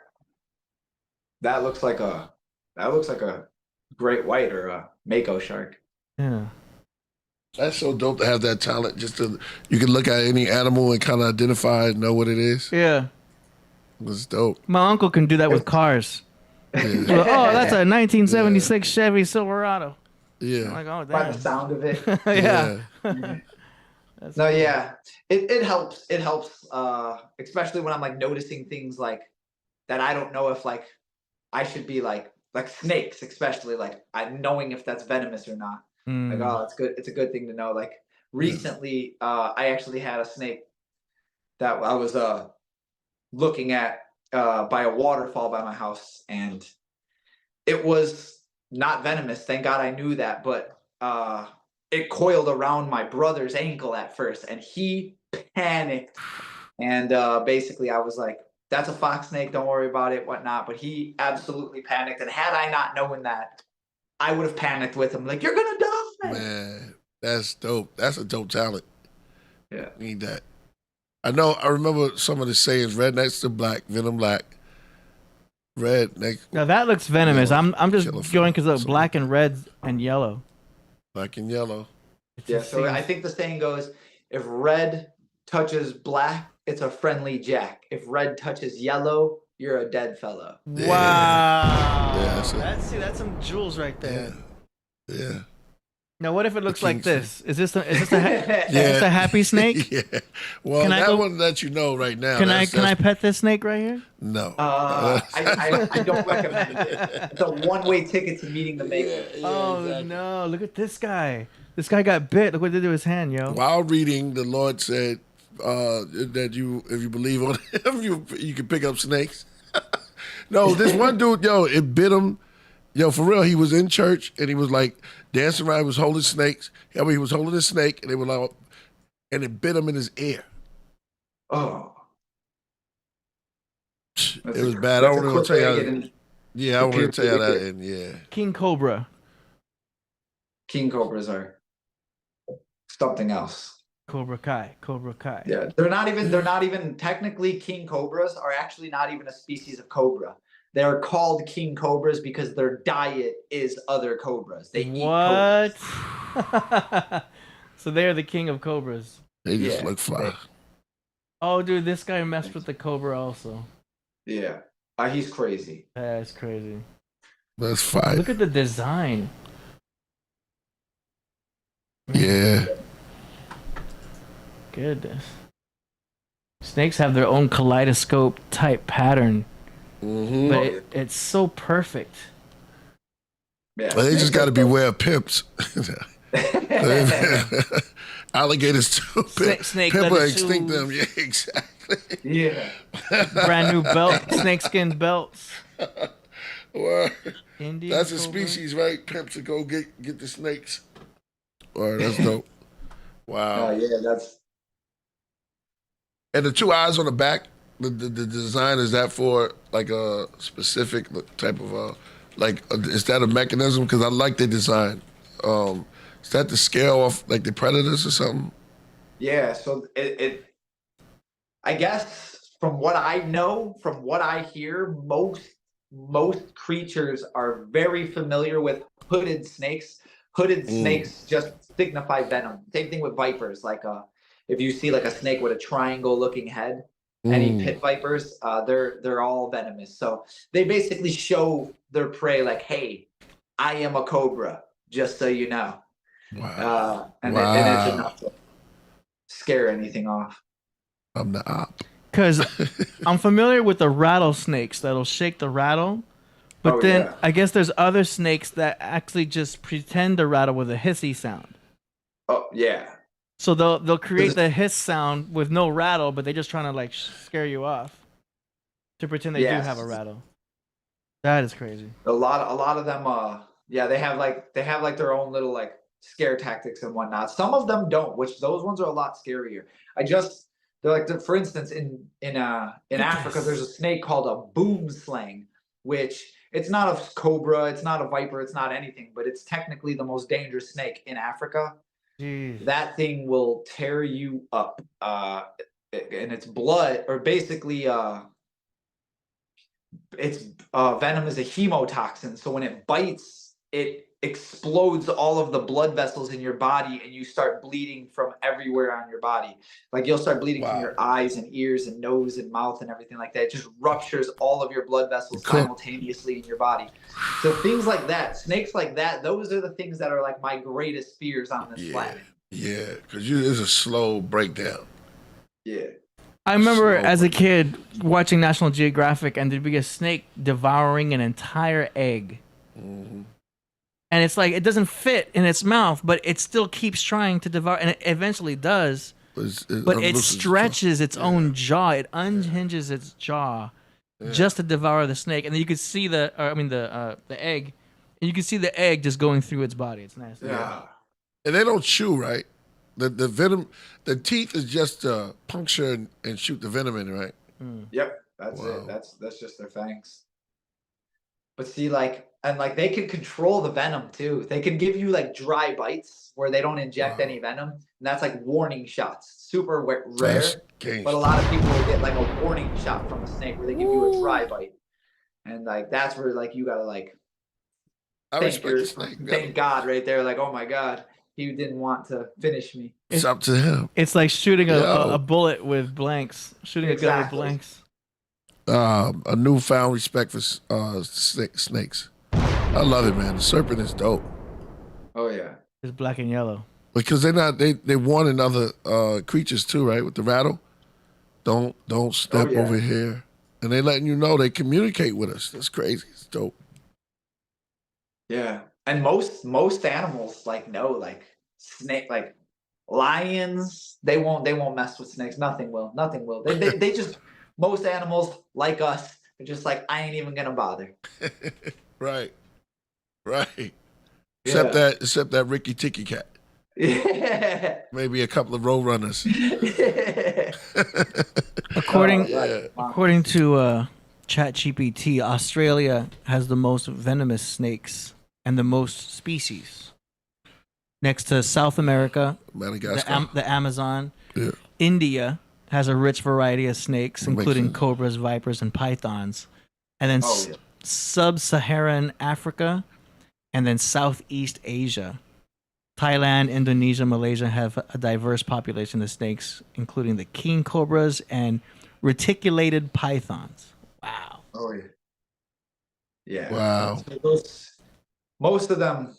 looks like a great white or a mako shark. Yeah. That's so dope to have that talent. You can look at any animal and kind of identify and know what it is. Yeah. It's dope. My uncle can do that with cars. Yeah. Well, oh, that's a 1976 Chevy Silverado. I'm Yeah. like, oh, By the damn. sound of it. Yeah. That's No, yeah. It helps. It helps, especially when I'm like noticing things like that I don't know if like I should be like like snakes, especially like knowing if that's venomous or not. Like, oh, it's good. It's a good thing to know. Like recently, I actually had a snake that I was looking at by a waterfall by my house, and it was not venomous. Thank God I knew that, but it coiled around my brother's ankle at first, and he panicked. And basically, I was like, "That's a fox snake. Don't worry about it, whatnot." But he absolutely panicked, and had I not known that, I would have panicked with him, like, "You're gonna die." Man, that's dope. That's a dope talent. Yeah. Need that. I remember some of the sayings: red next to black, venom black. Red next. Now that looks venomous. Yellow, I'm just killer going because of something. black and red and yellow. Black and yellow. Yeah, so I think the saying goes, if red touches black, it's a friendly jack. If red touches yellow, you're a dead fellow. Yeah. Wow. Yeah, that's some jewels right there. Yeah. Now, what if it looks like king this? Is this a happy snake? Yeah. Well, Can I that go- one that you know right now. Can I pet this snake right here? No. I don't recommend it. It's a one-way ticket to meeting the maker. No! Look at this guy. This guy got bit. Look what they did to his hand, yo. While reading, the Lord said that if you believe on him, you can pick up snakes. No, this one dude, yo, it bit him. Yo, for real, he was in church and he was like dancing around. He was holding snakes. He was holding a snake, and they were like, and it bit him in his ear. Oh. It was bad. I don't want to tell you how. Yeah, I want to tell you how that. And yeah, King Cobra. King cobras are something else. Cobra Kai. Yeah, they're not even technically king cobras are actually not even a species of cobra. They're called king cobras because their diet is other cobras. They eat cobras. What? So they're the king of cobras. they just Yeah, look fly. Oh, dude, this guy messed with the cobra also. Yeah, he's crazy. That's crazy. That's fine. Look at the design. Yeah. Goodness. Snakes have their own kaleidoscope type pattern, Mm-hmm. but it's so perfect. Yeah, But they just got to beware of pimps. Alligators too. Snake Pimp will leather extinct shoes. them. Yeah, exactly. yeah. Brand new belt, snakeskin belts. Word. Indian That's a cobra. species, right? Pimps to go get the snakes. Or that's dope. Wow. Oh yeah, that's And the two eyes on the back, the design, is that for like a specific type of is that a mechanism? Because I like the design. Is that to scare off like the predators or something? yeah. So it I guess from what I know, from what I hear, most creatures are very familiar with hooded snakes. Hooded snakes just signify venom. Same thing with vipers. Like if you see like a snake with a triangle-looking head, any pit vipers, they're all venomous. So they basically show their prey like, "Hey, I am a cobra, just so you know." Wow. And it's enough to scare anything off. I'm the op. Because I'm familiar with the rattlesnakes that'll shake the rattle, but then yeah. I guess there's other snakes that actually just pretend to rattle with a hissy sound. Oh yeah. So they'll create the hiss sound with no rattle, but they're just trying to like scare you off to pretend they do Yes. have a rattle. That is crazy. A lot of them they have like their own little like scare tactics and whatnot. Some of them don't, which those ones are a lot scarier. They're like, for instance, in Africa, there's a snake called a boom slang, which it's not a cobra, it's not a viper, it's not anything, but it's technically the most dangerous snake in Africa. Jeez. That thing will tear you up, and its blood, or basically, its venom is a hemotoxin. So when it bites, it explodes all of the blood vessels in your body, and you start bleeding from everywhere on your body. Like you'll start bleeding from your eyes and ears and nose and mouth and everything like that. It just ruptures all of your blood vessels simultaneously in your body. So things like that, snakes like that, those are the things that are like my greatest fears on this planet. Yeah, because it's a slow breakdown. Yeah. I remember as a kid watching National Geographic, and there'd be a snake devouring an entire egg. And it's like it doesn't fit in its mouth, but it still keeps trying to devour, and it eventually does. But it stretches its own jaw. It unhinges its jaw just to devour the snake, and then you can see the egg, and you can see the egg just going through its body. It's nasty. Yeah. And they don't chew, right? The venom, the teeth is just puncture and shoot the venom in, right? Yep. That's it. That's just their fangs. But see, like, and like they can control the venom too. They can give you like dry bites where they don't inject any venom, and that's like warning shots. Super rare. But a lot of people will get like a warning shot from a snake where they give you a dry bite, and like that's where like you gotta like thank God right there. Like, oh my God, he didn't want to finish me. It's up to him. It's like shooting a bullet with blanks. Shooting a gun with blanks. A newfound respect for snakes. I love it, man. The serpent is dope. Oh yeah, it's black and yellow. Because they warn in other creatures too, right? With the rattle, don't step over here, and they letting you know they communicate with us. That's crazy. It's dope. Yeah, and most animals like snake, like lions. They won't mess with snakes. Nothing will. They just most animals like us. They're just like, I ain't even gonna bother. Right. Except that Ricky Tikki cat. Yeah. Maybe a couple of road runners. According to ChatGPT, Australia has the most venomous snakes and the most species. Next to South America, Madagascar, the Amazon. Yeah. India has a rich variety of snakes, including cobras, vipers, and pythons. And then sub-Saharan Africa, and then Southeast Asia. Thailand, Indonesia, Malaysia have a diverse population of snakes, including the king cobras and reticulated pythons. Wow. Oh, yeah. Yeah. Wow. Most of them,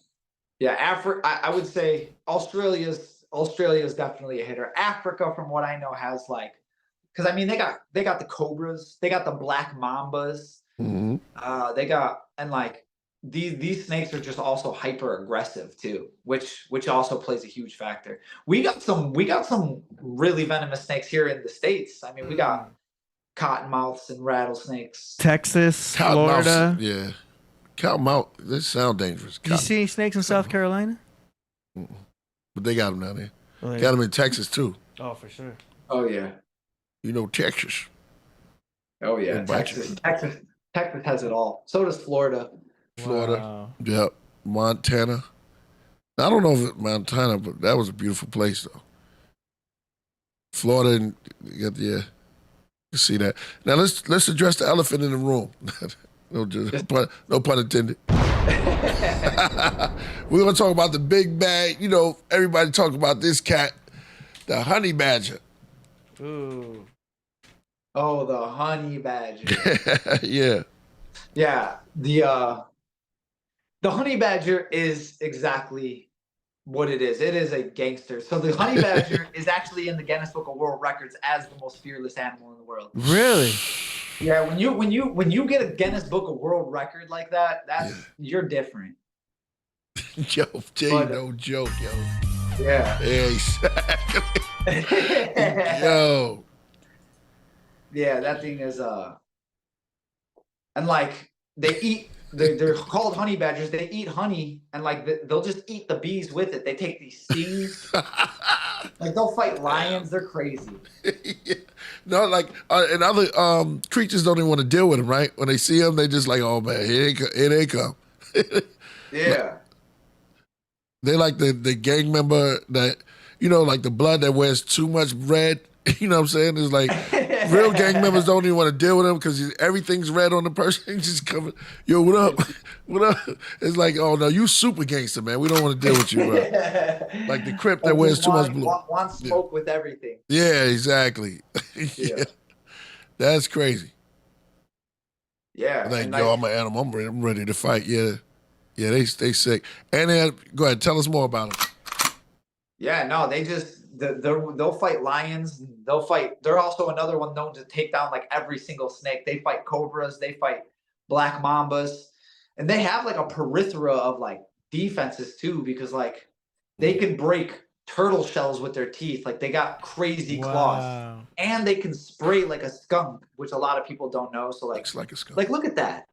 I would say Australia's definitely a hitter. Africa, from what I know, has like, because I mean they got the cobras, they got the black mambas, they got, and like these snakes are just also hyper aggressive too, which also plays a huge factor. We got some really venomous snakes here in the States. I mean, we got cottonmouths and rattlesnakes. Texas, Florida. Yeah. Cottonmouth, they sound dangerous. Do you see any snakes in South Carolina? But they got them down there. Got them in Texas too. Oh, for sure. Oh yeah. You know Texas. Oh yeah, Texas has it all. So does Florida. Wow. Yep. Montana. I don't know if it's Montana, but that was a beautiful place though. Florida, and you got you see that. Now let's address the elephant in the room. No pun intended. We're gonna talk about the big bad. You know, everybody talk about this cat, the honey badger. Ooh. Oh, the honey badger. Yeah. Yeah. The honey badger is exactly what it is. It is a gangster. So the honey badger is actually in the Guinness Book of World Records as the most fearless animal in the world. Really? Yeah. When you get a Guinness Book of World Record like that, you're different. Yo, no joke, yo. Yeah. Exactly. Yo. Yeah, that thing is and like they eat. They're called honey badgers. They eat honey, and like they'll just eat the bees with it. They take these stings. Like they'll fight lions. They're crazy. Yeah. No, like and other creatures don't even want to deal with them. Right? When they see them, they just like, oh man, here they come. Yeah. They like the gang member that, you know, like the blood that wears too much red. You know what I'm saying? It's like real gang members don't even want to deal with him because everything's red on the person. Just coming, yo, what up? What up? It's like, oh no, you super gangster, man. We don't want to deal with you, bro. Like the Crip that wears too much blue. Want smoke with everything. Yeah, exactly. Yeah. That's crazy. Yeah. Like, yo, I'm an animal. I'm ready to fight. Yeah. Yeah, they stay sick. And then, go ahead, tell us more about them. Yeah, no, they just they'll fight lions. They'll fight. They're also another one known to take down like every single snake. They fight cobras. They fight black mambas. and they have like a plethora of like defenses too, because like they can break turtle shells with their teeth. Like they got crazy claws, and they can spray like a skunk, which a lot of people don't know. So like, Looks like a skunk. like look at that.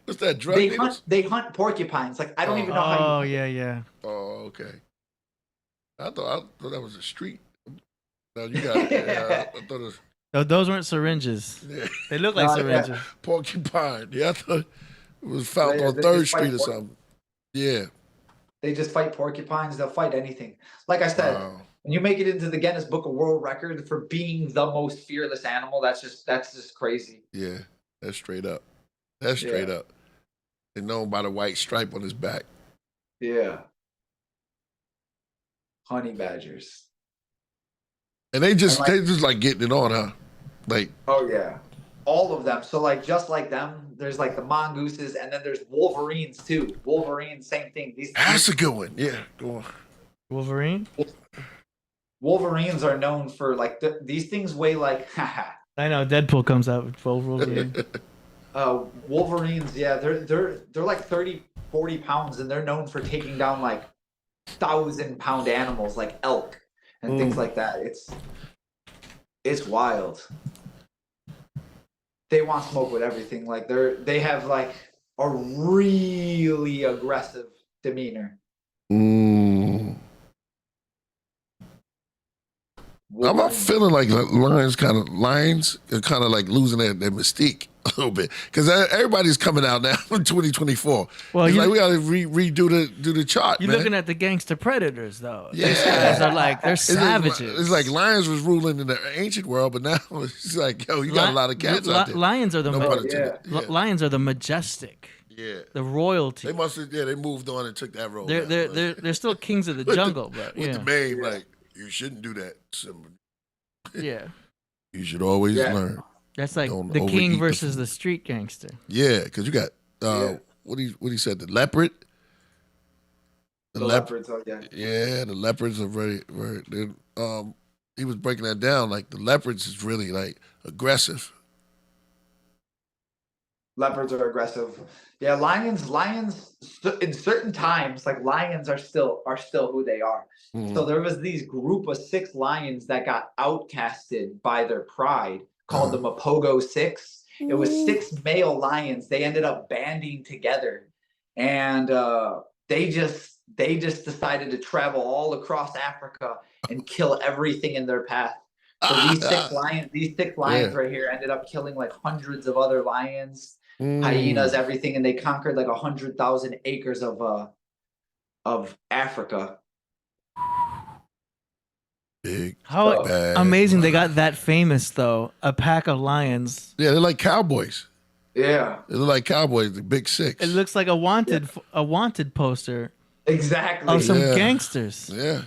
What's that? Drug They needles? hunt porcupines. Like I don't even know Oh how. yeah. Oh, okay. I thought that was a street. No, you got it. Yeah, I thought it was. No, those weren't syringes. Yeah. They look like syringes. Porcupine. Yeah, I thought it was found Yeah, on they 3rd just fight Street or something. Yeah. They just fight porcupines. They'll fight anything. Like I said, Wow. when you make it into the Guinness Book of World Record for being the most fearless animal, that's just crazy. Yeah, that's straight up. That's straight up. They're known by the white stripe on his back. Yeah. Honey badgers. And they just And like getting it on, huh? Like, oh yeah. All of them. So like just like them, there's like the mongooses, and then there's wolverines too. Wolverines, same thing. that's a good one. Yeah, go on. Wolverine? Wolverines are known for like these things weigh like I know Deadpool comes out with Wolverine. Wolverines, yeah, they're like 30-40 pounds, and they're known for taking down like 1,000-pound animals like elk and things like that. It's wild. They want smoke with everything. Like they have like a really aggressive demeanor. I'm not feeling like lions are kind of like losing their mystique a little bit, because everybody's coming out now in 2024. Well, it's like we got to redo the chart. You're man. looking at the gangster predators, though. Yeah. These guys are like they're savages. It's like lions was ruling in the ancient world, but now it's like, yo, you got a lot of cats out there. Lions are the No pun intended. Yeah. lions are the majestic. Yeah, the royalty. They must have. Yeah, they moved on and took that road. They're still kings of the jungle, but with the babe, like, you shouldn't do that, Simba. Yeah, you should always learn. That's like Don't the king overeat versus the street gangster. Yeah, because you got what he said, the leopard. The leopards, yeah, the leopards are very. He was breaking that down. Like the leopards is really like aggressive. Leopards are aggressive. Yeah, lions in certain times, like lions are still who they are. Mm-hmm. So there was these group of 6 lions that got outcasted by their pride, called the Mapogo 6. It was 6 male lions. They ended up banding together, and they just decided to travel all across Africa and kill everything in their path. So these 6 lions right here ended up killing like hundreds of other lions, hyenas, everything, and they conquered like 100,000 acres of Africa. Big. How amazing they got that famous though. A pack of lions. Yeah, they're like cowboys. Yeah, they look like cowboys. The big 6. It looks like a wanted poster. Exactly. Of some gangsters. Yeah.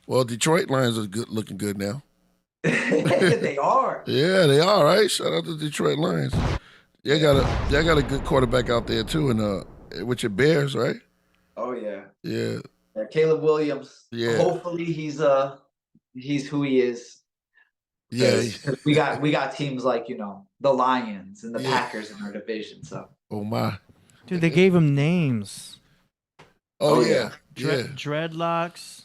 Well, Detroit Lions are looking good now. They are. Yeah, they are, right? Shout out to Detroit Lions. Y'all got a good quarterback out there too, and with your Bears, right? Oh yeah. Yeah. Caleb Williams. Yeah. Hopefully he's who he is. Yeah. We got teams like, the Lions and the Packers in our division. So. Oh my. Dude, they gave him names. Oh yeah. Dreadlocks,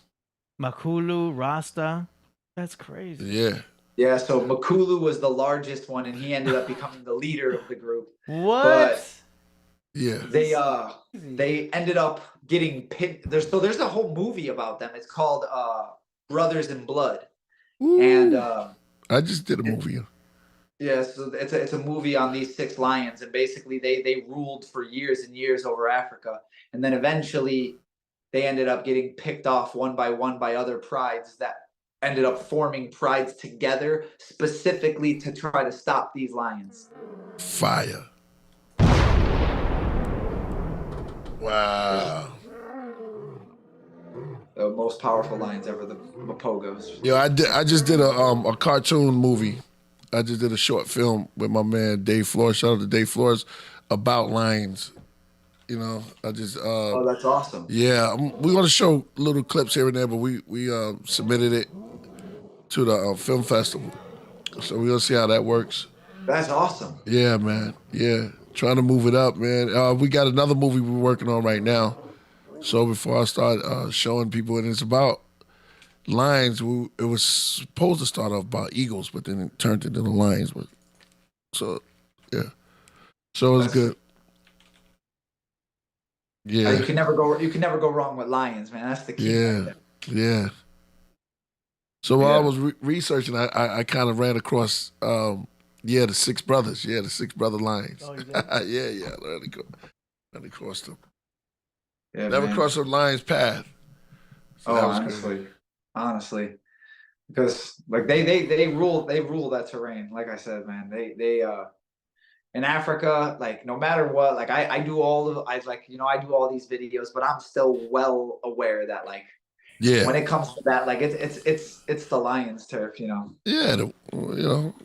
Makulu, Rasta. That's crazy. Yeah. Yeah, so Makulu was the largest one, and he ended up becoming the leader of the group. What? But yeah. They ended up getting picked. There's a whole movie about them. It's called Brothers in Blood. Ooh. And I just did a movie. Yeah, so it's a movie on these 6 lions, and basically they ruled for years and years over Africa, and then eventually they ended up getting picked off one by other prides that ended up forming prides together specifically to try to stop these lions. Fire. Wow. The most powerful lions ever, the Mapogos. Yo, I just did a cartoon movie. I just did a short film with my man Dave Flores. Shout out to Dave Flores about lions. I just. Oh, that's awesome. Yeah, we're gonna show little clips here and there, but we submitted it to the film festival, so we're gonna see how that works. That's awesome. Yeah, man. Yeah, trying to move it up, man. We got another movie we're working on right now. So before I start showing people, and it's about lions. It was supposed to start off about eagles, but then it turned into the lions. But so yeah, so it's good. Yeah, You can never go wrong with lions, man. That's the key. Yeah. So while I was researching, I kind of ran across the six brothers. Yeah, the six brother lions. Oh, you did? yeah. Ran across them. Yeah, Never man. crossed a lion's path. So that was honestly, because like they rule that terrain. Like I said, man, they in Africa, like no matter what, like I do all these videos, but I'm still well aware that like when it comes to that, like it's the lion's turf, you know. Yeah,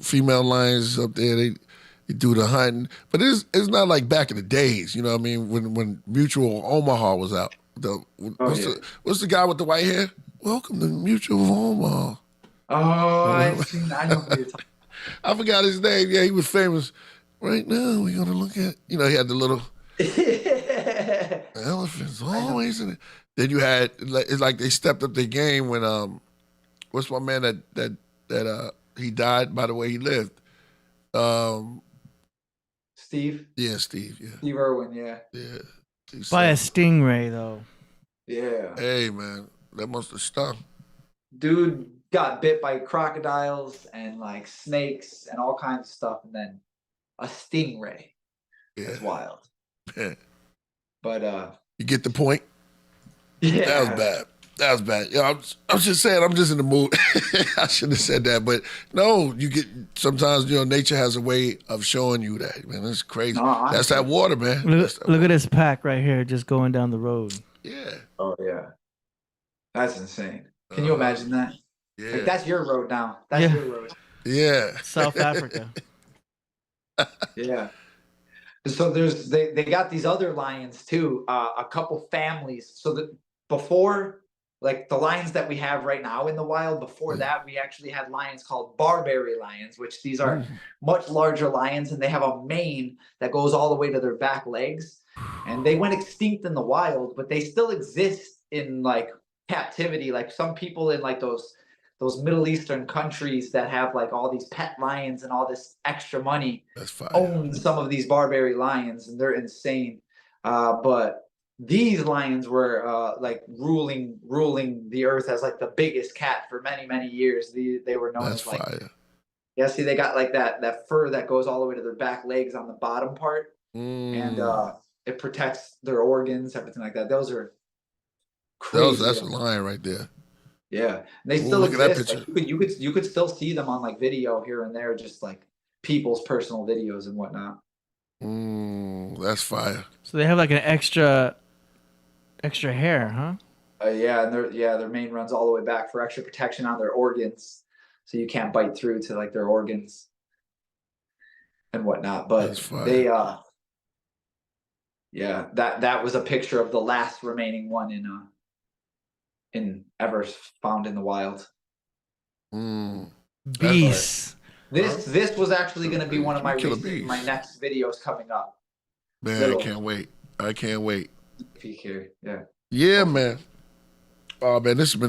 female lions up there, they do the hunting, but it's not like back in the days, you know what I mean? When Mutual Omaha was out. What's the guy with the white hair? Welcome to Mutual Omaha. Oh, I know what you're talking. I forgot his name. Yeah, he was famous. Right now, we're gonna look at. He had the little elephants always in it. Then you had it's like they stepped up their game when what's my man that he died by the way he lived. Steve. Yeah, Steve. Yeah. Steve Irwin. Yeah. Yeah. By a stingray, though. Yeah. Hey, man, that must have stung. Dude got bit by crocodiles and like snakes and all kinds of stuff, and then a stingray. Yeah. That's wild. Yeah. But you get the point. Yeah. That was bad. I'm just saying, I'm just in the mood. I shouldn't have said that, but no, you get sometimes. Nature has a way of showing you that, man. It's crazy. No, that's that water, man. Look at this pack right here, just going down the road. Yeah. Oh yeah. That's insane. Can you imagine that? Yeah. Like that's your road now. That's your road. Yeah. South Africa. Yeah. So they got these other lions too. A couple families. So that before. Like the lions that we have right now in the wild, before that, we actually had lions called Barbary lions, which these are much larger lions, and they have a mane that goes all the way to their back legs. And they went extinct in the wild, but they still exist in like captivity. Like some people in like those Middle Eastern countries that have like all these pet lions and all this extra money own some of these Barbary lions, and they're insane. But these lions were like ruling the earth as like the biggest cat for many years. They were known as like fire. Yeah, see, they got like that fur that goes all the way to their back legs on the bottom part, and it protects their organs, everything like that. Those are crazy. That's a lion right there. Yeah, and they still look at exist. that Like, you could still see them on like video here and there, just like people's personal videos and whatnot. That's fire. So they have like an extra hair, huh? Yeah, and their mane runs all the way back for extra protection on their organs, so you can't bite through to like their organs and whatnot. But they, that was a picture of the last remaining one in ever found in the wild. Beasts. This was actually going to be one of my next videos coming up. Man, I can't wait. Peek here, yeah. Yeah, man. Oh man, this has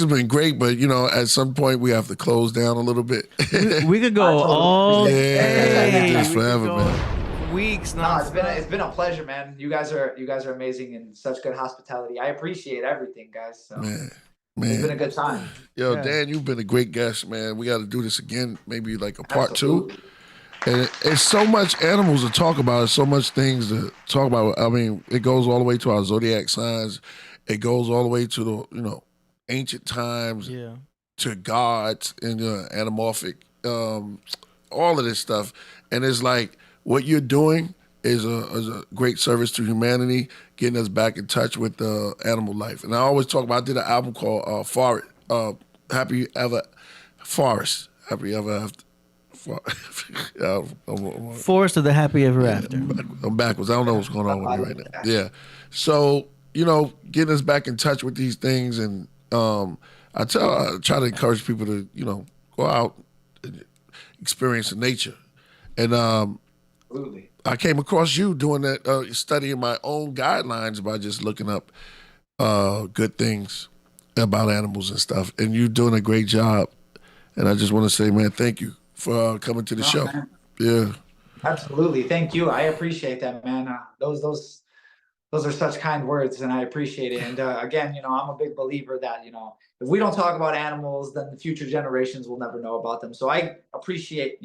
been great, but at some point we have to close down a little bit. we could go all day. Just forever, man. Weeks. No, it's been a pleasure, man. You guys are amazing and such good hospitality. I appreciate everything, guys. So. Man. It's been a good time. Yo, yeah. Dan, you've been a great guest, man. We got to do this again, maybe like a part 2. And it's so much animals to talk about. There's so much things to talk about. I mean, it goes all the way to our zodiac signs. It goes all the way to the, ancient times, to gods and anamorphic, all of this stuff. And it's like what you're doing is a great service to humanity, getting us back in touch with animal life. And I always talk about, I did an album called Happy Ever Forest. Happy Ever After. Forest of the Happy Ever After. I'm backwards. I don't know what's going on with me right now. Yeah. So, getting us back in touch with these things. And I try to encourage people to, go out and experience nature. And Absolutely. I came across you doing that, studying my own guidelines by just looking up good things about animals and stuff. And you're doing a great job. And I just want to say, man, thank you for coming to the show. Man. Yeah. Absolutely. Thank you. I appreciate that, man. Those are such kind words, and I appreciate it. And again, I'm a big believer that, if we don't talk about animals, then the future generations will never know about them. So I appreciate,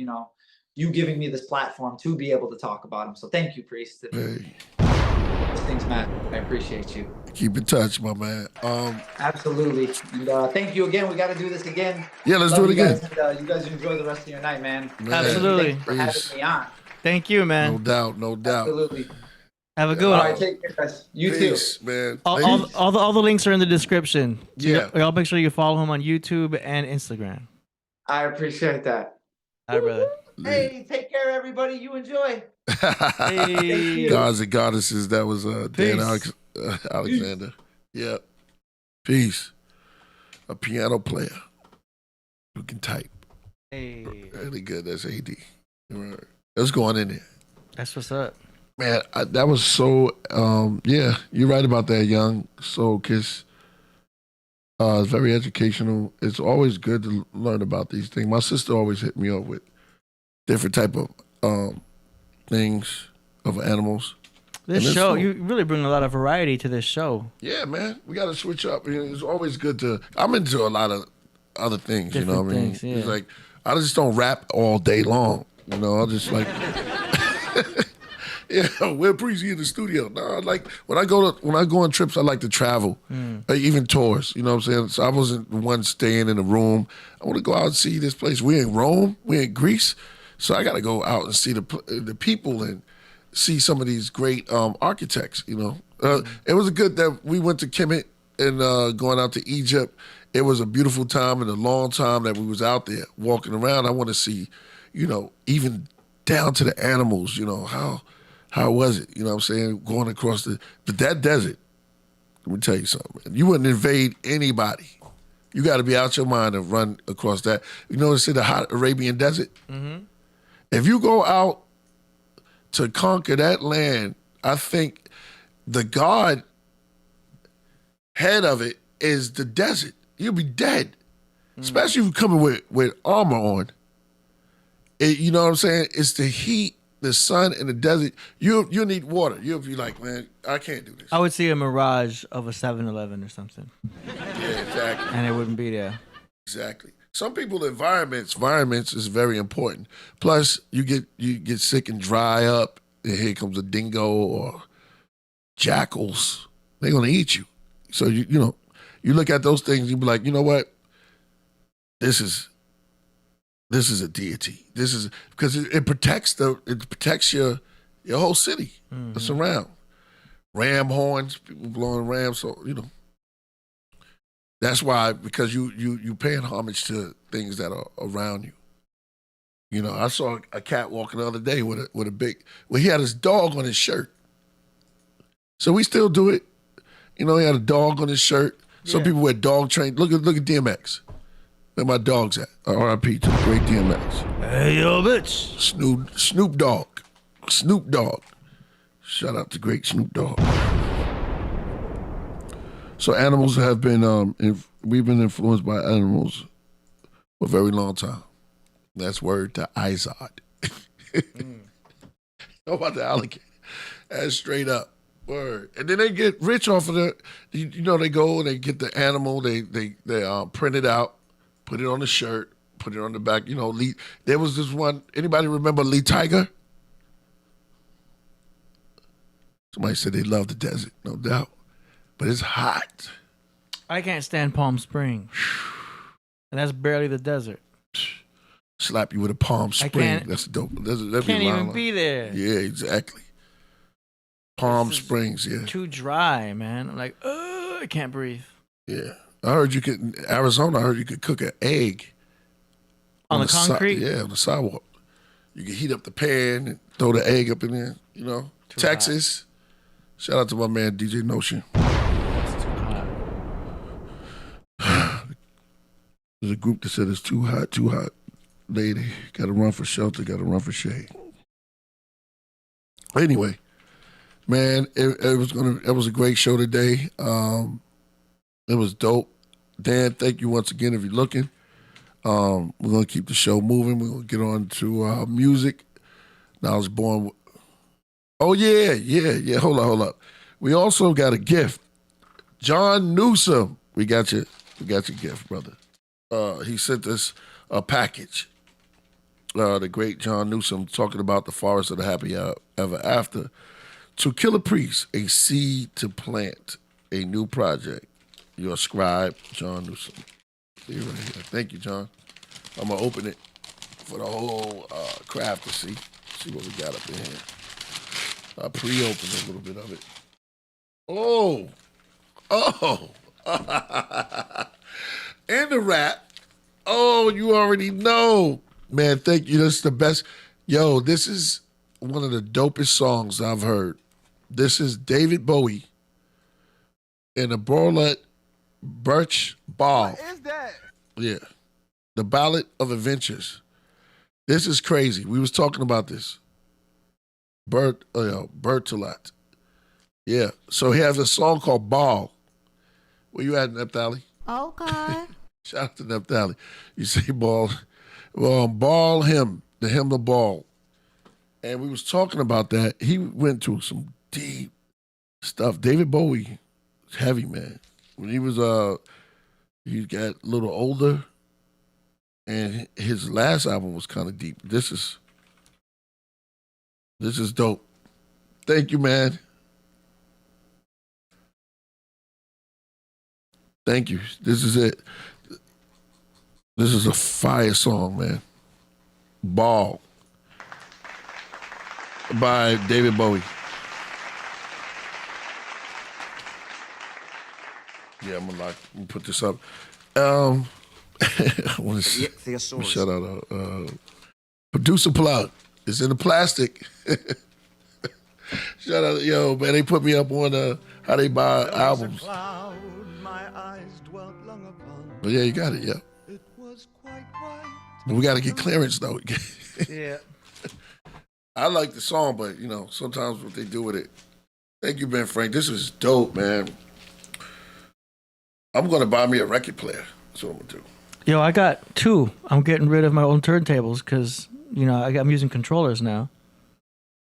you giving me this platform to be able to talk about them. So thank you, Priest. Hey, Those things, Matt. I appreciate you. keep in touch, my man. Absolutely. And thank you again. We got to do this again. Yeah, let's Love do it you again. guys, and, you guys enjoy the rest of your night, man. Man, Absolutely. Thanks for having me on. Thank you, man. No doubt, no doubt. Absolutely. Have a good All one. right, take care, guys. You Peace, too. man. All the links are in the description. So Yeah. y'all make sure you follow him on YouTube and Instagram. I appreciate that. All right, brother. Hey, take care, everybody. You enjoy. Hey. Gods and goddesses, that was Dan Peace. Alexander. Yeah. Peace. A piano player who can type. Hey. Really good. That's AD. Right. Let's go on in there. That's what's up. Man, that was so, yeah, you're right about that, Young Soul Kiss. It's very educational. It's always good to learn about these things. My sister always hit me up with different type of things of animals. This And show, so- you really bring a lot of variety to this show. Yeah, man, we got to switch up. It's always good to, I'm into a lot of other things, you know what I mean? Different things, yeah. It's like, I just don't rap all day long, I'll just like... Yeah, we're breezy in the studio. No, like when I go on trips, I like to travel, even tours. You know what I'm saying? So I wasn't the one staying in a room. I want to go out and see this place. We're in Rome. We're in Greece. So I got to go out and see the people and see some of these great architects. It was good that we went to Kemet and going out to Egypt. It was a beautiful time and a long time that we was out there walking around. I want to see, even down to the animals. How was it? You know what I'm saying? Going across but that desert, let me tell you something, man. You wouldn't invade anybody. You got to be out your mind and run across that. It's in the hot Arabian desert. Mm-hmm. If you go out to conquer that land, I think the God head of it is the desert. You'll be dead, especially if you're coming with armor on. You know what I'm saying? It's the heat, the sun, and the desert. You'll need water. You'll be like, man, I can't do this. I would see a mirage of a 7-Eleven or something, Yeah, exactly. and it wouldn't be there. Exactly. Some people, environments is very important. Plus, you get sick and dry up, and here comes a dingo or jackals. They're gonna eat you. So you look at those things, you be like, you know what? This is a deity. This is because it protects your whole city that's around. Ram horns, people blowing rams, so that's why, because you paying homage to things that are around you. I saw a cat walking the other day with a big. Well, he had his dog on his shirt, so we still do it. He had a dog on his shirt. Some people wear dog train. Look at DMX. Where my dog's at? R.I.P. to the great DMX. Hey, yo, bitch. Snoop Dogg. Shout out to great Snoop Dogg. So animals have been, we've been influenced by animals for a very long time. That's word to Izod. How about the alligator? That's straight up. Word. And then they get rich off of the, they go and they get the animal, they print it out, put it on the shirt, put it on the back. Lee, there was this one, anybody remember Lee Tiger? Somebody said they love the desert, no doubt. But it's hot. I can't stand Palm Springs, and that's barely the desert. Slap you with a Palm Spring. That's dope. That'd Can't be a even line. be there. Yeah, exactly. Palm This is Springs, yeah. Too dry, man. I'm like, I can't breathe. Yeah. I heard you could, in Arizona, I heard you could cook an egg. On the concrete? Yeah, on the sidewalk. You can heat up the pan and throw the egg up in there, Too Texas. Shout out to my man, DJ Notion. It's too hot. There's a group that said it's too hot. Lady, gotta run for shelter, gotta run for shade. Anyway, man, it was a great show today. It was dope. Dan, thank you once again if you're looking. We're gonna keep the show moving. We're gonna get on to music. Now I was born. Oh yeah. Hold up. We also got a gift. John Newsom, we got your gift, brother. He sent us a package. The great John Newsom talking about the forest of the happy ever after. To Killah Priest, a seed to plant, a new project. Your scribe, John Newsom. See right here. Thank you, John. I'm gonna open it for the whole craft to see what we got up in here. I pre-opened a little bit of it. Oh, and the rap. Oh, you already know. Man, thank you. This is the best. Yo, this is one of the dopest songs I've heard. This is David Bowie and the Borlet Birch Ball. What is that? Yeah. The Ballad of Adventures. This is crazy. We was talking about this. Bertolat. Yeah. So he has a song called Ball. Where you at, Naphtali? Okay. Shout out to Naphtali. You say ball. Well, Ball Him, the hymn of Ball. And we was talking about that. He went to some deep stuff. David Bowie, heavy, man. When he was he got a little older, and his last album was kind of deep. This is dope. Thank you, man. Thank you. This is it. This is a fire song, man. Ball by David Bowie. Yeah, I'm gonna put this up. I want to shout out producer plug. It's in the plastic. Shout out, yo, man. They put me up on how they buy albums. But yeah, you got it, yeah. But we got to get clearance though. Yeah. I like the song, but you know, sometimes what they do with it. Thank you, Ben Frank. This is dope, man. I'm gonna buy me a record player. That's what I'm gonna do. Yo, I got 2. I'm getting rid of my own turntables because, you know, I'm using controllers now.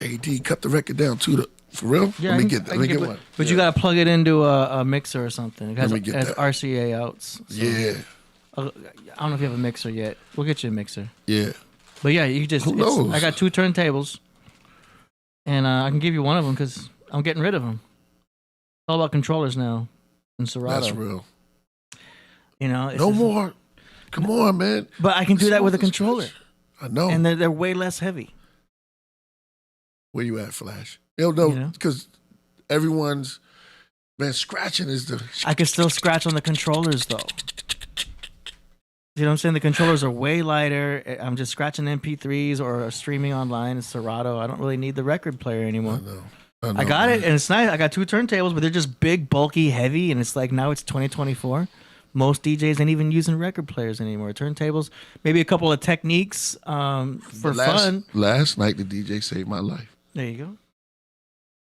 AD, cut the record down too. For real? Yeah, Let me get one. But yeah. you got to plug it into a mixer or something. It has that. RCA outs. So. Yeah. I don't know if you have a mixer yet. We'll get you a mixer. Yeah. But yeah, you just. Who knows? I got 2 turntables, and I can give you one of them because I'm getting rid of them. It's all about controllers now in Serato. That's real. You know, no more. Come on, man. But I can do that with a controller. I know. And they're way less heavy. Where you at, Flash? No, because everyone's, man, scratching is the... I can still scratch on the controllers, though. You know what I'm saying? The controllers are way lighter. I'm just scratching MP3s or streaming online in Serato. I don't really need the record player anymore. I know, I got it, and it's nice. I got 2 turntables, but they're just big, bulky, heavy, and it's like now it's 2024. Most DJs ain't even using record players anymore. Turntables, maybe a couple of techniques for fun. Last night, the DJ saved my life. There you go.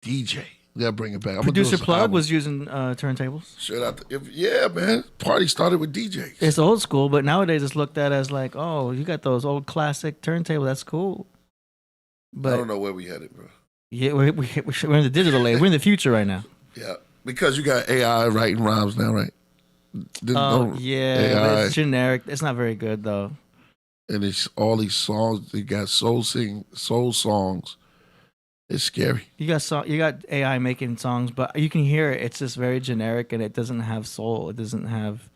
DJ. Yeah, bring it back. Producer Plug was using turntables. Shout out yeah, man. Party started with DJs. It's old school, but nowadays it's looked at as like, oh, you got those old classic turntables. That's cool. But I don't know where we headed, bro. Yeah, we're in the digital age. We're in the future right now. Yeah, because you got AI writing rhymes now, right? Yeah, but it's generic. It's not very good though. And it's all these songs. They got soul songs. It's scary. You got AI making songs, but you can hear it. It's just very generic, and it doesn't have soul. It doesn't have.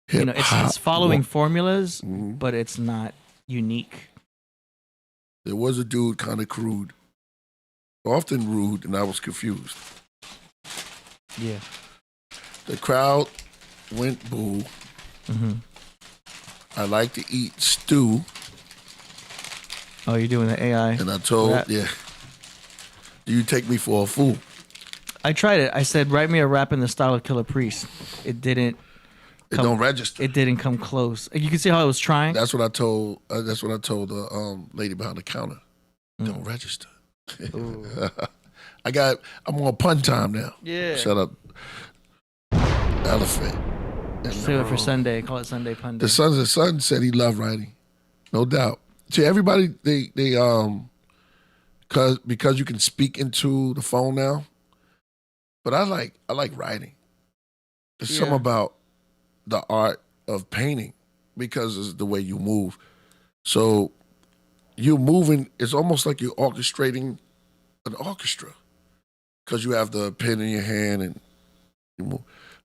It's following formulas, but it's not unique. There was a dude kind of crude, often rude, and I was confused. Yeah. The crowd went boo. Mm-hmm. I like to eat stew. Oh, you're doing the AI. And I told, rap. Yeah. Do you take me for a fool? I tried it. I said, write me a rap in the style of Killah Priest. It didn't. It don't register. It didn't come close. You can see how I was trying. That's what I told. The lady behind the counter. Don't register. I'm on pun time now. Yeah. Shut up. Elephant. Save it for Sunday. Call it Sunday Pun Day. The son said he loved writing, no doubt. To everybody, they because you can speak into the phone now. But I like writing. There's something about the art of painting because it's the way you move. So you're moving. It's almost like you're orchestrating an orchestra because you have the pen in your hand and you move.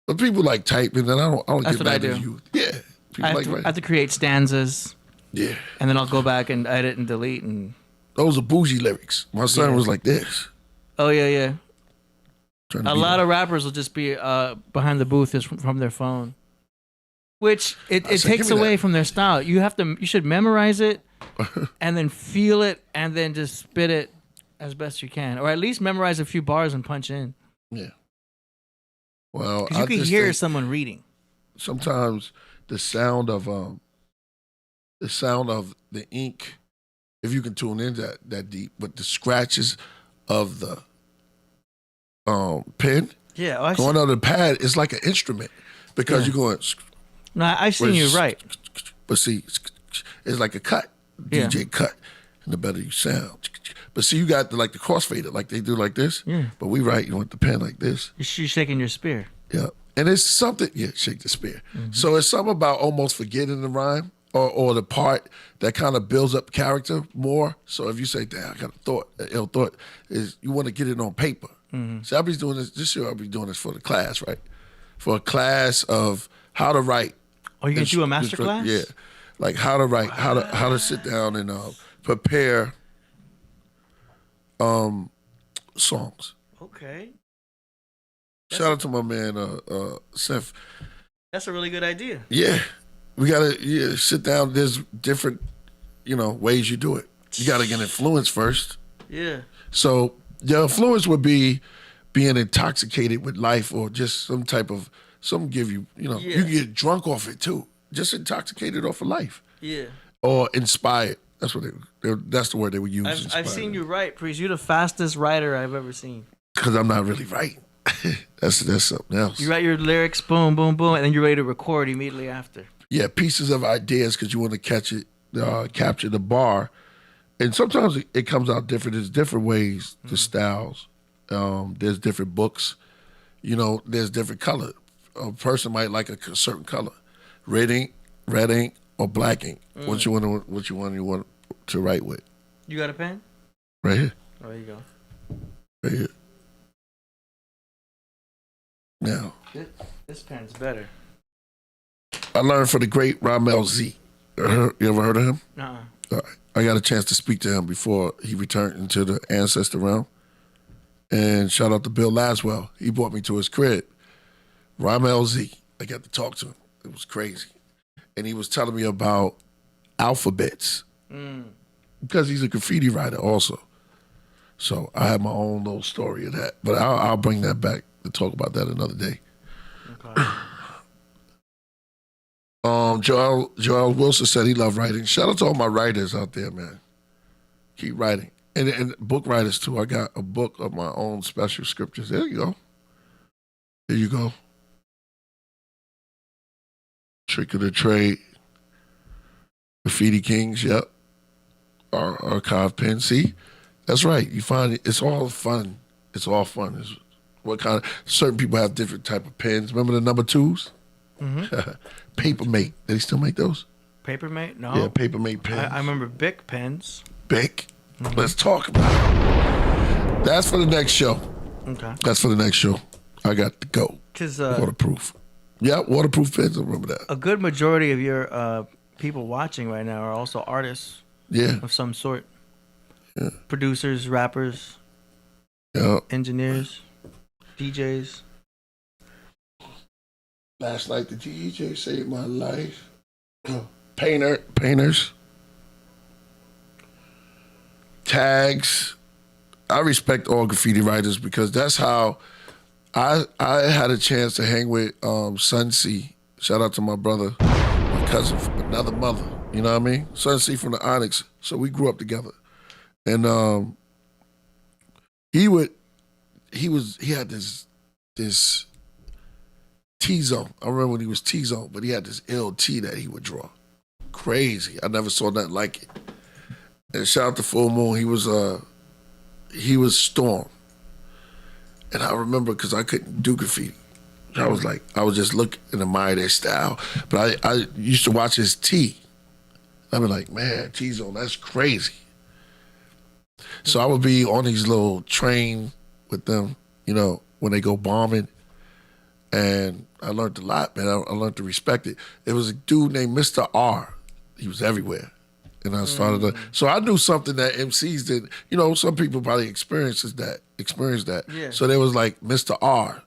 But people like typing, and I don't That's get what I mad do. at you. Yeah, people like I writing. have to create stanzas. Yeah, And then I'll go back and edit and delete and. those are bougie lyrics. My son was like this. Oh yeah. Trying to A be lot like- of rappers will just be behind the booth is from their phone, which it said, takes "Give me away that." from their style. You should memorize it and then feel it and then just spit it as best you can, or at least memorize a few bars and punch in. Yeah. Well, Because you can just hear think someone reading. sometimes the sound of the ink, if you can tune in that deep, but the scratches of the pen Yeah, going on the pad is like an instrument because you're going. No, I've seen you right. But see, it's like a cut, Yeah. DJ cut, and the better you sound. But see, you got the crossfader, like they do like this. Yeah. But we write with the pen like this. You're shaking your spear. Yeah. And it's something, shake the spear. Mm-hmm. So it's something about almost forgetting the rhyme or the part that kind of builds up character more. So if you say, damn, I got a thought, an ill thought, is you want to get it on paper. Mm-hmm. So I'll be doing this year, I'll be doing this for the class, right? For a class of how to write. Oh, you gonna do a master class? Yeah. Like how to write, how to sit down and prepare songs. Okay. Shout out to my man, Seth. That's a really good idea. Yeah. We gotta sit down. There's different, ways you do it. You gotta get influence first. Yeah. So the influence would be being intoxicated with life or just some type of give you, you can get drunk off it too. Just intoxicated off of life. Yeah. Or inspired. That's what that's the word they would use. I've seen you write, Priest. You're the fastest writer I've ever seen. Because I'm not really writing. that's something else. You write your lyrics, boom, boom, boom, and then you're ready to record immediately after. Yeah, pieces of ideas because you want to capture the bar. And sometimes it comes out different. There's different ways, the styles. There's different books. There's different color. A person might like a certain color. Red ink, or black ink. What you want to write with. You got a pen? Right here. Oh, there you go. Right here. Now, This pen's better. I learned from the great Ramel Z. You ever heard of him? Nuh-uh. All right. I got a chance to speak to him before he returned into the ancestor realm. And shout out to Bill Laswell. He brought me to his crib. Ramel Z. I got to talk to him. It was crazy. And he was telling me about alphabets. Because he's a graffiti writer also. So I have my own little story of that. But I'll bring that back to talk about that another day. Okay. Joel Wilson said he loved writing. Shout out to all my writers out there, man. Keep writing. And book writers too. I got a book of my own special scriptures. There you go. There you go. Trick of the Trade. Graffiti Kings, yep. Our archive pen. See? That's right. You find it's all fun. It's all fun. It's what kind of certain people have different type of pens. Remember the number 2s? Mm-hmm. Papermate. They still make those? Papermate? No. Yeah, Papermate pens. I remember Bic pens. Bic. Let's talk about it. That's for the next show. Okay. That's for the next show. I got to go. Because Waterproof. Yeah, waterproof pens. I remember that. a good majority of your people watching right now are also artists Yeah. of some sort. Yeah. Producers, rappers, Yeah. engineers, DJs. Last night the DJ saved my life. Painters. Tags. I respect all graffiti writers because that's how I had a chance to hang with Sun C. Shout out to my brother, my cousin from another mother. You know what I mean? Sun C from the Onyx. So we grew up together. And he had this T-zone. I remember when he was T-zone, but he had this LT that he would draw. Crazy. I never saw nothing like it. And shout out to Full Moon. He was Storm. And I remember because I couldn't do graffiti. I was just looking and admire their style. But I used to watch his T. I'd be like, man, T-zone, that's crazy. So I would be on these little train with them, you know, when they go bombing. And I learned a lot, man. I learned to respect it. There was a dude named Mr. R. He was everywhere. And I started so I knew something that MCs did. You know, some people probably experienced that. Yeah. So there was like Mr. R.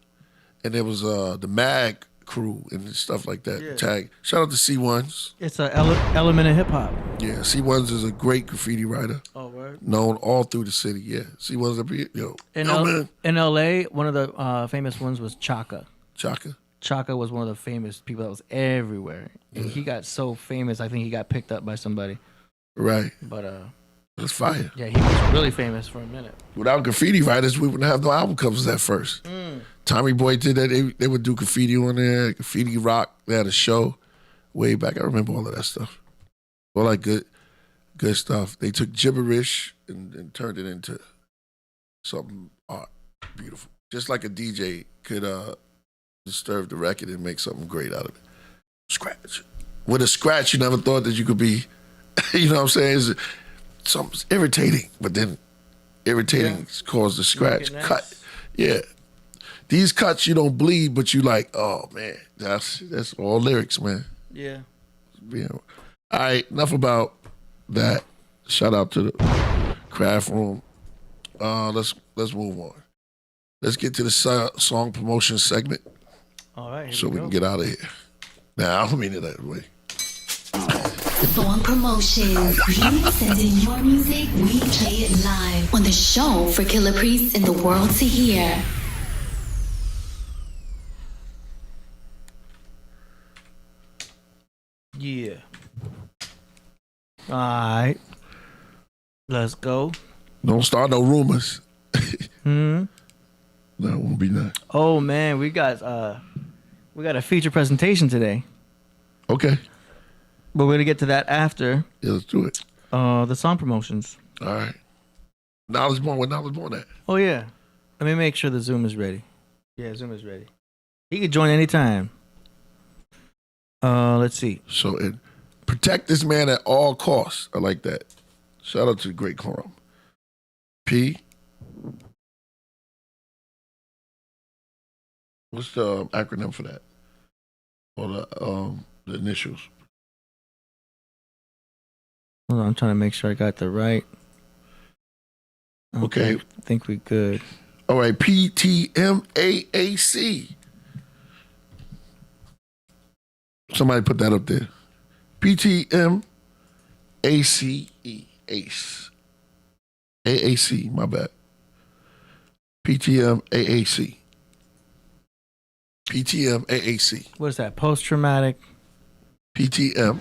And there was the Mag crew and stuff like that. Yeah. Tag. Shout out to C1s. It's an element of hip hop. Yeah, C1s is a great graffiti writer. Oh, word. Known all through the city. Yeah, C1s In LA, one of the famous ones was Chaka. Chaka. Chaka was one of the famous people that was everywhere. And he got so famous, I think he got picked up by somebody. Right. But That's fire. yeah, he was really famous for a minute. Without graffiti writers, we wouldn't have no album covers at first. Tommy Boy did that. They would do graffiti on there, graffiti rock. They had a show way back. I remember all of that stuff. All like good stuff. They took gibberish and turned it into something art. Beautiful. Just like a DJ could disturb the record and make something great out of it. Scratch. With a scratch, you never thought that you could be, you know what I'm saying? Something's irritating, but then irritating caused the scratch. Nice. Cut. Yeah. These cuts, you don't bleed, but you like, oh, man, that's all lyrics, man. Yeah. You know. All right, enough about that. Shout out to the craft room. Let's move on. Let's get to the song promotion segment All right. so we can get out of here. Nah, I don't mean it that way. Song promotion. You send in your music, we play it live on the show for Killah Priest and the world to hear. Yeah. All right. Let's go. Don't start no rumors. Hmm. No, it won't be none. Oh man, we got a feature presentation today, Okay. but we're gonna get to that after Yeah, let's do it. the song promotions. All right. Knowledge Born, where Knowledge Born at? Oh yeah. Let me make sure the Zoom is ready. Yeah, Zoom is ready. He can join anytime. Let's see. So, and protect this man at all costs. I like that. Shout out to the great Quorum. P. What's the acronym for that? Or the initials? Hold on, I'm trying to make sure I got the right. Okay. I think we good. All right, PTMAAC. Somebody put that up there. PTMACE. ACE. AAC, my bad. PTMAAC. PTMAAC. What is that? Post-traumatic. PTM.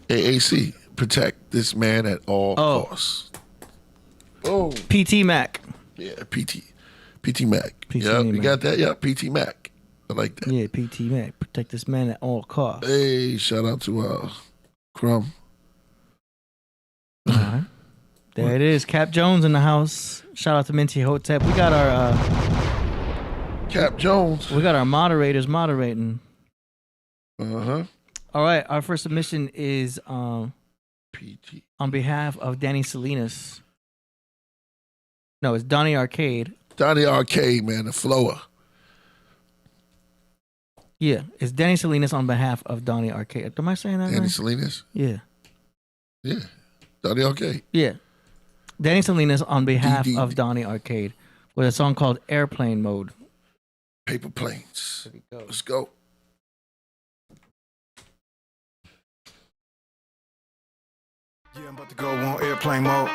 AAC. Protect this man at all costs. Oh. PT Mac. Yeah, PT Mac. PT Yeah, you Mac. got that? Yeah, PT Mac. I like that. Yeah, PT Mac. Protect this man at all costs. Hey, shout out to Crumb. All right. There it is. Cap Jones in the house. Shout out to Minty Hotep. We got our Cap Jones. moderators moderating. Uh-huh. All right, our first submission is PT. on behalf of Danny Salinas. No, it's Donnie Arcade. Donnie Arcade, man, the flower. Yeah, it's Danny Salinas on behalf of Donnie Arcade. Am I saying that Danny right? Salinas. Yeah. Yeah. Donnie Arcade. Yeah. Danny Salinas on behalf DD. of Donnie Arcade with a song called Airplane Mode. Paper planes. There we go. Let's go. Yeah, I'm about to go on airplane mode.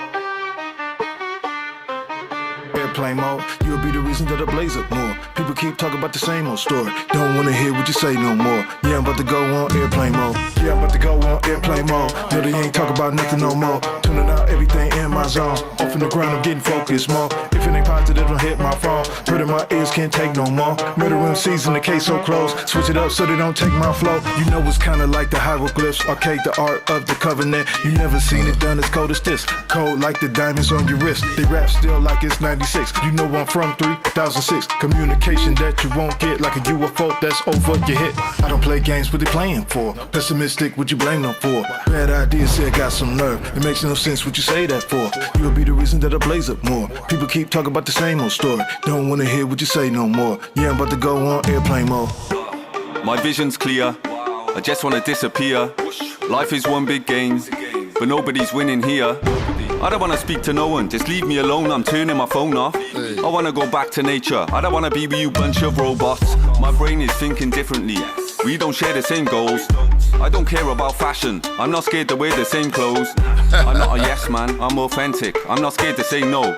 airplane mode. You'll be the reason that I blaze up more. People keep talking about the same old story. Don't wanna hear what you say no more. Yeah, I'm about to go on airplane mode. Yeah, I'm about to go on airplane mode. No, they ain't talking about nothing no more. Tuning out everything in my zone. Off in the ground, I'm getting focused more. If it ain't positive, don't hit my phone. Hurting my ears, can't take no more. Murder MCs in the case so close. Switch it up so they don't take my flow. You know it's kinda like the hieroglyphs. Arcade the art of the covenant. You never seen it done as cold as this. Cold like the diamonds on your wrist. They rap still like it's 96. You know I'm from 3006. Communication that you won't get like a UFO that's over your hit. I don't play games, what they playing for? Pessimistic, what you blame them for? Bad idea, say I got some nerve. It makes no sense what you say that for. You'll be the reason that I blaze up more. People keep talking about the same old story. Don't wanna hear what you say no more. Yeah, I'm about to go on airplane mode. My vision's clear. I just wanna disappear. Life is one big game, but nobody's winning here. I don't wanna speak to no one, just leave me alone, I'm turning my phone off. I wanna go back to nature, I don't wanna be with you bunch of robots. My brain is thinking differently, we don't share the same goals. I don't care about fashion, I'm not scared to wear the same clothes. I'm not a yes man, I'm authentic, I'm not scared to say no.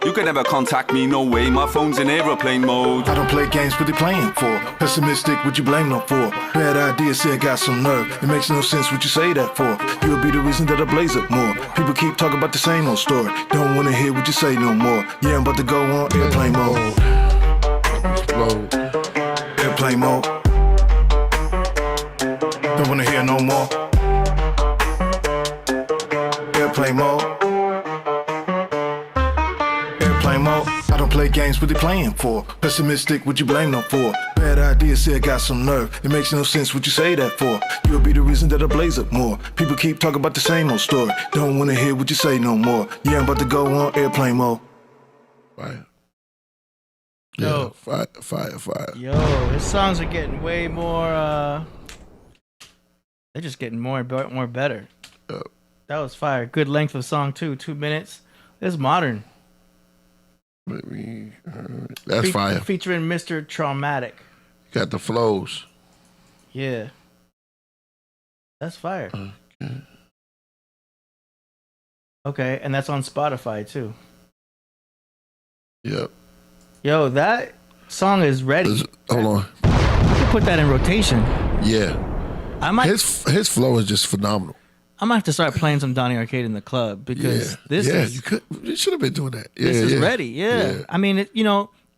You can never contact me, no way, my phone's in aeroplane mode. I don't play games, what they playing for? Pessimistic, what you blame them for? Bad idea, say I got some nerve. It makes no sense what you say that for. You'll be the reason that I blaze up more. People keep talking about the same old story. Don't wanna hear what you say no more. Yeah, I'm about to go on airplane mode. Airplane mode. Don't wanna hear no more. Airplane mode. Mode. I don't play games, what they playing for? Pessimistic, what you blame them for? Bad idea, say I got some nerve. It makes no sense what you say that for. You'll be the reason that I blaze up more. People keep talking about the same old story. Don't wanna hear what you say no more. Yeah, I'm about to go on airplane mode. Fire. Yo. Yeah, fire. Yo, his songs are getting way more, they're just getting more better. That was fire. Good length of song too, 2 minutes. It's modern. That's fire. Featuring Mr. Traumatic. Got the flows. Yeah. That's fire. Okay, and that's on Spotify too. Yep. Yo, that song is ready. Hold on. We can put that in rotation. Yeah. I might. His flow is just phenomenal. I might have to start playing some Donny Arcade in the club because this is. You should have been doing that. This is ready. Yeah. I mean,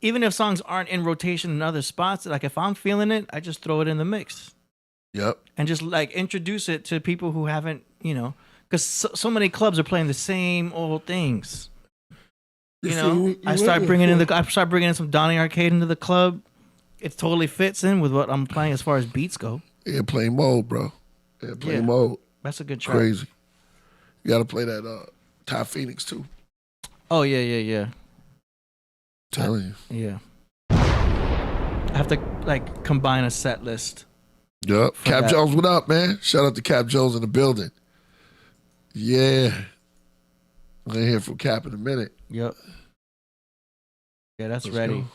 even if songs aren't in rotation in other spots, like if I'm feeling it, I just throw it in the mix. Yep. And just like introduce it to people who haven't, because so many clubs are playing the same old things. I start bringing in some Donny Arcade into the club. It totally fits in with what I'm playing as far as beats go. Airplane mode, bro. Airplane mode. That's a good track. Crazy. You got to play that Ty Phoenix too. Oh yeah. Telling you. Yeah. I have to combine a set list. Yep. Cap Jones, what up, man? Shout out to Cap Jones in the building. Yeah. I'm gonna hear from Cap in a minute. Yep. Yeah, that's ready. Go.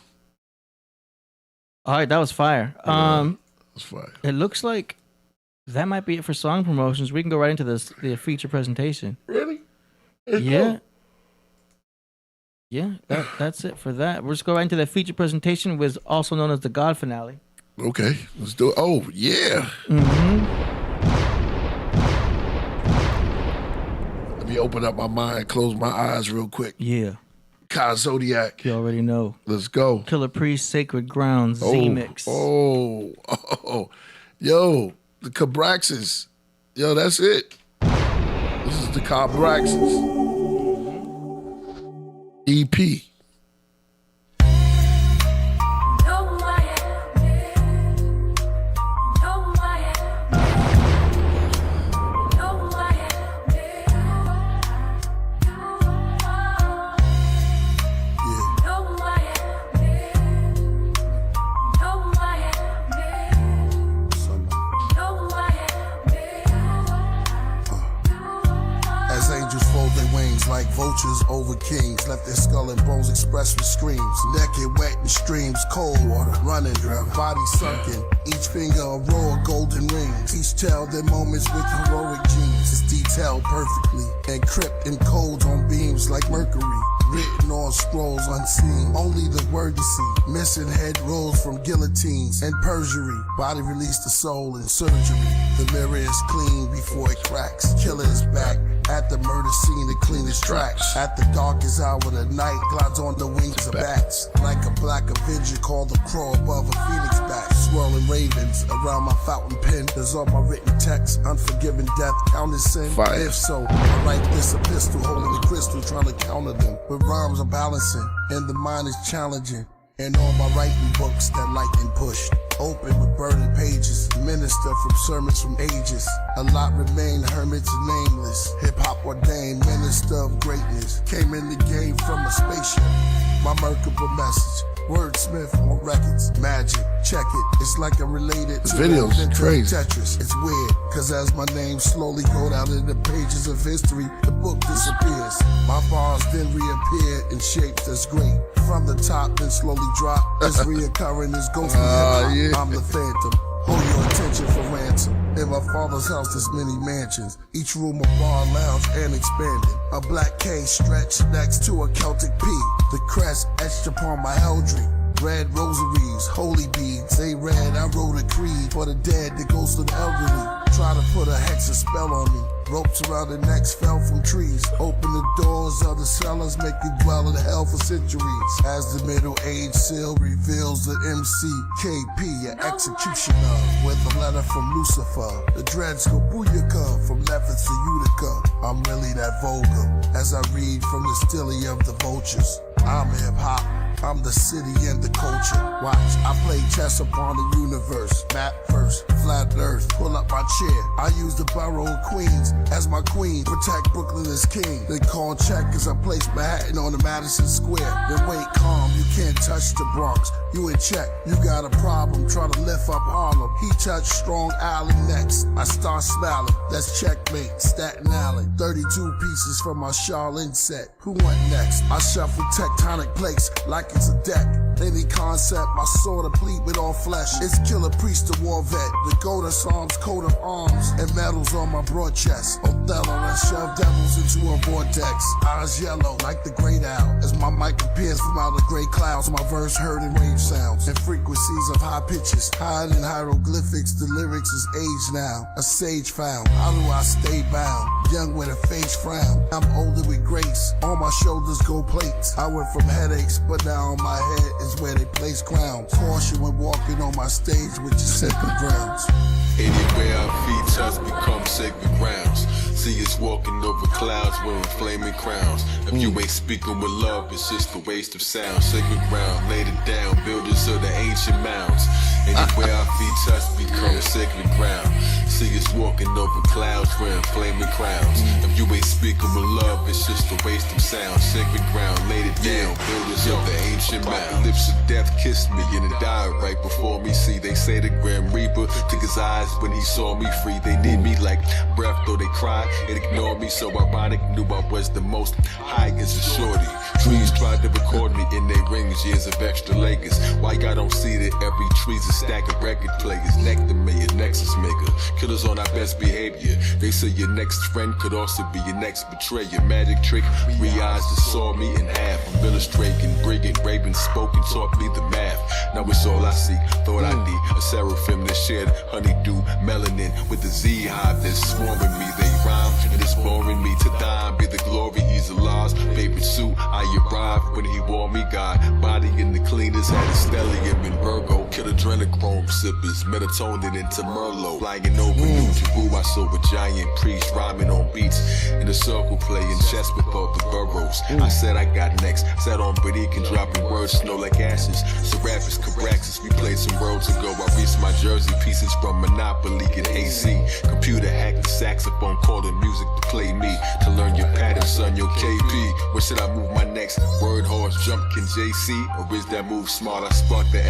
All right, that was fire. That's fire. It looks like that might be it for song promotions. We can go right into the feature presentation. Really? Yeah. Yeah, that's it for that. We'll just go right into the feature presentation, which is also known as the God finale. Okay, let's do it. Oh, yeah. Let me open up my mind, close my eyes real quick. Yeah. Kai Zodiac. You already know. Let's go. Killah Priest, Sacred Ground, Z-Mix. Oh. Yo, the Cabraxis. Yo, that's it. This is the Cabraxis EP. Like vultures over kings, left their skull and bones expressed with screams. Naked, wet in streams, cold water, running, body sunken. Each finger a row of golden rings. Each tell their moments with heroic genes. It's detailed perfectly, encrypt in codes on beams like mercury. written on scrolls unseen. Only the worthy see. Missing head rolls from guillotines and perjury. Body release the soul in surgery. The mirror is clean before it cracks. Killer is back at the murder scene to clean his tracks. At the darkest hour of the night, glides on the wings of bats. Like a black avenger called the crow above a phoenix bat. Swirling ravens around my fountain pen. There's all my written text. Unforgiven death, counted sin. Fire. If so, I write this epistle, holding the crystal, trying to counter them. With rhymes I'm balancing, and the mind is challenging. And all my writing books that lightning pushed. Open with burning pages. Minister from sermons from ages. A lot remain hermits nameless. Hip-hop ordained minister of greatness. Came in the game from a spaceship. My merkable message. Wordsmith on records. Magic. Check it. It's like I'm related to video's the crazy. Tetris. It's weird. Cause as my name slowly go down in the pages of history, the book disappears. My bars then reappear in shapes that's great. From the top, then slowly drop. It's reoccurring as ghostly hip-hop. yeah. I'm the phantom. Hold your attention for ransom. In my father's house, there's many mansions. Each room a bar, lounge, and expanded. A black K stretched next to a Celtic P. The crest etched upon my eldry. Red rosaries, holy beads. They read, I wrote a creed for the dead, the ghost of the elderly. Try to put a hex or spell on me. Ropes around the necks fell from trees. Open the doors of the cellars, make you dwell in hell for centuries. As the middle age seal reveals the MCKP, an executioner, with a letter from Lucifer. The dreads go booyaka from Memphis to Utica. I'm really that vulgar as I read from the stilly of the vultures. I'm hip hop. I'm the city and the culture. Watch, I play chess upon the universe. Map first, flat earth, pull up my chair. I use the borough of Queens as my queen. Protect Brooklyn as king. They call check as I place Manhattan on the Madison Square. Then wait calm, you can't touch the Bronx. You in check, you got a problem, try to lift up Harlem. He touched Strong Island next. I start smiling, that's checkmate, Staten Island. 32 pieces from my Charlene set. Who went next? I shuffle tectonic plates like it's a deck. Any concept, my sword complete with all flesh. It's Killah Priest, the war vet. The goat of Psalms, coat of arms, and medals on my broad chest. Othello and shove devils into a vortex. Eyes yellow like the great owl. As my mic appears from out of gray clouds, my verse heard in rave sounds and frequencies of high pitches. Hide in hieroglyphics, the lyrics is age now. A sage found. How do I stay bound? Young with a face frown. I'm older with grace. On my shoulders go plates. I went from headaches, but now on my head is where they place crowns. Caution when walking on my stage with your sacred grounds. Anywhere our feet touch become sacred grounds. See us walking over clouds wearing flaming crowns. If you ain't speaking with love, it's just a waste of sound. Sacred ground, laid it down, builders of the ancient mounds. Anywhere our feet touch become sacred ground. See us walking over clouds wearing flaming crowns. If you ain't speaking with love, it's just a waste of sound. Sacred ground, laid it down, builders of the ancient mounds. Lips of death kissed me and it died right before me. See, they say the Grim Reaper took his eyes when he saw me free. They did me like breath, though they cried and ignored me. So ironic, knew I was the most high as a shorty. Trees tried to record me in their rings, years of extra Lakers. Why y'all don't see that every tree's a stack of record players? Nectar me, a nexus maker. Killers on our best behavior. They say your next friend could also be your next betrayer. Magic trick, 3 eyes that saw me in half. I'm illustrating, brigand, raving, spoken, taught me the math. Now it's all I see, thought I need. A seraphim that shared honeydew, melanin with the Z hive that's swarming me. They rhyme and it's boring me to dime. Be the glory, he's Allah's favorite suit. I arrived when he wore me, God. Body in the cleaners, had a stellium in Virgo. Kill adrenochrome sippers, melatonin into Merlot. Flying over New Jeru, I saw a giant priest rhyming on beats. In a circle playing chess with all the boroughs. I said I got next, sat on Predatory, dropping words snow like ashes. Serapis, Caraxes, we played some worlds ago. I reached my jersey pieces from Monopoly and AC. Computer hacked the saxophone, called the music to play me. To learn your pattern, son, your KP. Where should I move my next? Word horse, jumpkin' JC, or is that move smart? I sparked the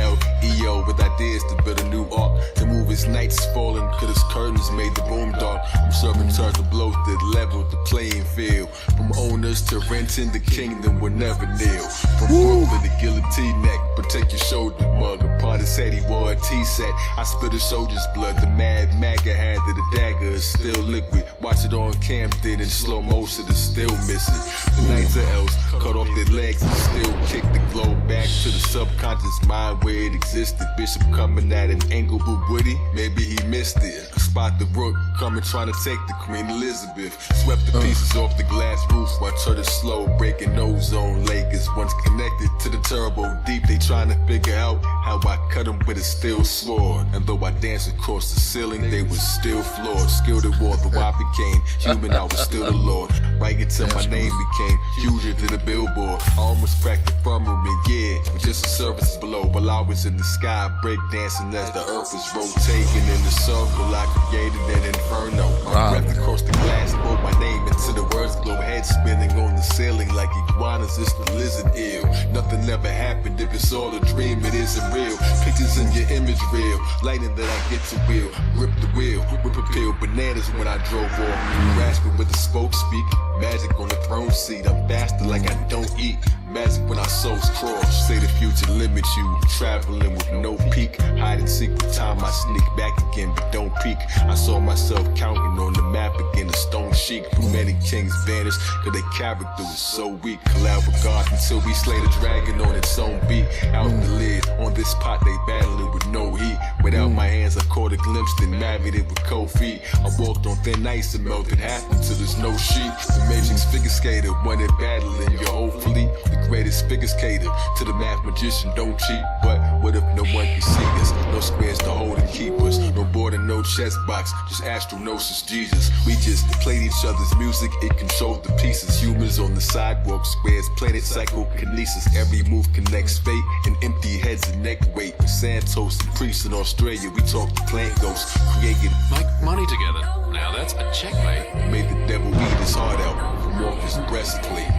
LEO with ideas to build a new arc. The move is nights falling, cause his curtains made the room dark. I'm serving turns to blow to the level to playing field. From owners to renting, the kingdom will never kneel. From Brooklyn to guillotine neck, protect your shoulder mug. Upon his head, he wore a T-set. I spit a soldier's blood. The mad MAGA hand of the dagger is still liquid. Watch it on Camden in slow motion, it's still missing. The Knights of Elves cut off their legs and still kick the globe back to the subconscious mind where it existed. Bishop coming at an angle but witty, maybe he missed it. Spot the rook coming trying to take the Queen Elizabeth. Swept the pieces off the glass roof, watch her the slow breaking ozone Lakers. Once connected to the turbo deep, they trying to figure out how I cut them with a steel sword. And though I danced across the ceiling, they was still floored. Skilled at war, though I became human, I was still the Lord. Right until my name became huger than a billboard. I almost cracked the firmament, yeah, with just the surface below. While I was in the sky, breakdancing as the earth was rotating in the circle. I created an inferno. My breath across the glass, wrote my name into the words glow. Head spinning on the ceiling like iguanas, it's the lizard ill. Nothing ever happened if it's all a dream, it isn't real. Pictures in your image real, lightning that I get to wheel. Rip the wheel, whip a pill, bananas when I drove off. Grasping with the spoke speak, magic on the throne seat. I'm faster like I don't eat. Magic when our souls cross. Say the future limits you. Traveling with no peak. Hide and seek the time I sneak back again, but don't peek. I saw myself counting on the map again. A stone sheik. Many kings vanished, cause their character was so weak. Collab with God until we slay the dragon on its own beat. Out the lid, on this pot they battling with no heat. Without my hands I caught a glimpse, then married it with cold feet. I walked on thin ice and melted half until there's no sheet. The Matrix figure skater, one in battling your whole fleet. The greatest figure skater to the math magician, don't cheat. But what if no one can see us? No squares to hold and keep us. No board and no chess box, just astronosis Jesus. We just played each other's music, it controlled the pieces. Humans on the sidewalk, squares, planet psychokinesis. Every move connects fate and empty heads and neck weight. Santos and priests in Australia, we talk the plant ghosts. Created Make money together. Now that's a checkmate. Made the devil eat his heart out from off his breastplate.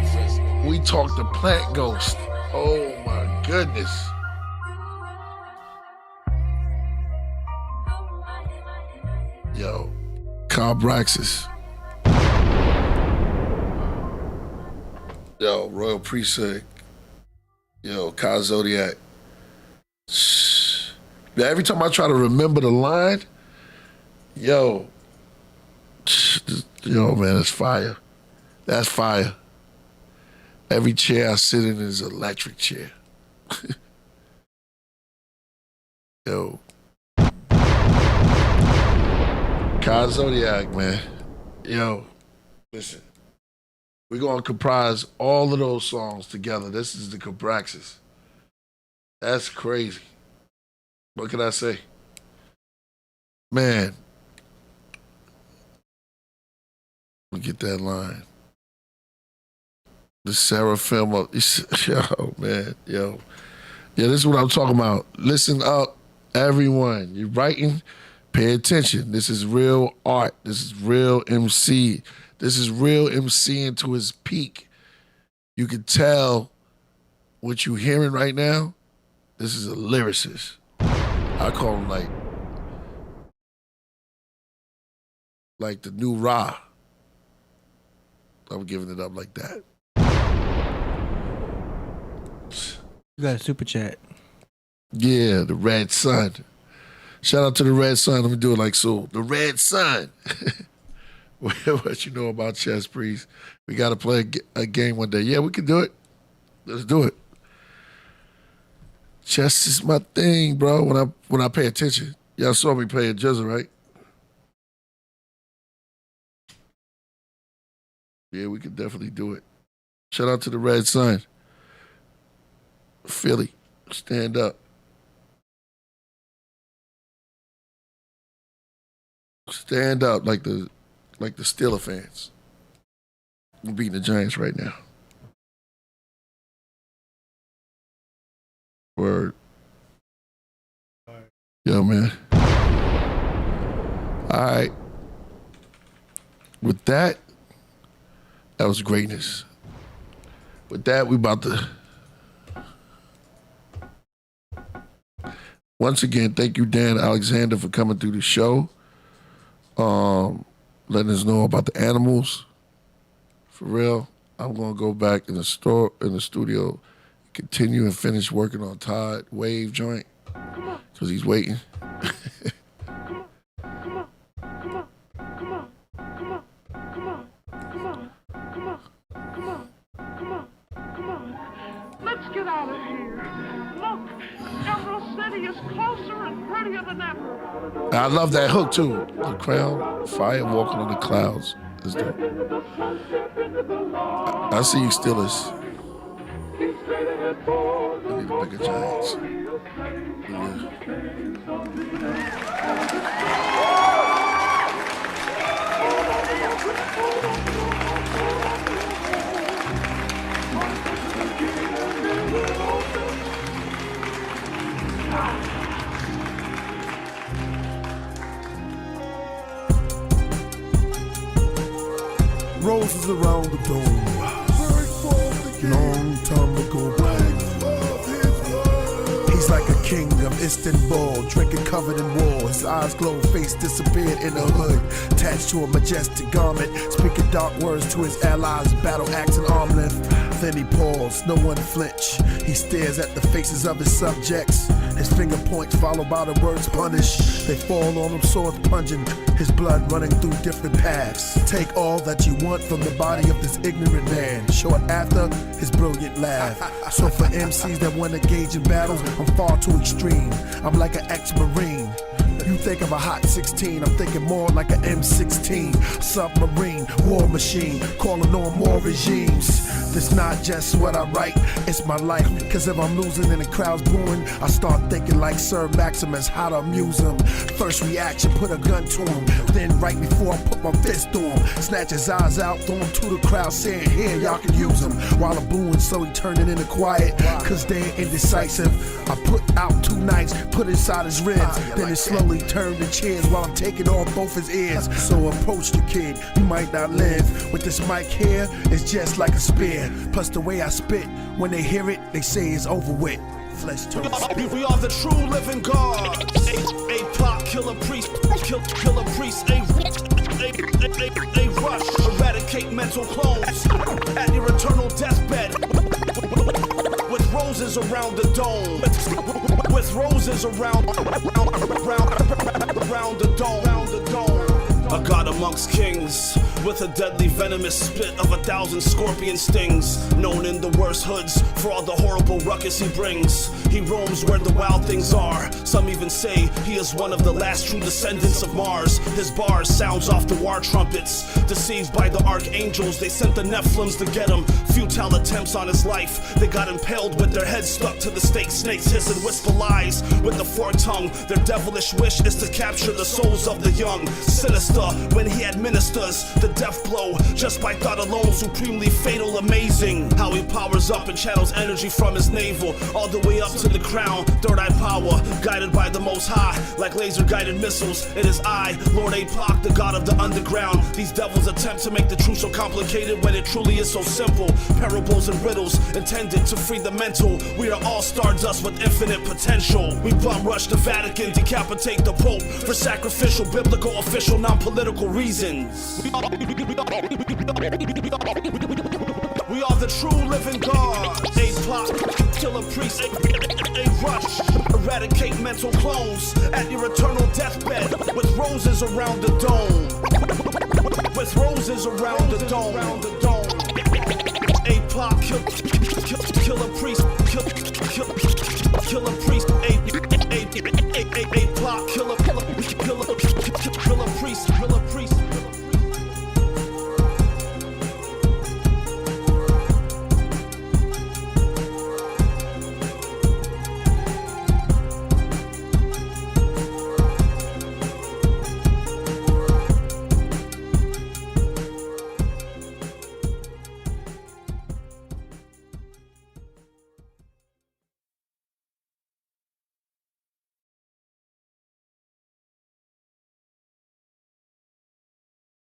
We talked to plant ghost. Oh my goodness. Yo, Carbraxis. Yo, Royal Priesthood. Yo, Kai Zodiac. Yeah, every time I try to remember the line, yo, man, it's fire. That's fire. Every chair I sit in is an electric chair. Yo. Kai Zodiac, man. Yo, listen. We're going to comprise all of those songs together. This is the Cabraxis. That's crazy. What can I say? Man. Let me get that line. The Seraphim of, yo, man, yo. Yeah, this is what I'm talking about. Listen up, everyone. You're writing, pay attention. This is real art. This is real MC. This is real MCing to his peak. You can tell what you're hearing right now. This is a lyricist. I call him like the new Ra. I'm giving it up like that. You got a super chat. Yeah, the Red Sun. Shout out to the Red Sun. Let me do it like so. The Red Sun. What you know about chess, Priest? We got to play a game one day. Yeah, we can do it. Let's do it. Chess is my thing, bro. When I pay attention. Y'all saw me play a Jizzle, right? Yeah, we can definitely do it. Shout out to the Red Sun. Philly, stand up. Stand up like the Steeler fans. We're beating the Giants right now. Word. Yo, man. All right. With that was greatness. With that, we about to... Once again, thank you, Dan Alexander, for coming through the show. Letting us know about the animals. For real, I'm gonna go back in the studio, continue and finish working on Todd Wave joint, because he's waiting. Let's get out of here. Look, Emerald City is closer and prettier than ever. I love that hook too. The crown, fire walking in the clouds. Is dope. I see you, Steelers. I need a bigger Giants. Roses around the dome. Long time ago back. He's like a king of Istanbul, drinking covered in wool. His eyes glow, face disappeared in a hood, attached to a majestic garment, speaking dark words to his allies, battle axe and arm length. Then he paused, no one flinch. He stares at the faces of his subjects. His finger points followed by the words punish. They fall on him swords pungent, his blood running through different paths. Take all that you want from the body of this ignorant man. Short after his brilliant laugh. So for MCs that want to engage in battles, I'm far too extreme. I'm like an ex-Marine. You think of a hot 16, I'm thinking more like an M16. Submarine, war machine, calling on more regimes. This not just what I write, it's my life. Cause if I'm losing and the crowd's booing, I start thinking like Sir Maximus, how to amuse him. First reaction, put a gun to him. Then right before I put my fist to him, snatch his eyes out, throw him to the crowd, saying, here, y'all can use him. While I'm booing, slowly turning into quiet, cause they're indecisive. I put out 2 knights, put inside his ribs, then it slowly turned to cheers while I'm taking off both his ears. So approach the kid, you might not live. With this mic here, it's just like a spear. Plus the way I spit, when they hear it, they say it's over with. Flesh toast. We are the true living God. A plot, Killah Priest, Killah Priest, a rush, eradicate mental clones at your eternal deathbed. With roses around the dome. With roses around the dome. A god amongst kings, with a deadly venomous spit of 1,000 scorpion stings, known in the worst hoods for all the horrible ruckus he brings. He roams where the wild things are. Some even say he is one of the last true descendants of Mars. His bars sounds off the war trumpets. Deceived by the archangels, they sent the Nephilims to get him. Futile attempts on his life, they got impaled with their heads stuck to the stake. Snakes hiss and whisper lies with the forked tongue. Their devilish wish is to capture the souls of the young. Sinister when he administers the death blow, just by thought alone, supremely fatal, amazing. How he powers up and channels energy from his navel, all the way up to the crown. Third eye power, guided by the most high, like laser guided missiles. It is I, Lord Apoc, the god of the underground. These devils attempt to make the truth so complicated when it truly is so simple. Parables and riddles intended to free the mental. We are all stardust with infinite potential. We bum rush the Vatican, decapitate the Pope for sacrificial, biblical, official, non-political reasons. We are the true living God. A plot, Killah Priest, a rush, eradicate mental clones at your eternal deathbed. With roses around the dome. With roses around the dome. A plot, Killah Priest, Killah Priest, a plot, Killah Priest,